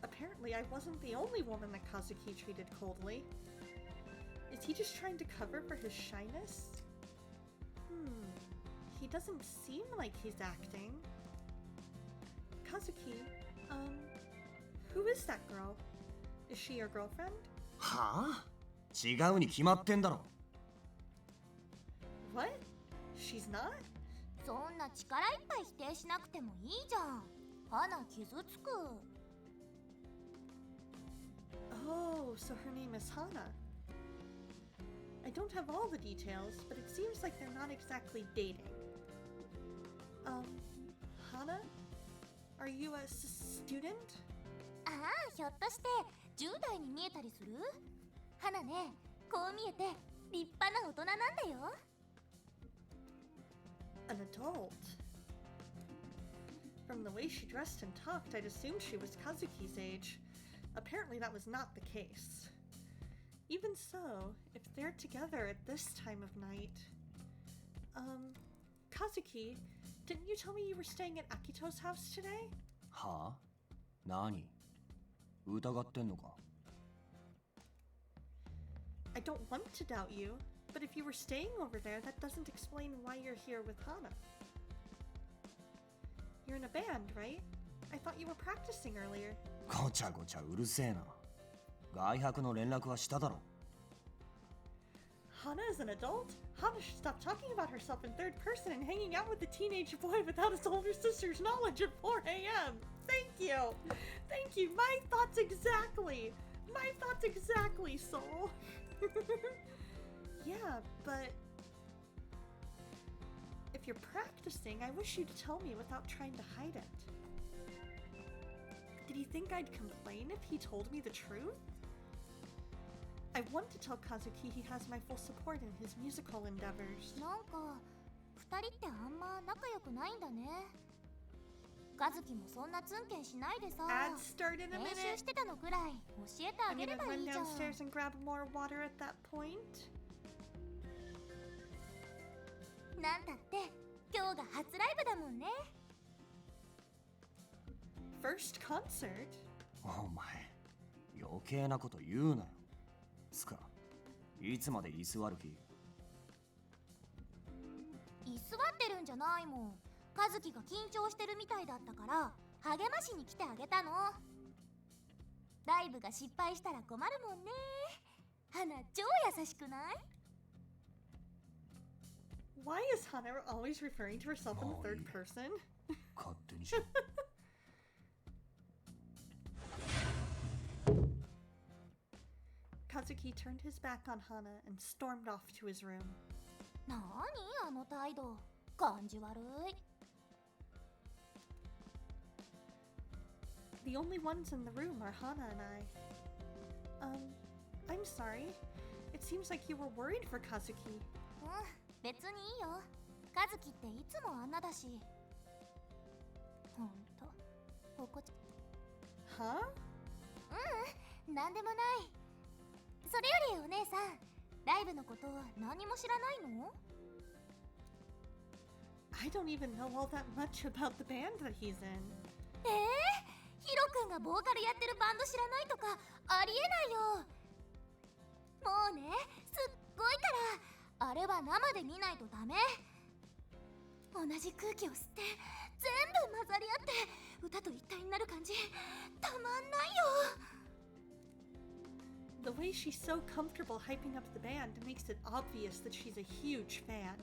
Apparently, I wasn't the only woman that Kazuki treated coldly. Is he just trying to cover for his shyness? He doesn't seem like he's acting. Kazuki, who is that girl? Is she your girlfriend? はあ？違うに決まってんだろ。 What? She's not? そんな力いっぱい否定しなくてもいいじゃん。花傷つく。Oh, so her name is Hana. I don't have all the details, but it seems like they're not exactly dating. Hana? Are you a student? ああ、ひょっとして10代に見えたりする？花ね、こう見えて立派な大人なんだよ。An adult? From the way she dressed and talked, I'd assumed she was Kazuki's age. Apparently that was not the case. Even so, if they're together at this time of night... Kazuki, didn't you tell me you were staying at Akito's house today? はあ？何？疑ってんのか？ I don't want to doubt you, but if you were staying over there, that doesn't explain why you're here with Hana. You're in a band, right? I thought you were practicing earlier. ごちゃごちゃうるせえな。外泊の連絡はしただろ。 Hana is an adult? Hana should stop talking about herself in third person and hanging out with a teenage boy without his older sister's knowledge at 4 a.m. Thank you! Thank you! My thoughts exactly! My thoughts exactly, soul! Yeah, but... if you're practicing, I wish you'd tell me without trying to hide it. Did he think I'd complain if he told me the truth? I want to tell Kazuki he has my full support in his musical endeavors. なんか2人ってあんま仲良くないんだね。カズキもそんなツンケンしないでさ。 Ads start in a 練習 minute. してたのくらい教えてあ I'm げれ gonna ばい run いじゃん。 downstairs and grab more water at that point. なんだって今日が初ライブだもんね。 First concert? お前、余計なこと言うなよ。つか、いつまで居座る気？居座ってるんじゃないもん。カズキが緊張してるみたいだったから励ましに来てあげたの。ライブが失敗したら困るもんね。花超優しくない？ Why is Hana always referring to herself in the third person? 勝手にしろ。Kazuki turned his back on Hana and stormed off to his room. なにあの態度。感じ悪い。 The only ones in the room are Hana and I. I'm sorry. It seems like you were worried for Kazuki. 別にいいよ。カズキっていつもあんなだし。ほんと、おこち。 Huh? なんでもない。それよりお姉さん、ライブのことは何も知らないの？ I don't even know all that much about the band that he's in. ヒロくんがボーカルやってるバンド知らないとかありえないよ。もうね、すっごいからあれは生で見ないとダメ。同じ空気を吸って全部混ざり合って歌と一体になる感じたまんないよ。The way she's so comfortable hyping up the band makes it obvious that she's a huge fan.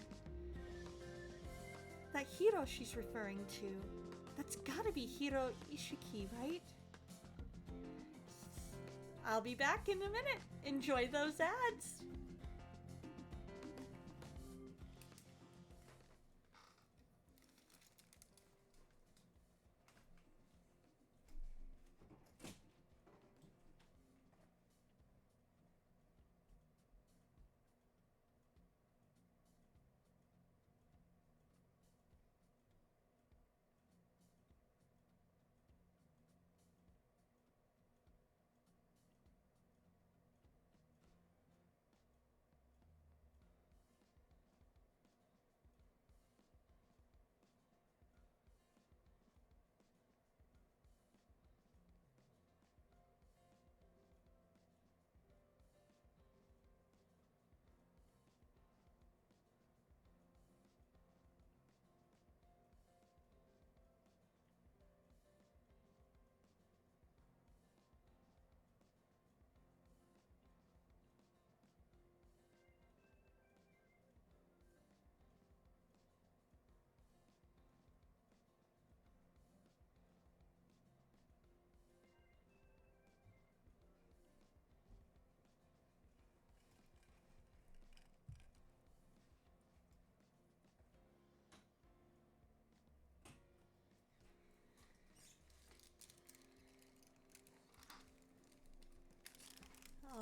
That hero she's referring to, that's gotta be Hiro Ishiki, right? I'll be back in a minute. Enjoy those ads.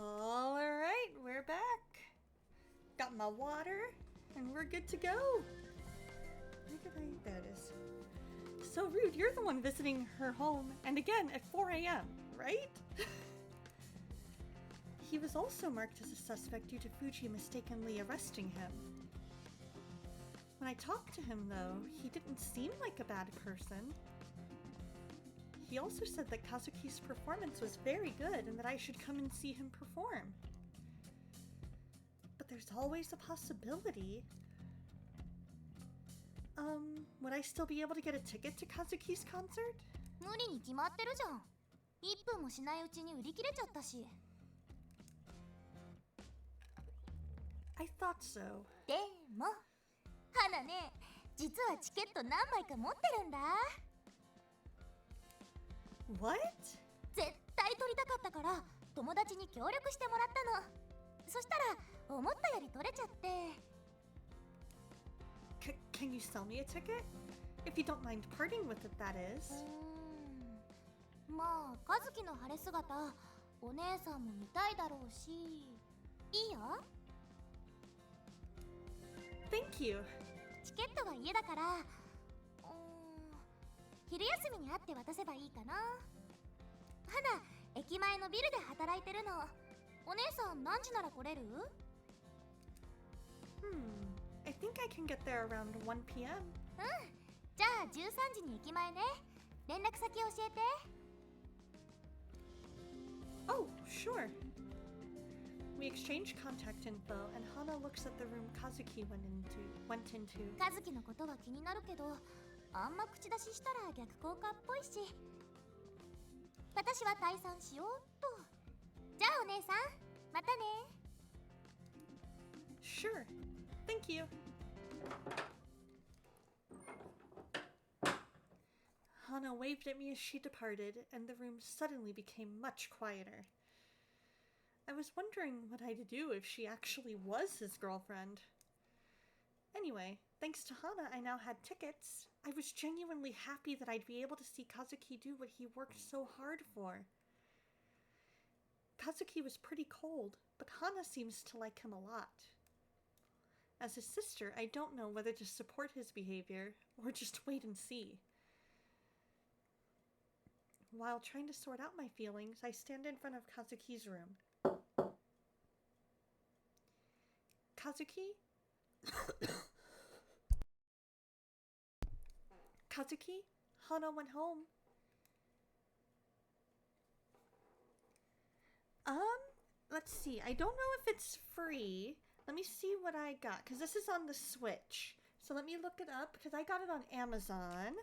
Alright, we're back. Got my water, and we're good to go. There it is. So rude, you're the one visiting her home, and again at 4 a.m., right? He was also marked as a suspect due to Fuji mistakenly arresting him. When I talked to him, though, he didn't seem like a bad person. He also said that Kazuki's performance was very good and that I should come and see him perform. But there's always a possibility. Would I still be able to get a ticket to Kazuki's concert? 無理に決まってるじゃん。1分もしないうちに売り切れちゃったし。I thought so. でも、花ね、実はチケット何枚か持ってるんだ。What? 絶対取りたかったから友達に協力してもらったの。そしたら思ったより取れちゃって。Can you sell me a ticket? If you don't mind parting with it, that is. まあ、和樹の晴れ姿、お姉さんも見たいだろうし、いいよ。Thank you. チケットは家だから、昼休みに会って渡せばいいかな。花、駅前のビルで働いてるの。お姉さん何時なら来れる？ I think I can get there around 1 p.m. じゃあ13時に駅前ね。連絡先教えて。Oh, sure. We exchange contact info, and Hana looks at the room Kazuki went into. 和樹のことは気になるけど、あんま口出ししたら逆効果っぽいし。私は退散しようっと。じゃあお姉さん、またね。Sure. Thank you. Hana waved at me as she departed, and the room suddenly became much quieter. I was wondering what I'd do if she actually was his girlfriend. Anyway, thanks to Hana, I now had tickets. I was genuinely happy that I'd be able to see Kazuki do what he worked so hard for. Kazuki was pretty cold, but Hana seems to like him a lot. As his sister, I don't know whether to support his behavior or just wait and see. While trying to sort out my feelings, I stand in front of Kazuki's room. Kazuki? Kazuki? Hana went home. Let's see. I don't know if it's free. Let me see what I got, because this is on the Switch. So let me look it up, because I got it on Amazon.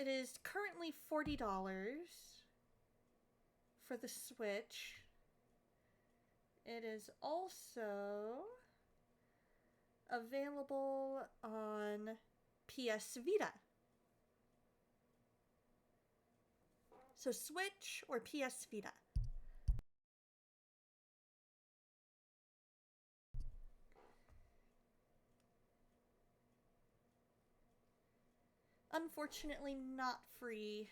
It is currently $40 for the Switch. It is also available on PS Vita. So Switch or PS Vita. Unfortunately, not free.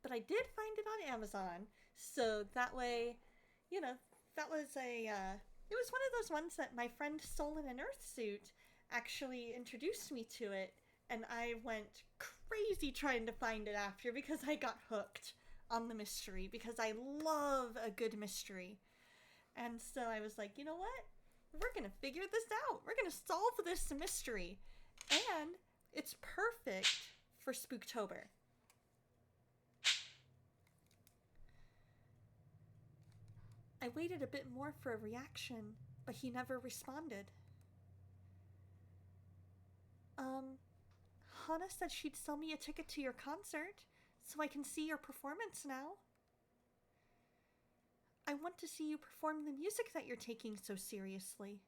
But I did find it on Amazon. So that way, you know, that was it was one of those ones that my friend Soul in an Earth Suit actually introduced me to it. And I went crazy trying to find it after because I got hooked on the mystery because I love a good mystery. And so I was like, you know what? We're going to figure this out. We're going to solve this mystery. And it's perfect for Spooktober. I waited a bit more for a reaction, but he never responded. Hana said she'd sell me a ticket to your concert, so I can see your performance now. I want to see you perform the music that you're taking so seriously.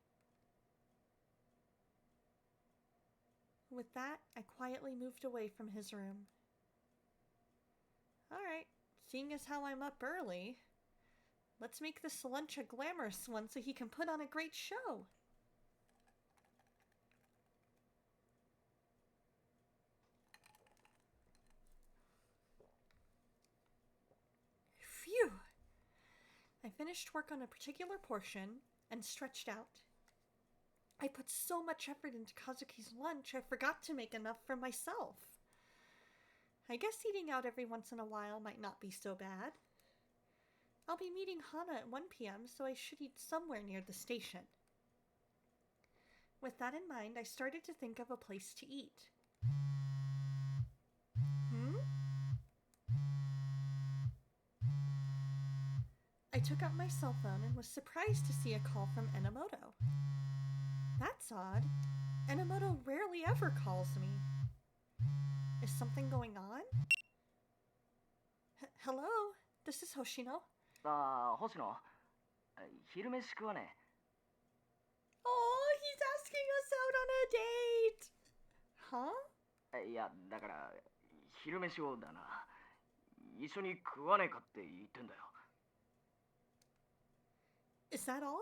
With that, I quietly moved away from his room. Alright, seeing as how I'm up early, let's make this lunch a glamorous one so he can put on a great show. Phew! I finished work on a particular portion and stretched out. I put so much effort into Kazuki's lunch, I forgot to make enough for myself. I guess eating out every once in a while might not be so bad. I'll be meeting Hana at 1 p.m., so I should eat somewhere near the station. With that in mind, I started to think of a place to eat. I took out my cell phone and was surprised to see a call from Enomoto. That's odd. Enomoto rarely ever calls me. Is something going on? Hello? This is Hoshino. 星野、昼飯食わね Oh, he's asking us out on a date! Huh? いや、だから、昼飯をだな。一緒に食わねえかって言ってんだよ。Is that all?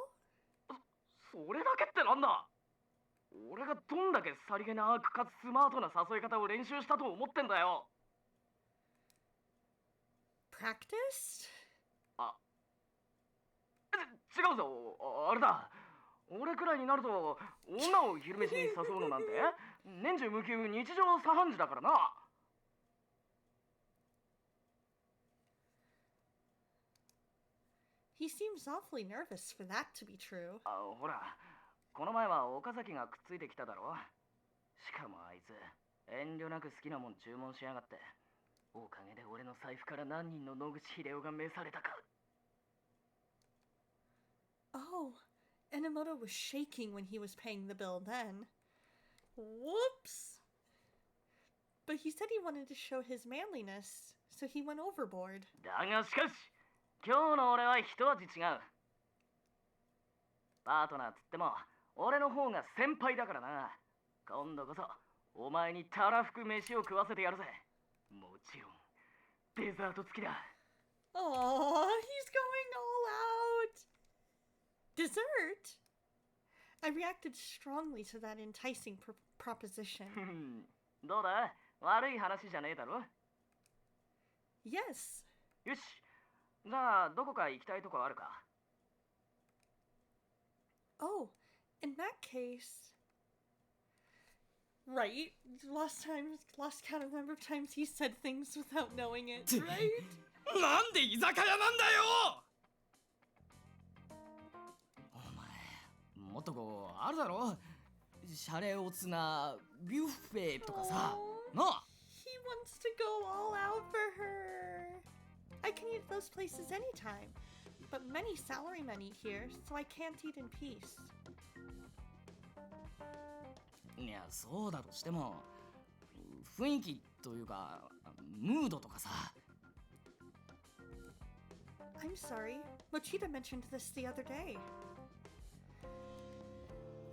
それだけってなんだ。俺がどんだけさりげなくかつスマートな誘い方を練習したと思ってんだよ。Practiced? 違うぞ、あれだ。俺くらいになると女を昼飯に誘うのなんて年中無休日常茶飯事だからな。He seems awfully nervous for that to be true. ほら、この前は岡崎がくっついてきただろ。しかもあいつ遠慮なく好きなもん注文しやがって。おかげで俺の財布から何人の野口秀夫が召されたか。Oh, Enomoto was shaking when he was paying the bill then. Whoops! But he said he wanted to show his manliness, so he went overboard. だがしかし、今日の俺は一味違う。パートナーつっても俺の方が先輩だからな。今度こそお前にたらふく飯を食わせてやるぜ。もちろんデザート付きだ。Oh, he's going all out! Dessert? I reacted strongly to that enticing proposition. どうだ、悪い話じゃねえだろ。 Yes. よし、じゃあどこか行きたいとこあるか。 Oh, in that case... Right. Lost count of the number of times he said things without knowing it, right? なんで居酒屋なんだよ。お前もっとこうあるだろ。シャレオツなビュッフェとかさ。 Oh, なあ。 he wants to go all out for her. I can eat at those places anytime, but many salarymen eat here, so I can't eat in peace. いやそうだとしても雰囲気というかムードとかさ。 I'm sorry. Mochita mentioned this the other day.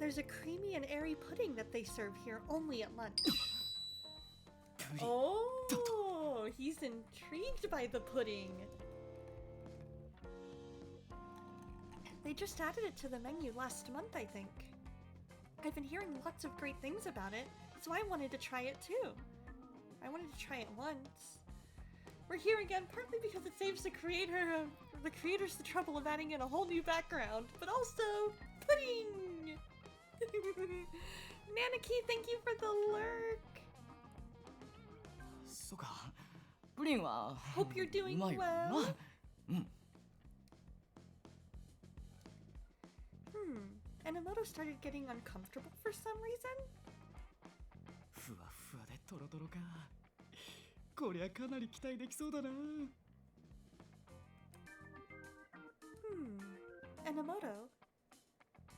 There's a creamy and airy pudding that they serve here only at lunch. Oh, he's intrigued by the pudding. They just added it to the menu last month, I think. I've been hearing lots of great things about it, so I wanted to try it too. I wanted to try it once. We're here again partly because it saves the creators the trouble of adding in a whole new background, but also pudding! Nanaki, thank you for the lurk! そうか、プリンは Hope you're doing うまいよな。 well. うん。 Enomoto started getting uncomfortable for some reason? ふわふわでトロトロか。こりゃかなり期待できそうだな。 Enomoto,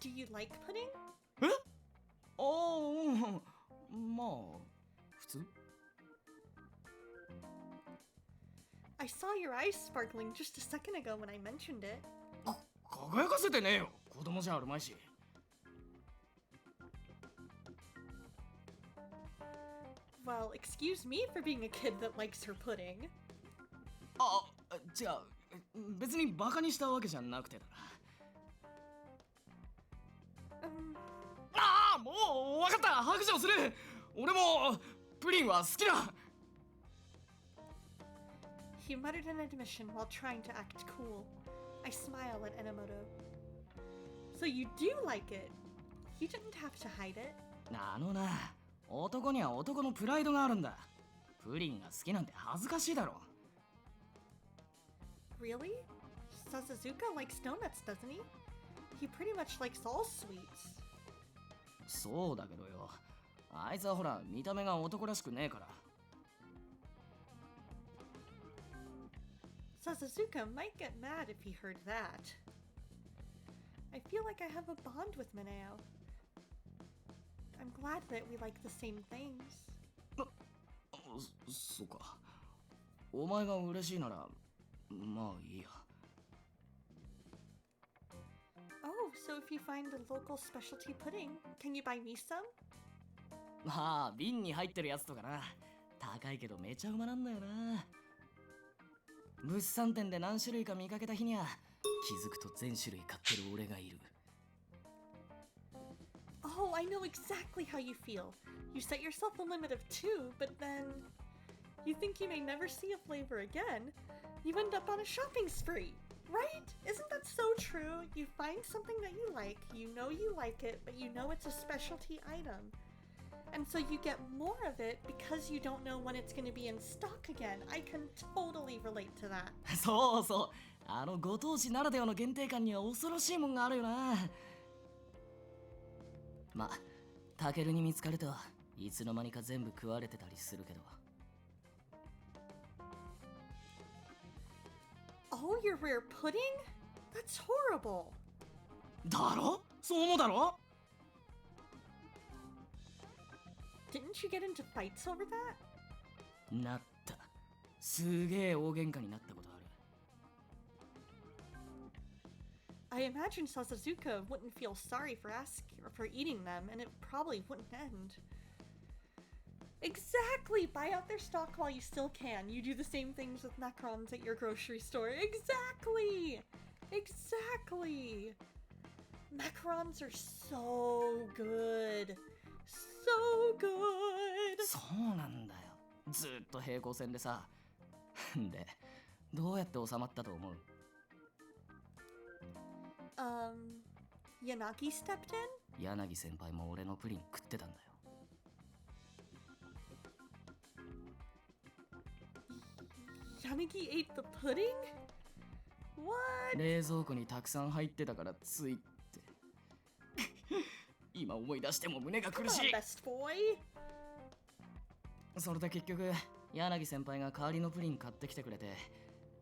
do you like pudding? え？ああ、まあ普通。 I saw your eyes sparkling just a second ago when I mentioned it. 輝かせてねえよ。子供じゃあるまいし。 Well, excuse me for being a kid that likes her pudding. あ、違う。別にバカにしたわけじゃなくてだな。ああ、もう分かった。白状する。俺もプリンは好きだ。 He muttered an admission while trying to act cool. I smile at Enomoto. So you do like it? You didn't have to hide it. あのな、男には男のプライドがあるんだ。プリンが好きなんて恥ずかしいだろ。 Really? Sasazuka likes donuts, doesn't he? He pretty much likes all sweets. そうだけどよ。あいつはほら見た目が男らしくねえから。 Sasazuka might get mad if he heard that. I feel like I have a bond with Mineo. I'm glad that we like the same things. そうか。お前が嬉しいならまあいいや。 Oh, so if you find a local specialty pudding, can you buy me some? まあ瓶に入ってるやつとかな。高いけどめちゃうまなんだよな。 物産展で何種類か見かけた日には気づくと全種類買ってる俺がいる。 Oh, I know exactly how you feel. You set yourself a limit of 2, but then you think you may never see a flavor again. You end up on a shopping spree, right? Isn't that so true? You find something that you like it, but you know it's a specialty item. And so you get more of it because you don't know when it's going to be in stock again. I can totally relate to that. そうそう。あのご当地ならではの限定感には恐ろしいもんがあるよな。まあ、タケルに見つかるといつの間にか全部食われてたりするけど。 Oh, your rare pudding? That's horrible. だろ？そう思うだろ？ Didn't you get into fights over that? なった。すげえ大喧嘩になったことある。 I imagine Sasazuka wouldn't feel sorry for eating them, and it probably wouldn't end. Exactly! Buy out their stock while you still can. You do the same things with macarons at your grocery store. Exactly! Exactly! Macarons are so good. So good! そうなんだよ。ずっと平行線でさ。で、どうやって収まったと思う？ Yanagi stepped in? 柳先輩も俺のプリン食ってたんだよ。 Yanagi ate the pudding? What? 冷蔵庫にたくさん入ってたからついって。今思い出しても胸が苦し Come on, い。 best boy. それで結局柳先輩が代わりのプリン買ってきてくれて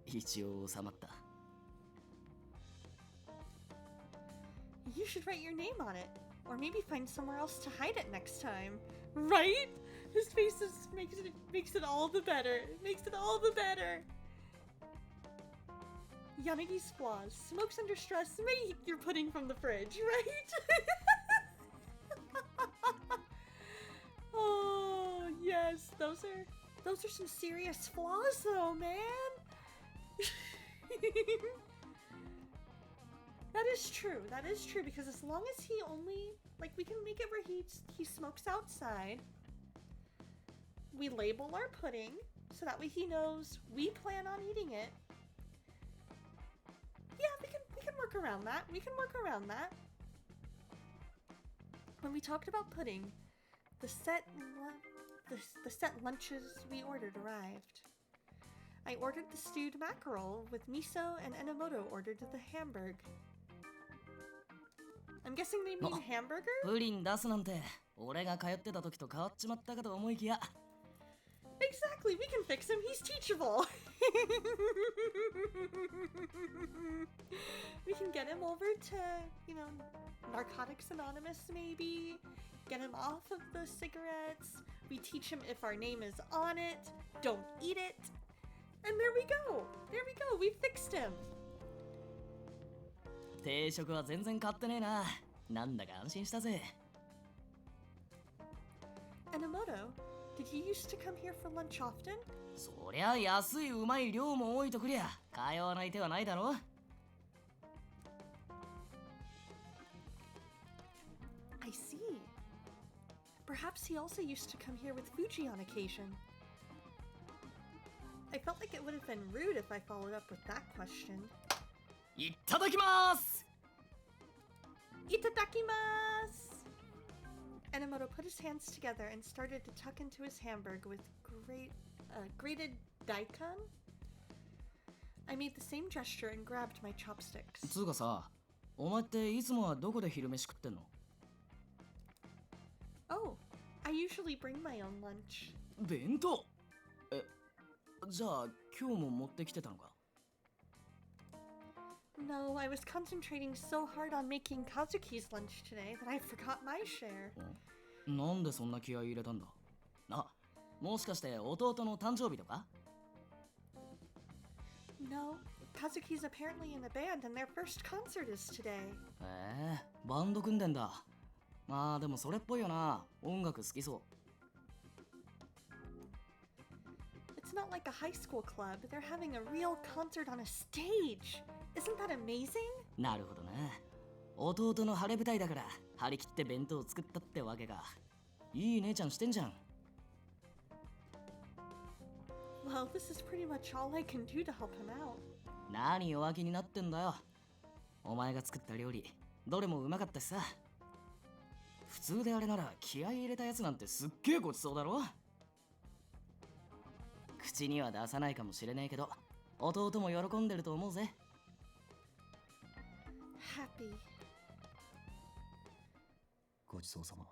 一応収まった。 You should write your name on it. Or maybe find somewhere else to hide it next time. Right? His face makes it all the better. It makes it all the better. Yanagi's flaws. Smokes under stress. May eat your pudding from the fridge, right? Oh, yes. Those are some serious flaws though, man. That is true. That is true, because as long as he only, like, we can make it where he smokes outside. We label our pudding so that way he knows we plan on eating it. Yeah, we can work around that. We can work around that. When we talked about pudding, the set lunches we ordered arrived. I ordered the stewed mackerel with miso, and Enomoto ordered the hamburg. I'm guessing they mean hamburger? プリン出すなんて俺が通ってた時と変わっちまったかと思いきや Exactly, we can fix him. He's teachable. We can get him over to, Narcotics Anonymous maybe. Get him off of the cigarettes. We teach him if our name is on it. Don't eat it. And there we go. There we go. We fixed him. 定食は全然買ってねえな。なんだか安心したぜ。Enomoto, did you used to come here for lunch often? そりゃ安いうまい量も多いとくりゃ通わない手はないだろ。I see. Perhaps he also used to come here with Fuji on occasion. I felt like it would have been rude if I followed up with that question. いただきます。Itadakimasu! Enomoto put his hands together and started to tuck into his hamburger with grated daikon. I made the same gesture and grabbed my chopsticks. つうかさ、お前っていつもはどこで昼飯食ってんの？ Oh, I usually bring my own lunch. 弁当？じゃあ今日も持ってきてたのか？ No, I was concentrating so hard on making Kazuki's lunch today that I forgot my share. なんでそんな気合い入れたんだ？もしかして弟の誕生日とか？ No, Kazuki's apparently in a band and their first concert is today. バンド組んでんだ。まあでもそれっぽいよな。音楽好きそう。It's not like a high school club. They're having a real concert on a stage. Isn't that amazing? なるほどな。弟の晴れ舞台だから張り切って弁当を作ったってわけか。いい姉ちゃんしてんじゃん。Well, this is pretty much all I can do to help him out. 何弱気になってんだよ。お前が作った料理、どれもうまかったしさ。普通であれなら気合い入れたやつなんてすっげえごちそうだろ。口には出さないかもしれねえけど、弟も喜んでると思うぜ。Happy. ごちそうさま。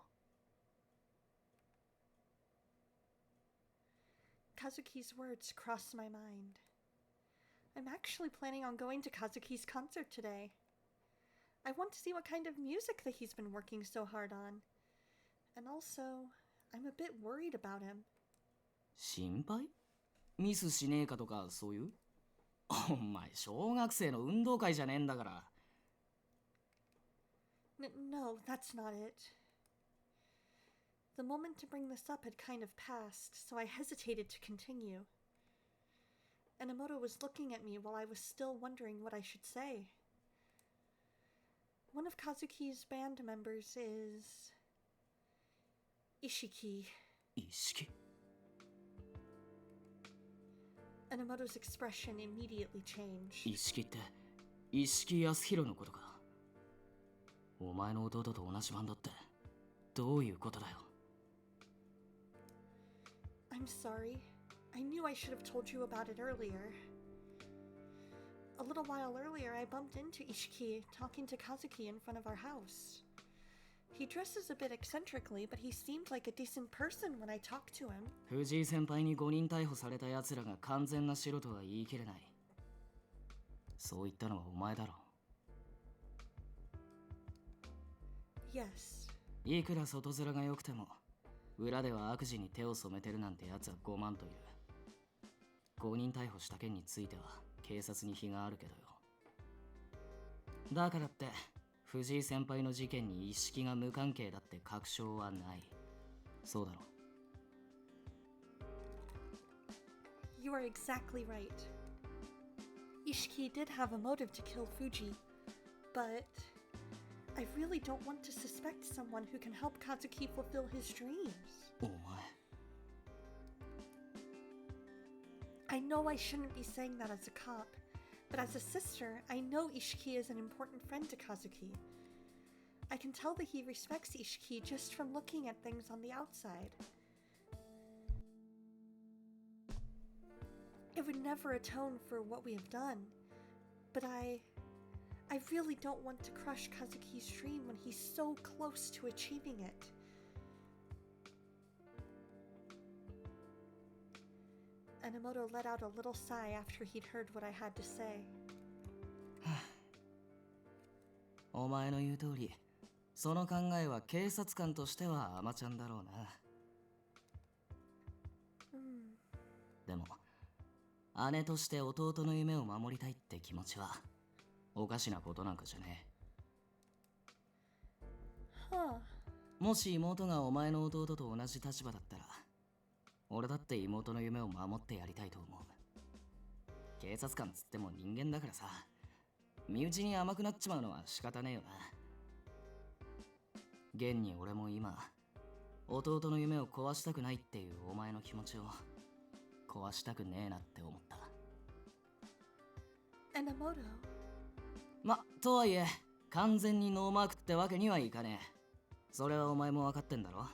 Kazuki's words crossed my mind. I'm actually planning on going to Kazuki's concert today. I want to see what kind of music that he's been working so hard on. And also, I'm a bit worried about him. 心配？ミスしねえかとかそういう？お前小学生の運動会じゃねえんだから。No, that's not it. The moment to bring this up had kind of passed, so I hesitated to continue. Enomoto was looking at me while I was still wondering what I should say. One of Kazuki's band members is... Ishiki. 意識？ Enomoto's expression immediately changed. 意識って意識康弘のことか。お前の弟と同じ班だってどういうことだよ。I'm sorry. I knew I should have told you about it earlier. A little while earlier, I bumped into Ishiki talking to Kazuki in front of our house. He dresses a bit eccentrically, but he seemed like a decent person when I talked to him. 藤井先輩に5人逮捕された奴らが完全な素人は言い切れない。そう言ったのはお前だろ。Yes. いくら外面が良くても裏では悪事に手を染めてるなんてやつは5万といる。公認逮捕した件については警察に非があるけどよ。だからって藤井先輩の事件に一色が無関係だって確証はない。そうだろ。 You are exactly right. Ishiki did have a motive to kill Fuji, but I really don't want to suspect someone who can help Kazuki fulfill his dreams. お前 I know I shouldn't be saying that as a cop, but as a sister, I know Ishiki is an important friend to Kazuki. I can tell that he respects Ishiki just from looking at things on the outside. It would never atone for what we have done, but I really don't want to crush Kazuki's dream when he's so close to achieving it. Enomoto let out a little sigh after he'd heard what I had to say. お前の言う通り、その考えは警察官としては甘ちゃんだろうな。でも、姉として弟の夢を守りたいって気持ちはおかしなことなんかじゃねえ。もし妹がお前の弟と同じ立場だったら、俺だって妹の夢を守ってやりたいと思う。警察官つっても人間だからさ、身内に甘くなっちまうのは仕方ねえよな。現に俺も今、弟の夢を壊したくないっていうお前の気持ちを壊したくねえなって思った。Enomoto. とはいえ、完全にノーマークってわけにはいかねえ。それはお前も分かってんだろ。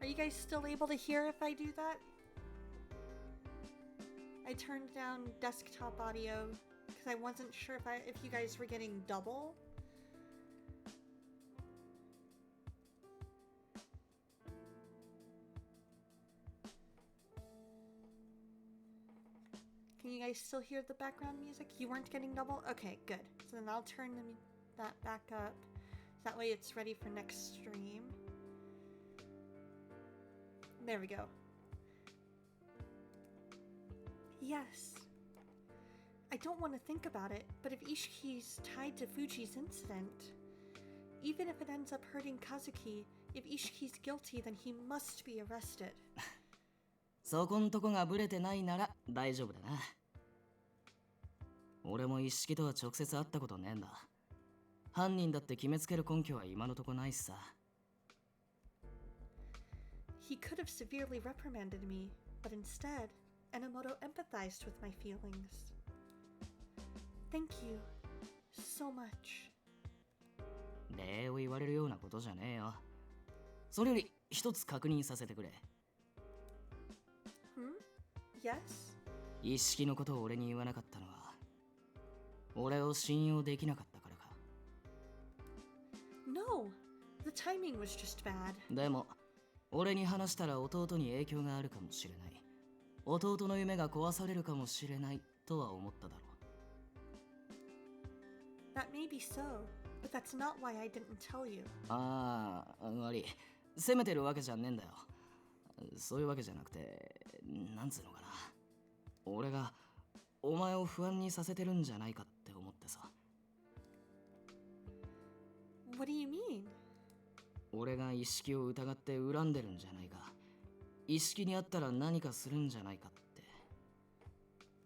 Are you guys still able to hear if I do that? I turned down desktop audio because I wasn't sure if you guys were getting double. Can you guys still hear the background music? You weren't getting double? Okay, good. So then I'll turn that back up. That way it's ready for next stream. There we go. Yes. I don't want to think about it, but if Ishiki's tied to Fuji's incident, even if it ends up hurting Kazuki, if Ishiki's guilty, then he must be arrested. そこんとこがブレてないなら大丈夫だな。俺も一色とは直接会ったことねえんだ。犯人だって決めつける根拠は今のとこないしさ。He could have severely reprimanded me, but instead, Enomoto empathized with my feelings. Thank you so much. 礼を言われるようなことじゃねえよ。それより一つ確認させてくれ。Yes? 一色のことを俺に言わなかったのは、俺を信用できなかったからか。No, the timing was just bad. でも、俺に話したら弟に影響があるかもしれない。弟の夢が壊されるかもしれないとは思っただろう。That may be so, but that's not why I didn't tell you. ああ、悪い。責めてるわけじゃねえんだよ。そういうわけじゃなくて、なんつうのかな。俺がお前を不安にさせてるんじゃないかって思ってさ。What do you mean? 俺が一色を疑って恨んでるんじゃないか。一色に会ったら何かするんじゃないかって。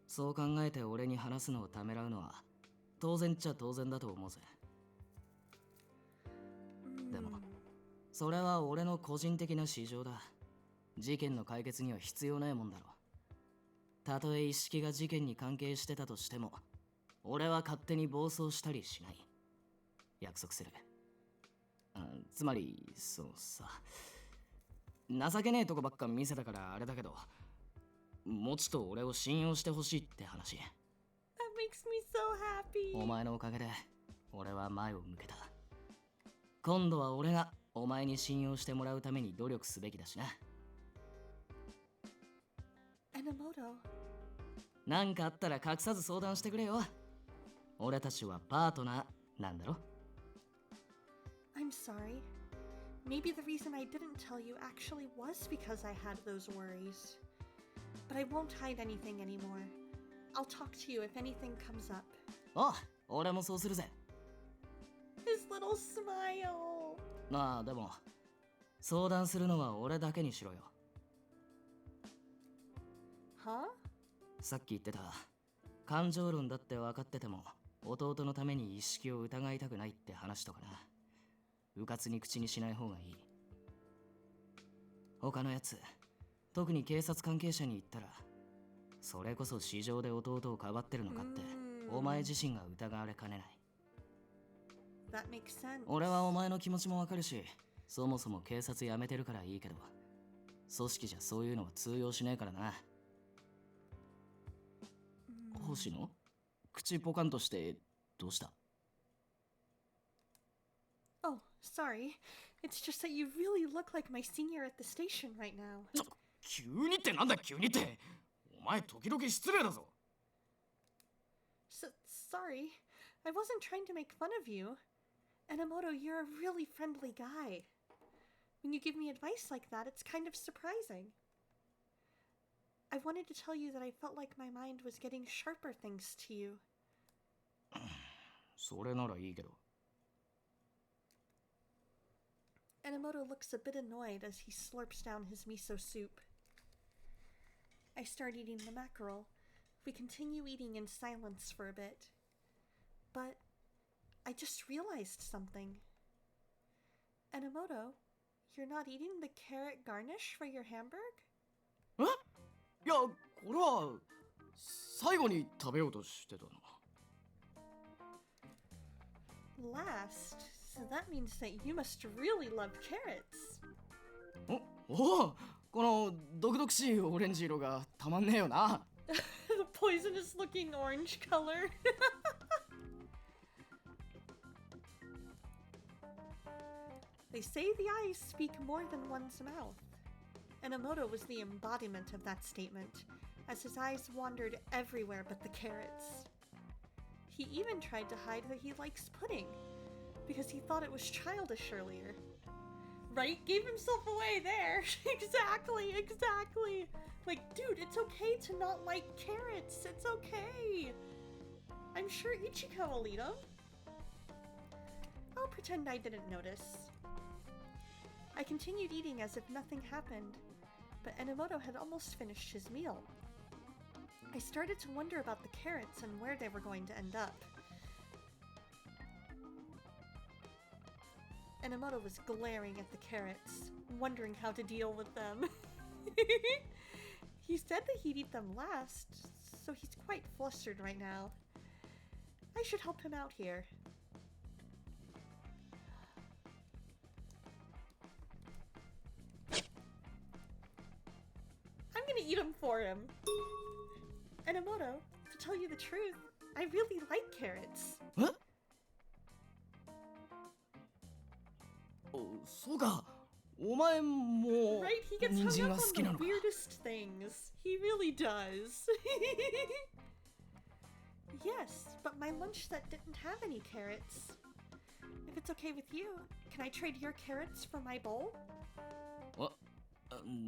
そう考えて俺に話すのをためらうのは当然っちゃ当然だと思うぜ。でも、それは俺の個人的な事情だ。事件の解決には必要ないもんだろ。たとえ一色が事件に関係してたとしても、俺は勝手に暴走したりしない。約束する。つまり、そうさ。情けねえとこばっか見せたからあれだけど、もちと俺を信用してほしいって話。That makes me so happy. お前のおかげで、俺は前を向けた。今度は俺がお前に信用してもらうために努力すべきだしな。Enomoto. なんかあったら隠さず相談してくれよ。俺たちはパートナーなんだろ。I'm sorry. Maybe the reason I didn't tell you actually was because I had those worries. But I won't hide anything anymore. I'll talk to you if anything comes up. ああ、俺もそうするぜ。 His little smile. まあでも、相談するのは俺だけにしろよ。 Huh? さっき言ってた、感情論だって分かってても、弟のために意識を疑いたくないって話とかな。うかつに口にしない方がいい。他のやつ、特に警察関係者に言ったら、それこそ市場で弟をかばってるのかって、お前自身が疑われかねない。 That makes sense. 俺はお前の気持ちもわかるし、そもそも警察辞めてるからいいけど、組織じゃそういうのは通用しねえからな。星野、口ポカンとしてどうした？ Oh, sorry. It's just that you really look like my senior at the station right now. 急にってなんだ急にって。お前時々失礼だぞ。 Sorry. I wasn't trying to make fun of you. Enomoto, you're a really friendly guy. When you give me advice like that, it's kind of surprising. I wanted to tell you that I felt like my mind was getting sharper thanks to you. それならいいけど。 Enomoto looks a bit annoyed as he slurps down his miso soup. I start eating the mackerel. We continue eating in silence for a bit. But I just realized something. Enomoto, you're not eating the carrot garnish for your hamburg? え？いや、これは最後に食べようとしてたの。 Last? So that means that you must really love carrots. おお、この毒々しいオレンジ色がたまんねえよな。The poisonous looking orange color. They say the eyes speak more than one's mouth. Enomoto was the embodiment of that statement, as his eyes wandered everywhere but the carrots. He even tried to hide that he likes pudding, because he thought it was childish earlier. Right? Gave himself away there. Exactly. Like, dude, it's okay to not like carrots. It's okay. I'm sure Ichika will eat them. I'll pretend I didn't notice. I continued eating as if nothing happened, but Enomoto had almost finished his meal. I started to wonder about the carrots and where they were going to end up. Enomoto was glaring at the carrots, wondering how to deal with them. He said that he'd eat them last, so he's quite flustered right now. I should help him out here. I'm gonna eat them for him. Enomoto, to tell you the truth, I really like carrots. え？そうか。お前も Right? He gets 人 hung 参 up が好 on きな the のか。 weirdest things. He really does. Yes, but my lunch set didn't have any carrots. If it's okay with you, can I trade your carrots for my bowl?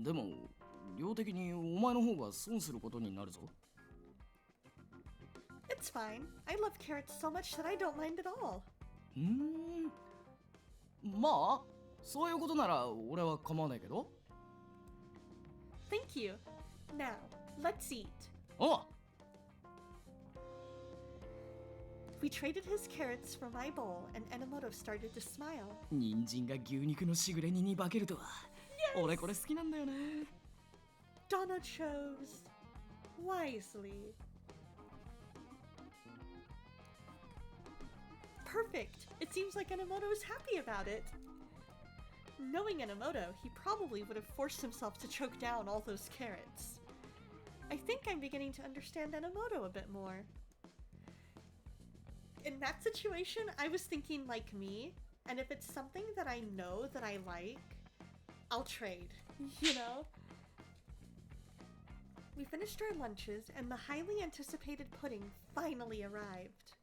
でも量的にお前の方が損することになるぞ。 It's fine. I love carrots so much that I don't mind at all. まあそういうことなら俺は構わないけど。 Thank you. Now, let's eat. おう。 We traded his carrots for my bowl, and Enomoto started to smile. 人参が牛肉のしぐれ煮に化けるとは。俺これ好きなんだよね。 Donna chose wisely. Perfect! It seems like Enomoto is happy about it. Knowing Enomoto, he probably would have forced himself to choke down all those carrots. I think I'm beginning to understand Enomoto a bit more. In that situation, I was thinking like me, and if it's something that I know that I like, I'll trade, you know? We finished our lunches, and the highly anticipated pudding finally arrived.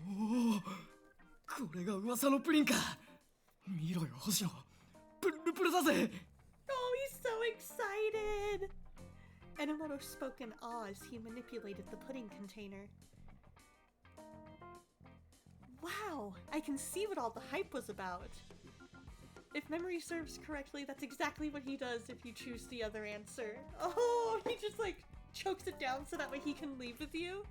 おお、これが噂のプリンか。見ろよ星野、プルプルだぜ。 Oh, he's so excited! Enomoto spoke in awe as he manipulated the pudding container. Wow, I can see what all the hype was about. If memory serves correctly, that's exactly what he does if you choose the other answer. Oh, he just like chokes it down so that way he can leave with you.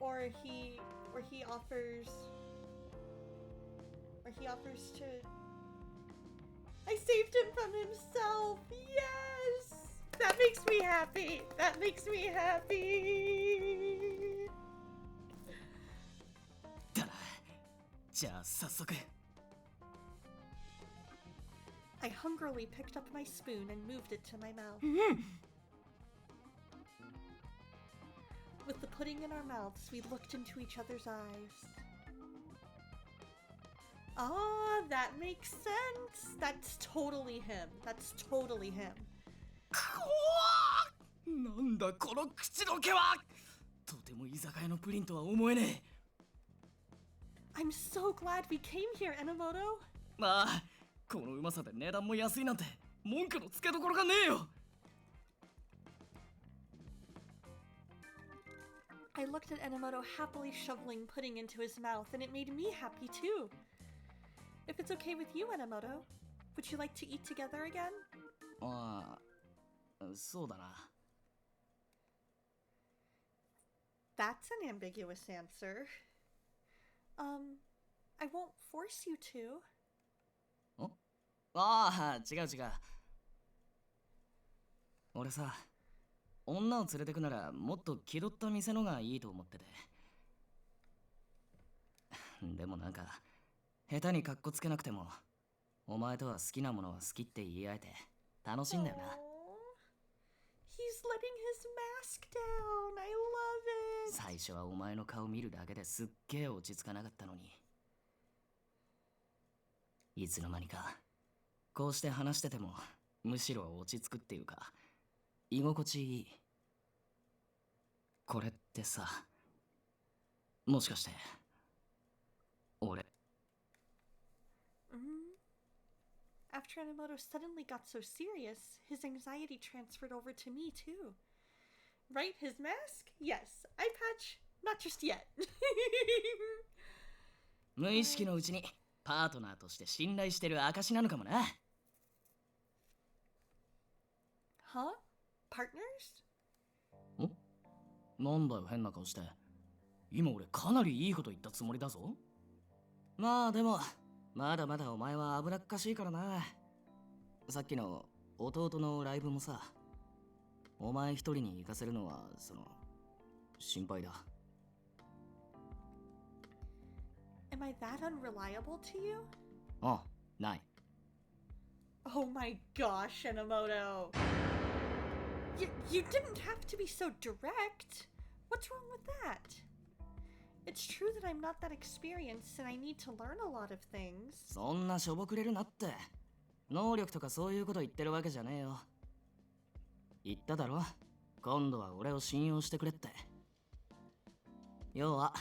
Or he offers to... I saved him from himself! Yes! That makes me happy! That makes me happy! だな。じゃあ早速。 I hungrily picked up my spoon and moved it to my mouth. With the pudding in our mouths, we looked into each other's eyes. Ah, that makes sense! That's totally him. That's totally him. なんだこの口どけは。とても居酒屋のプリンとは思えねえ。 I'm so glad we came here, Enomoto. まあ、このうまさで値段も安いなんて文句のつけどころがねえよ。 I looked at Enomoto happily shoveling pudding into his mouth, and it made me happy too. If it's okay with you, Enomoto, would you like to eat together again? ああ、そうだな。 That's an ambiguous answer. I won't force you to. ああ、違う違う。俺さ、女を連れてくならもっと気取った店のがいいと思ってて。でもなんか、下手にカッコつけなくても、お前とは好きなものは好きって言い合えて楽しいんだよな。Aww. He's letting his mask down. I love it. 最初はお前の顔見るだけですっげえ落ち着かなかったのに。いつの間にか、こうして話してても、むしろ落ち着くっていうか、居心地いい。これってさ、もしかして、俺。After Enomoto suddenly got so serious, his anxiety transferred over to me too. Right, his mask? Yes. Eye patch? Not just yet. 無意識のうちにパートナーとして信頼してる証なのかもな。Huh? Partners? なんだよ変な顔して。今俺かなりいいこと言ったつもりだぞ。まあでも、まだまだお前は危なっかしいからな。さっきの弟のライブもさ、お前一人に行かせるのは、心配だ。Am I that unreliable to you? あ、ない。Oh my gosh, Enomoto. You didn't have to be so direct. What's wrong with that? It's true that I'm not that experienced and I need to learn a lot of things. そんなしょぼくれるなって。能力とかそういうこと言ってるわけじゃねえよ。言っただろ、今度は俺を信用してくれって。要は、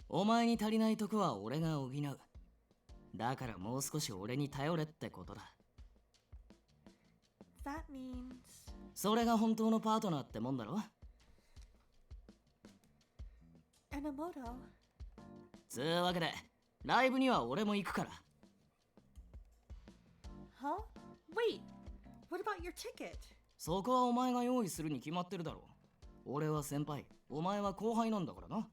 お前に足りないとこは俺が補う。だからもう少し俺に頼れってことだ。That means... それが本当のパートナーってもんだろ。 Enomoto. つうわけで、ライブには俺も行くから。Huh? Wait, what about your ticket? そこはお前が用意するに決まってるだろ。俺は先輩、お前は後輩なんだからな。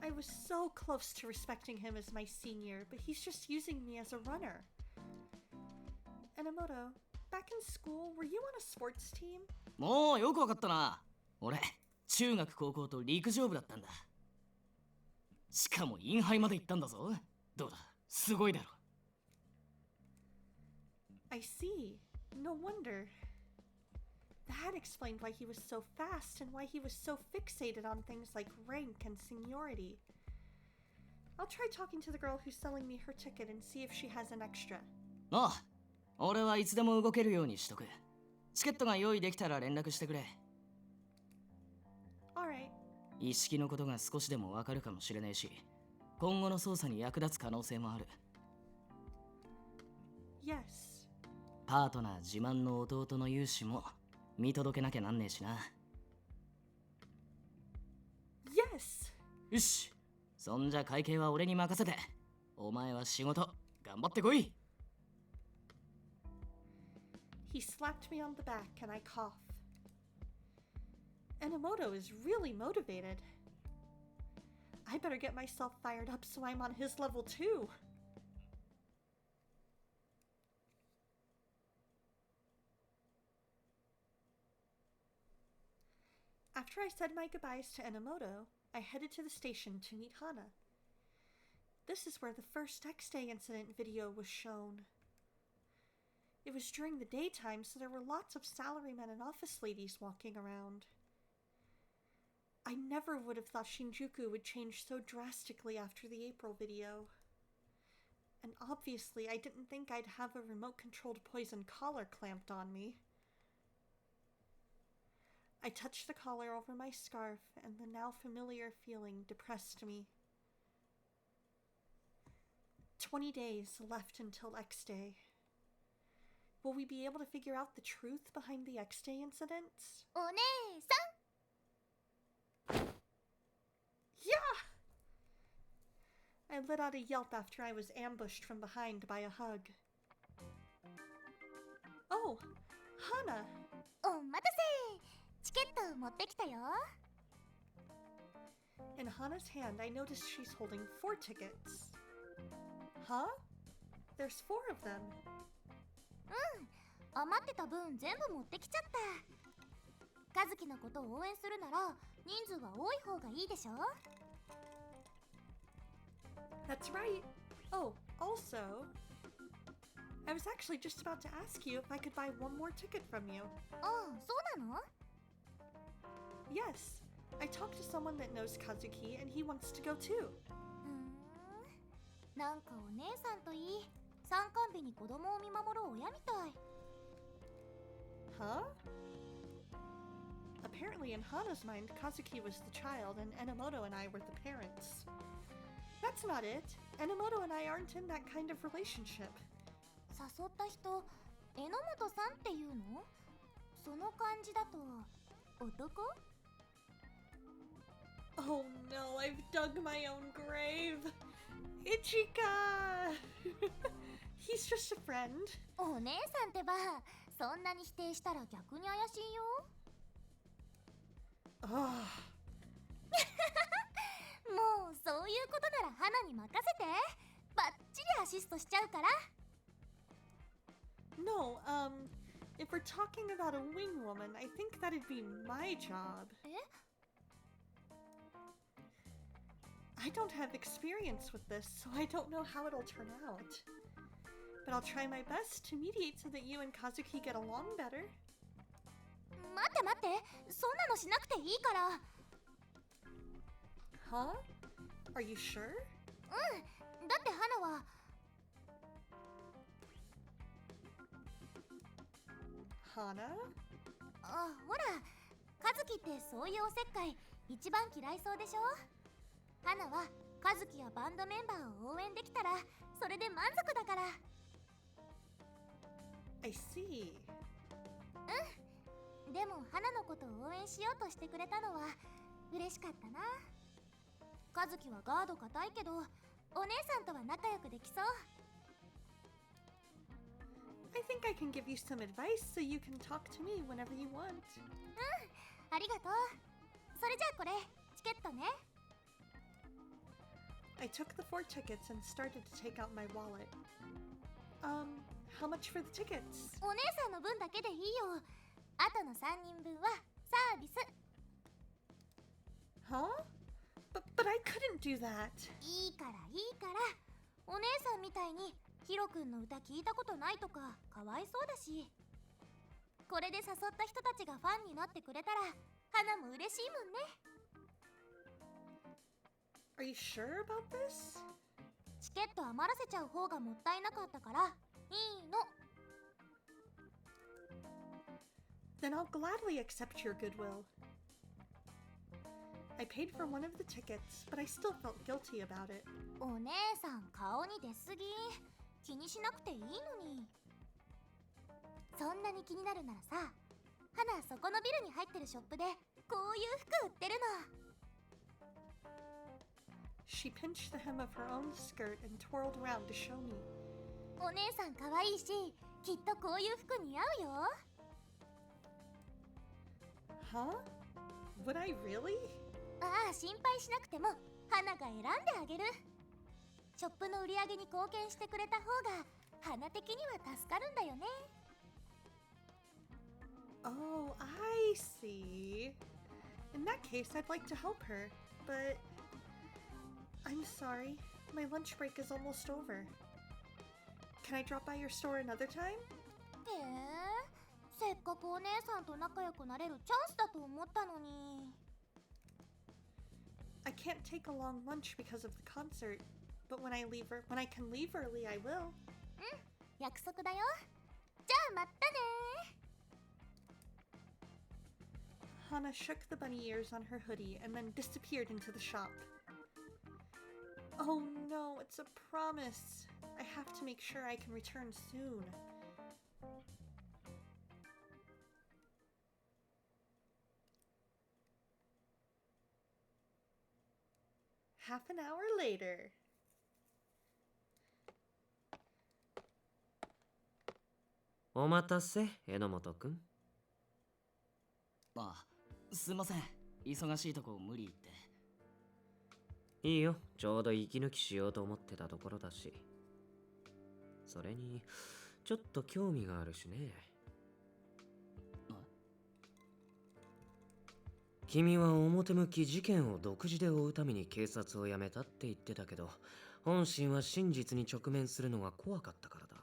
I was so close to respecting him as my senior, but he's just using me as a runner. Enomoto, back in school, were you on a sports team? もうよくわかったな。俺、中学高校と陸上部だったんだ。しかもインハイまで行ったんだぞ。どうだ、すごいだろ。I see. No wonder. That explained why he was so fast and why he was so fixated on things like rank and seniority. I'll try talking to the girl who's selling me her ticket and see if she has an extra. ああ、俺はいつでも動けるようにしとく。チケットが用意できたら連絡してくれ。 Alright. 一式のことが少しでもわかるかもしれねえし、今後の捜査に役立つ可能性もある。 Yes. パートナー自慢の弟の融資も見届けなきゃなんねえしな。 Yes. よし、そんじゃ会計は俺に任せて、お前は仕事頑張ってこい。 He slapped me on the back and I coughed. Enomoto is really motivated. I better get myself fired up so I'm on his level too. After I said my goodbyes to Enomoto, I headed to the station to meet Hana. This is where the first X-Day incident video was shown. It was during the daytime, so there were lots of salarymen and office ladies walking around. I never would have thought Shinjuku would change so drastically after the April video. And obviously, I didn't think I'd have a remote-controlled poison collar clamped on me. I touched the collar over my scarf, and the now familiar feeling depressed me. 20 days left until X-Day. Will we be able to figure out the truth behind the X-Day incidents? お姉さん Yeah! I let out a yelp after I was ambushed from behind by a hug. Oh, Hana! お待たせチケット持ってきたよ In Hana's hand, I noticed she's holding 4 tickets. Huh? There's 4 of them. うん余ってた分全部持ってきちゃった和樹のことを応援するなら人数が多い方がいいでしょ That's right. Oh, also, I was actually just about to ask you if I could buy 1 more ticket from you. ああそうなの Yes, I talked to someone that knows Kazuki and he wants to go too. なんかお姉さんといい参観日に子供を見守る親みたい Huh? Apparently in Hana's mind, Kazuki was the child and Enomoto and I were the parents. That's not it. Enomoto and I aren't in that kind of relationship. 誘った人榎本さんっていうのその感じだと男 Oh no, I've dug my own grave. Ichika! He's just a friend. お姉さんってばそんなに否定したら逆に怪しいよ Ugh. もうそういうことなら花に任せてバッチリアシストしちゃうから No, if we're talking about a wing woman, I think that'd be my job. え I don't have experience with this, so I don't know how it'll turn out. But I'll try my best to mediate so that you and Kazuki get along better. 待って待ってそんなのしなくていいから Huh? Are you sure? うんだって花は Hana? あほら和樹ってそういうおせっかい一番嫌いそうでしょ花は和樹やバンドメンバーを応援できたらそれで満足だから I see. でも花のことを応援しようとしてくれたのは嬉しかったな和樹はガード固いけどお姉さんとは仲良くできそう I think I can give you some advice so you can talk to me whenever you want. ありがとうそれじゃあこれチケットね I took the 4 tickets and started to take out my wallet. How much for the tickets? お姉さんの分だけでいいよあとの3人分はサービス Huh? But I couldn't do that. いいからいいからお姉さんみたいにヒロくんの歌聞いたことないとかかわいそうだしこれで誘った人たちがファンになってくれたら花も嬉しいもんね Are you sure about this? チケット余らせちゃう方がもったいなかったからいいの Then I'll gladly accept your goodwill. I paid for one of the tickets, but I still felt guilty about it. お姉さん顔に出すぎ。気にしなくていいのに。そんなに気になるならさ、花そこのビルに入ってるショップでこういう服売ってるの。She pinched the hem of her own skirt and twirled around to show me. お姉さん可愛いし、きっとこういう服似合うよ。Huh? Would I really? ああ、心配しなくても花が選んであげる。ショップの売り上げに貢献してくれた方が花的には助かるんだよね。Oh, I see. In that case, I'd like to help her, but I'm sorry. My lunch break is almost over. Can I drop by your store another time? せっかくお姉さんと仲良くなれるチャンスだと思ったのに。I can't take a long lunch because of the concert, but when I can leave early, I will. 約束だよ。じゃあまたね。Hana shook the bunny ears on her hoodie and then disappeared into the shop. Oh no, it's a promise. I have to make sure I can return soon. Half an hour later. お待たせ、榎本くん。あ、すいません。忙しいとこ無理言って。いいよ、ちょうど息抜きしようと思ってたところだし。それに、ちょっと興味があるしね。君は表向き事件を独自で追うために警察を辞めたって言ってたけど、本心は真実に直面するのが怖かったからだ。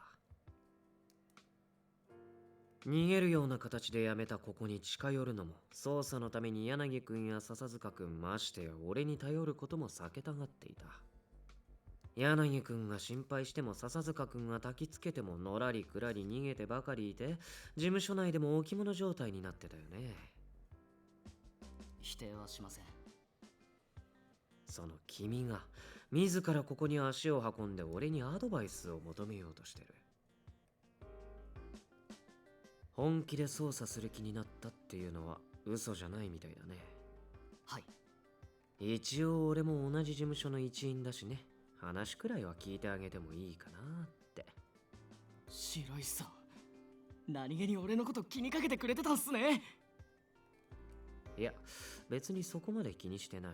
逃げるような形で辞めたここに近寄るのも、捜査のために柳くんや笹塚くん、ましてや俺に頼ることも避けたがっていた。柳くんが心配しても笹塚くんが焚きつけてものらりくらり逃げてばかりいて、事務所内でも置物状態になってたよね。否定はしません。その君が自らここに足を運んで俺にアドバイスを求めようとしてる。本気で捜査する気になったっていうのは嘘じゃないみたいだね。はい。一応俺も同じ事務所の一員だしね。話くらいは聞いてあげてもいいかなって。白石さん、何気に俺のこと気にかけてくれてたんすね。いや、別にそこまで気にしてない。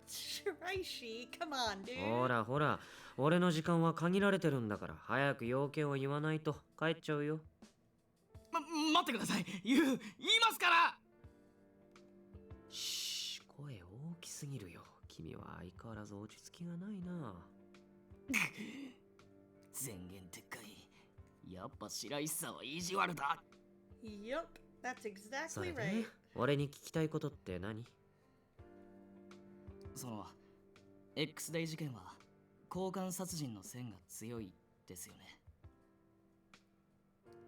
Shiraishi, come on, dude. ほらほら、俺の時間は限られてるんだから、早く要件を言わないと帰っちゃうよ。待ってください。言いますから。しー、声大きすぎるよ。君は相変わらず落ち着きがないな。前言撤回。やっぱ白石さんは意地悪だ。Yup, that's それ exactly で right. 俺に聞きたいことって何？その X デイ事件は交換殺人の線が強いですよね。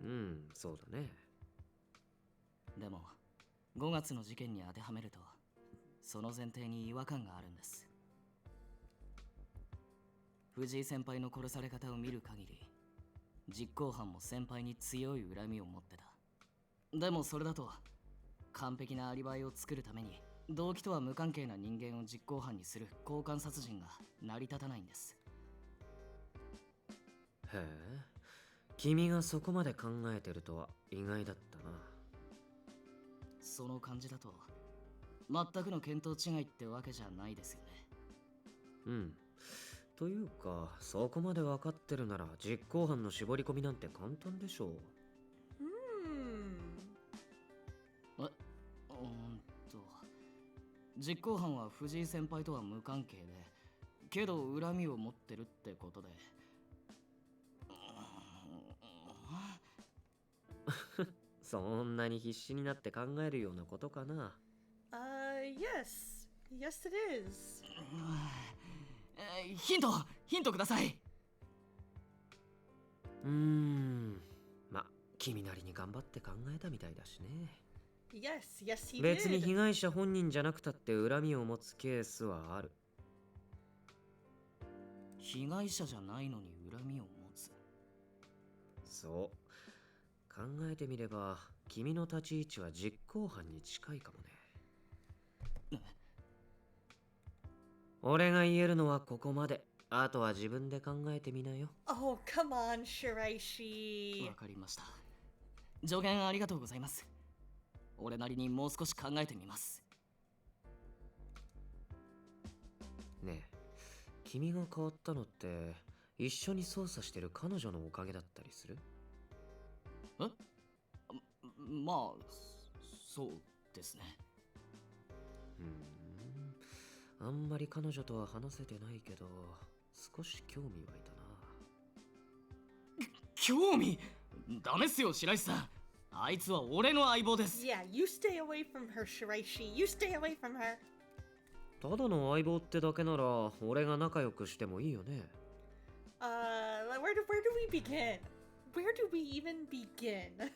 うん、そうだね。でも5月の事件に当てはめるとその前提に違和感があるんです。藤井先輩の殺され方を見る限り、実行犯も先輩に強い恨みを持ってた。でもそれだと完璧なアリバイを作るために動機とは無関係な人間を実行犯にする交換殺人が成り立たないんです。へえ、君がそこまで考えてるとは意外だったな。その感じだと全くの見当違いってわけじゃないですよね。うん。というか、そこまで分かってるなら実行犯の絞り込みなんて簡単でしょう。実行犯は藤井先輩とは無関係で、けど恨みを持ってるってことで。そんなに必死になって考えるようなことかな。Yes. Yes, it is. ヒントください。君なりに頑張って考えたみたいだしね。Yes, yes, he 別に did. 被害者本人じゃなくたって恨みを持つケースはある。被害者じゃないのに恨みを持つ。そう考えてみれば君の立ち位置は実行犯に近いかもね。俺が言えるのはここまで。あとは自分で考えてみなよ。 Oh, come on, Shiraishi. わかりました。助言ありがとうございます。俺なりにもう少し考えてみます。ねえ、君が変わったのって一緒に捜査してる彼女のおかげだったりする？まあ、そうですね。あんまり彼女とは話せてないけど少し興味湧いたな。興味？ダメっすよ、白石さん。あいつは俺の相棒です。Yeah, you stay away from her, Shiraishi. You stay away from her. ただの相棒ってだけなら俺が仲良くしてもいいよね。Where do we begin? Where do we even begin?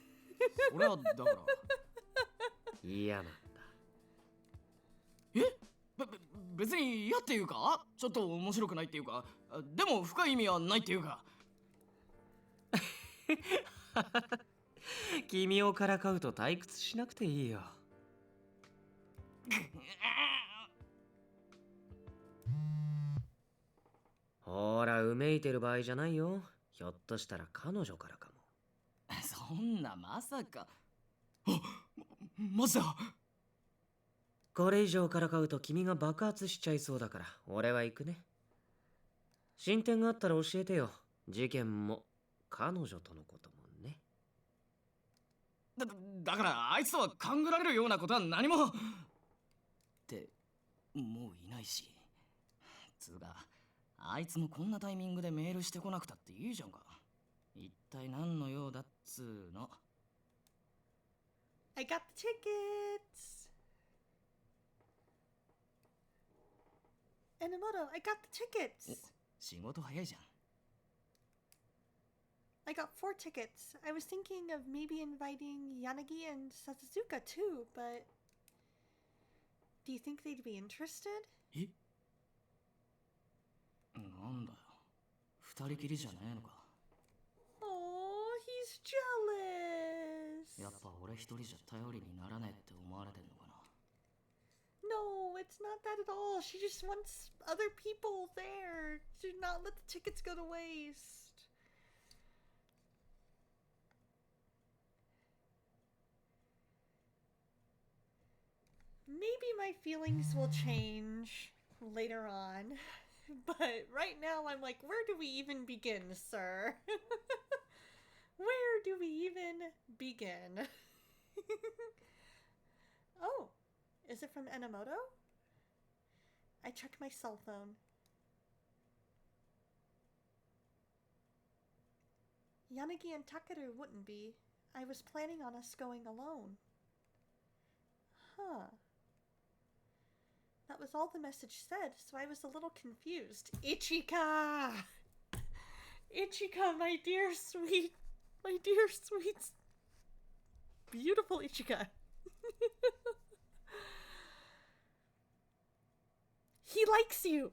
それはだから嫌なんだ。別に嫌っていうか、ちょっと面白くないっていうか、でも深い意味はないっていうか。君をからかうと退屈しなくていいよ。ほら、うめいてる場合じゃないよ。ひょっとしたら彼女からかも。そんなまさか。マジだ。これ以上からかうと君が爆発しちゃいそうだから俺は行くね。進展があったら教えてよ。事件も彼女とのこともね。だからあいつとは勘ぐられるようなことは何も。ってもういないし。つうかあいつもこんなタイミングでメールしてこなくたっていいじゃんか。一体何の用だっつーの。 I got the tickets. Enomoto, I got the tickets. 仕事早いじゃん。I got 4 tickets. I was thinking of maybe inviting Yanagi and Sasuzuka too, but do you think they'd be interested? え？なんだよ。二人きりじゃねえのか。Oh, he's jealous. やっぱ俺一人じゃ頼りにならねえって思われてんのかな。No, it's not that at all. She just wants other people there to not let the tickets go to waste. Maybe my feelings will change later on, but right now I'm like, where do we even begin, sir? Where do we even begin? Oh, is it from Enomoto? I checked my cell phone. Yanagi and Takeru wouldn't be. I was planning on us going alone. Huh. That was all the message said, so I was a little confused. Ichika! Ichika, my dear sweet, beautiful Ichika. He likes you.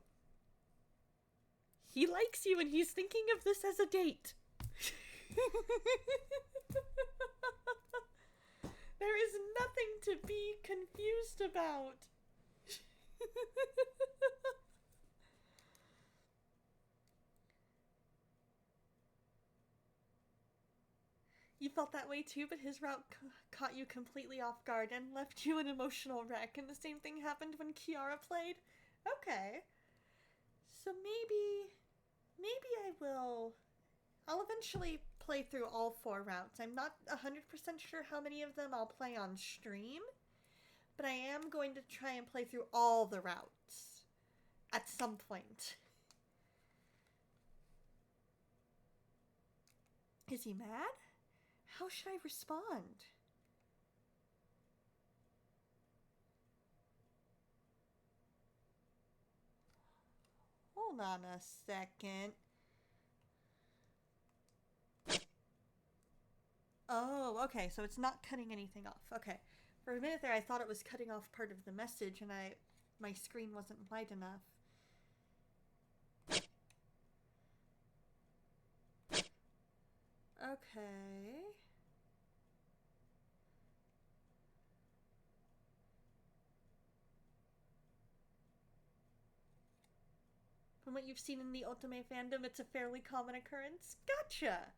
He likes you and he's thinking of this as a date. There is nothing to be confused about. You felt that way too, but his route caught you completely off guard and left you an emotional wreck. And the same thing happened when Kiara played. Okay. So maybe I'll eventually play through all 4 routes. I'm not 100% sure how many of them I'll play on stream, but I am going to try and play through all the routes at some point. Is he mad? How should I respond? Hold on a second. Oh, okay, so it's not cutting anything off. Okay. For a minute there, I thought it was cutting off part of the message, and my screen wasn't wide enough. Okay. From what you've seen in the Otome fandom, it's a fairly common occurrence. Gotcha!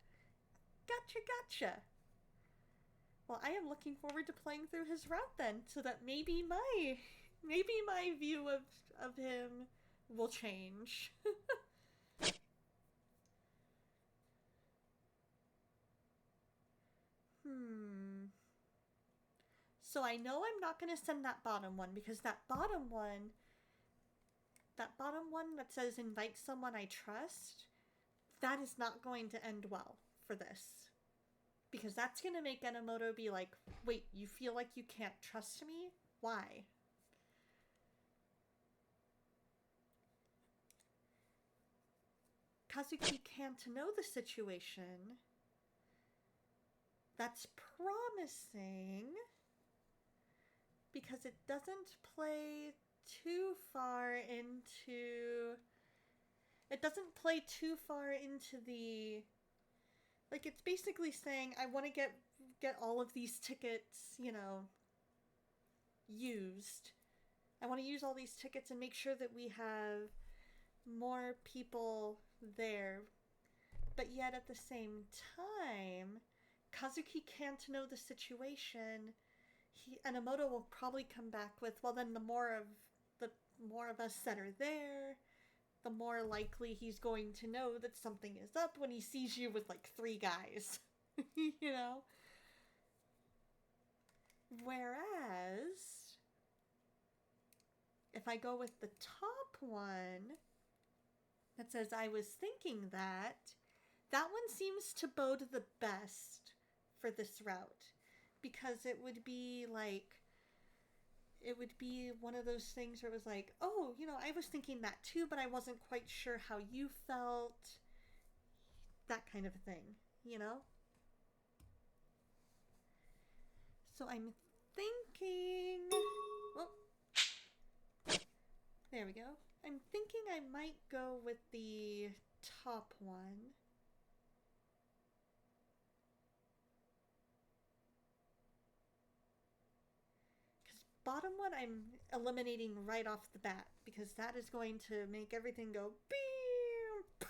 Gotcha. Well, I am looking forward to playing through his route then, so that maybe my view of him will change. So I know I'm not going to send that bottom one, because that bottom one that says invite someone I trust, that is not going to end well for this. Because that's going to make Enomoto be like, wait, you feel like you can't trust me? Why? Kazuki can't know the situation. That's promising, because it doesn't play too far into... It doesn't play too far into the... Like, it's basically saying, I want to get all of these tickets, you know, used. I want to use all these tickets and make sure that we have more people there. But yet at the same time, Kazuki can't know the situation. Enomoto will probably come back with, well, then the more of us that are there, the more likely he's going to know that something is up when he sees you with like 3 guys. You know? Whereas, if I go with the top one that says I was thinking that one seems to bode the best for this route. Because it would be one of those things where it was like, oh, you know, I was thinking that too, but I wasn't quite sure how you felt. That kind of thing, you know? So I'm thinking... Oh. There we go. I'm thinking I might go with the top one. Bottom one I'm eliminating right off the bat, because that is going to make everything go beep.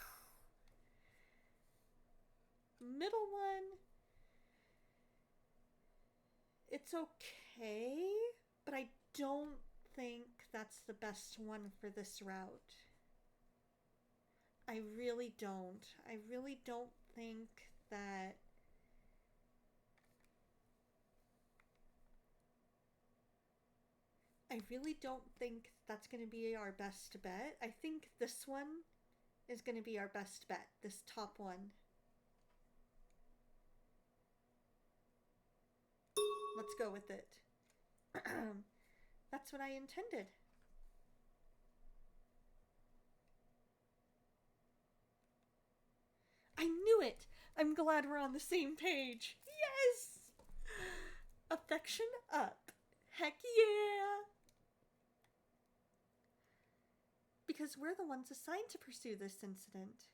Middle one, it's okay, but I don't think that's the best one for this route. I really don't. I really don't think that... I really don't think that's going to be our best bet. I think this one is going to be our best bet, this top one. Let's go with it. That's what I intended. I knew it! I'm glad we're on the same page. Yes! Affection up. Heck yeah! Because we're the ones assigned to pursue this incident.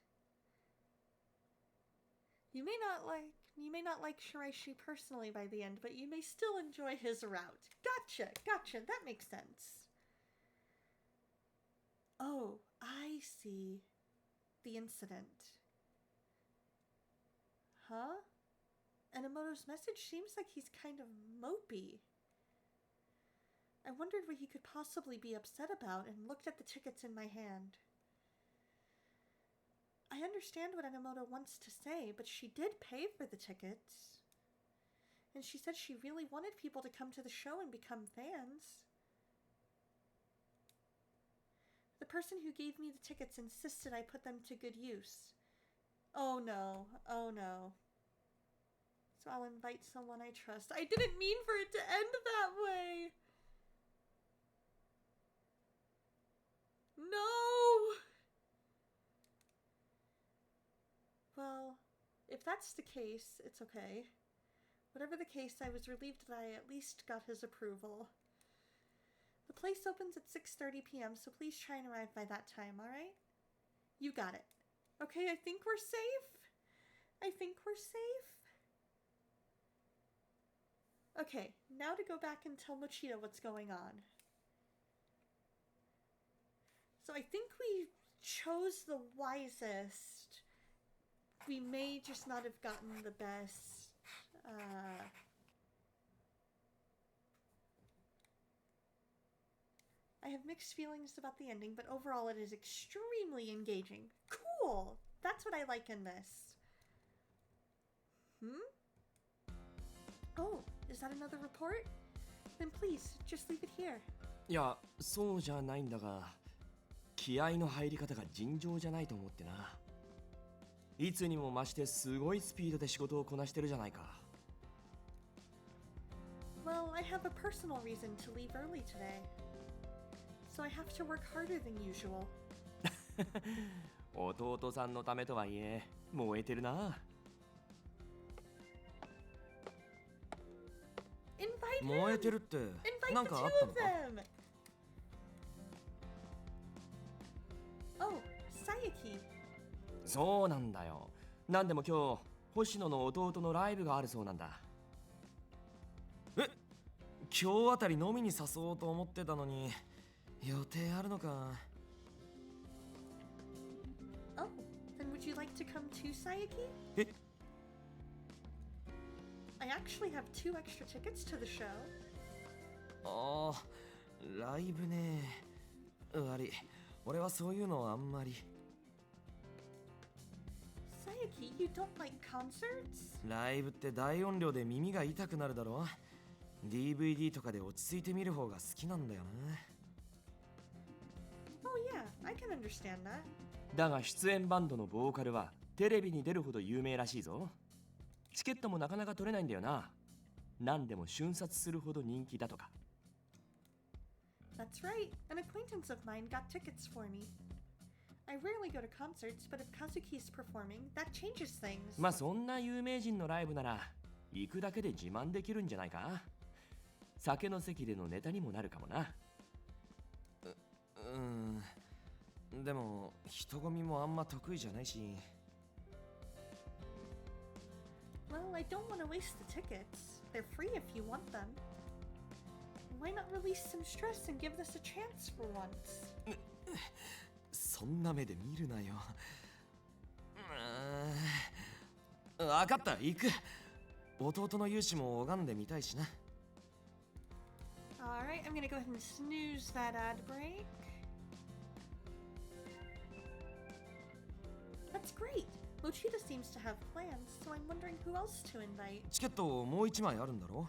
You may not like Shiraishi personally by the end, but you may still enjoy his route. Gotcha, that makes sense. Oh, I see. The incident. Huh? Enomoto's message seems like he's kind of mopey. I wondered what he could possibly be upset about and looked at the tickets in my hand. I understand what Enomoto wants to say, but she did pay for the tickets. And she said she really wanted people to come to the show and become fans. The person who gave me the tickets insisted I put them to good use. Oh no. So I'll invite someone I trust. I didn't mean for it to end that way! No! Well, if that's the case, it's okay. Whatever the case, I was relieved that I at least got his approval. The place opens at 6:30 p.m., so please try and arrive by that time, alright? You got it. Okay, I think we're safe. I think we're safe. Okay, now to go back and tell Mochita what's going on. So I think we chose the wisest. We may just not have gotten the best. I have mixed feelings about the ending, but overall it is extremely engaging. Cool! That's what I like in this. Oh, is that another report? Then please, just leave it here. いや、そうじゃないんだが、気合の入り方が尋常じゃないと思ってな。いつにも増してすごいスピードで仕事をこなしてるじゃないか。Well, I have a personal reason to leave early today. So I have to work harder than usual. 弟さんのためとはいえ、燃えてるな。Invite 燃えて him! るって Invite なん the か two あったの of か？ them! Oh, Sayaki. そうなんだよ。なんでも今日、星野の弟のライブがあるそうなんだ。え、今日あたり飲みに誘おうと思ってたのに、予定あるのか。Oh, then would you like to come too, Sayaki? え、I actually have 2 extra tickets to the show. ああ、ライブね。悪い。俺はそういうのあんまり。Sayaki, you don't like concerts? ライブって大音量で耳が痛くなるだろ。DVD とかで落ち着いて見る方が好きなんだよな。Oh yeah, I can understand that. だが出演バンドのボーカルはテレビに出るほど有名らしいぞ。チケットもなかなか取れないんだよな。何でも瞬殺するほど人気だとか。That's right. An acquaintance of mine got tickets for me. I rarely go to concerts, but if Kazuki's performing, that changes things. まあそんな有名人のライブなら行くだけで自慢できるんじゃないか。酒の席でのネタにもなるかもな。でも人混みもあんま得意じゃないし。Well, I don't want to waste the tickets. They're free if you want them. Why not release some stress and give this a chance for once? そんな目で見るなよ。わかった、行く。弟の勇姿も拝んでみたいしな。Alright, I'm gonna go ahead and snooze that ad break. That's great! Mochita seems to have plans, so I'm wondering who else to invite. チケットもう一枚あるんだろ？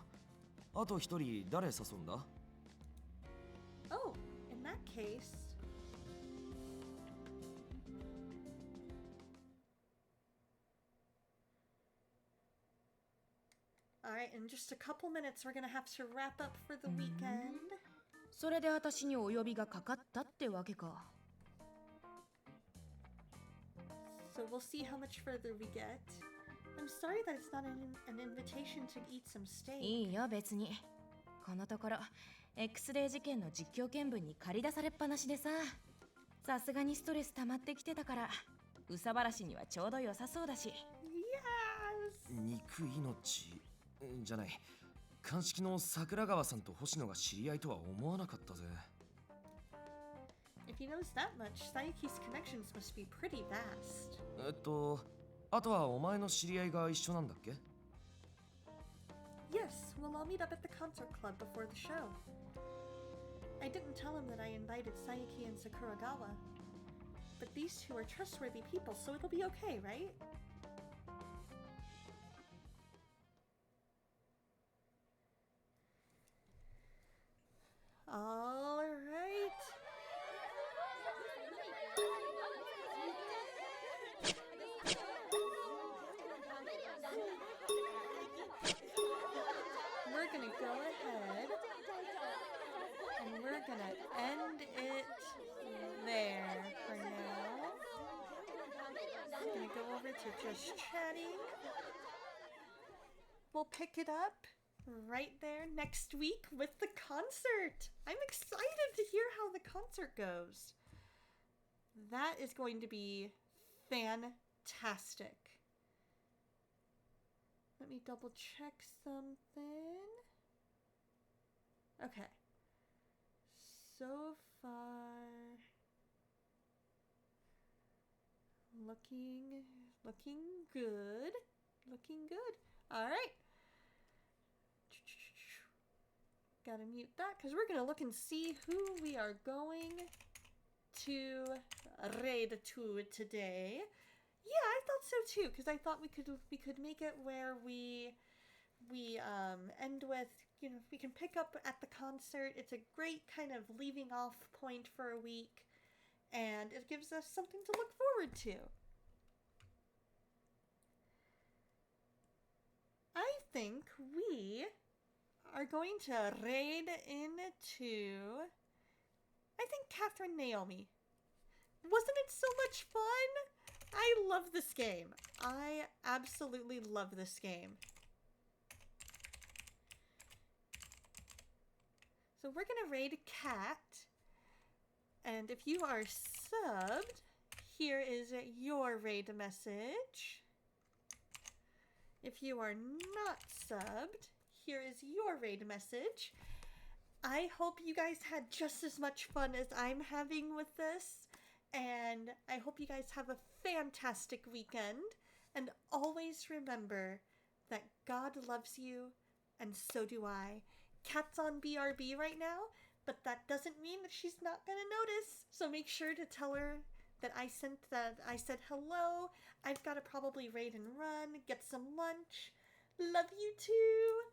あと一人誰誘うんだ？ Oh, in that case... Alright, in just a couple minutes we're gonna have to wrap up for the weekend. それで私にお呼びがかかったってわけか。So we'll see how much further we get. I'm sorry that it's not an invitation to eat some steak. いいよ別に。このところ X デー事件の実況見分に駆り出されっぱなしでさ、さすがにストレス溜まってきてたから、憂さ晴らしにはちょうど良さそうだし。Yes! 肉命じゃない。鑑識の桜川さんと星野が知り合いとは思わなかったぜ。If he knows that much, Sayaki's connections must be pretty vast. あとはお前の知り合いが一緒なんだっけ？ Yes, we'll all meet up at the concert club before the show. I didn't tell him that I invited Sayaki and Sakuragawa. But these two are trustworthy people, so it'll be okay, right? All right. We're gonna go ahead and we're gonna end it there for now. Gonna go over to just chatting. we'll pick it up right there next week with the concert. I'm excited to hear how the concert goes. That is going to be fantastic. Let me double check something. Okay. So far, looking good. Looking good. All right. Gotta mute that because we're gonna look and see who we are going to raid to today. Yeah, I thought so too, because I thought we could make it where we end with, you know, we can pick up at the concert. It's a great kind of leaving off point for a week, and it gives us something to look forward to. I think we are going to raid into, I think, Catherine Naomi. Wasn't it so much fun? I love this game. I absolutely love this game. So we're gonna raid Cat. And if you are subbed, here is your raid message. If you are not subbed, here is your raid message. I hope you guys had just as much fun as I'm having with this. And I hope you guys have a fantastic weekend. And always remember that God loves you, and so do I. Kat's on BRB right now, but that doesn't mean that she's not gonna notice. So make sure to tell her that I said hello. I've got to probably raid and run, get some lunch. Love you too.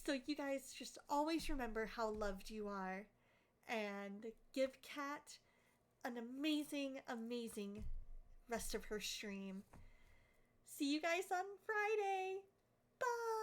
So you guys just always remember how loved you are, and give Kat an amazing, amazing rest of her stream. See you guys on Friday. Bye.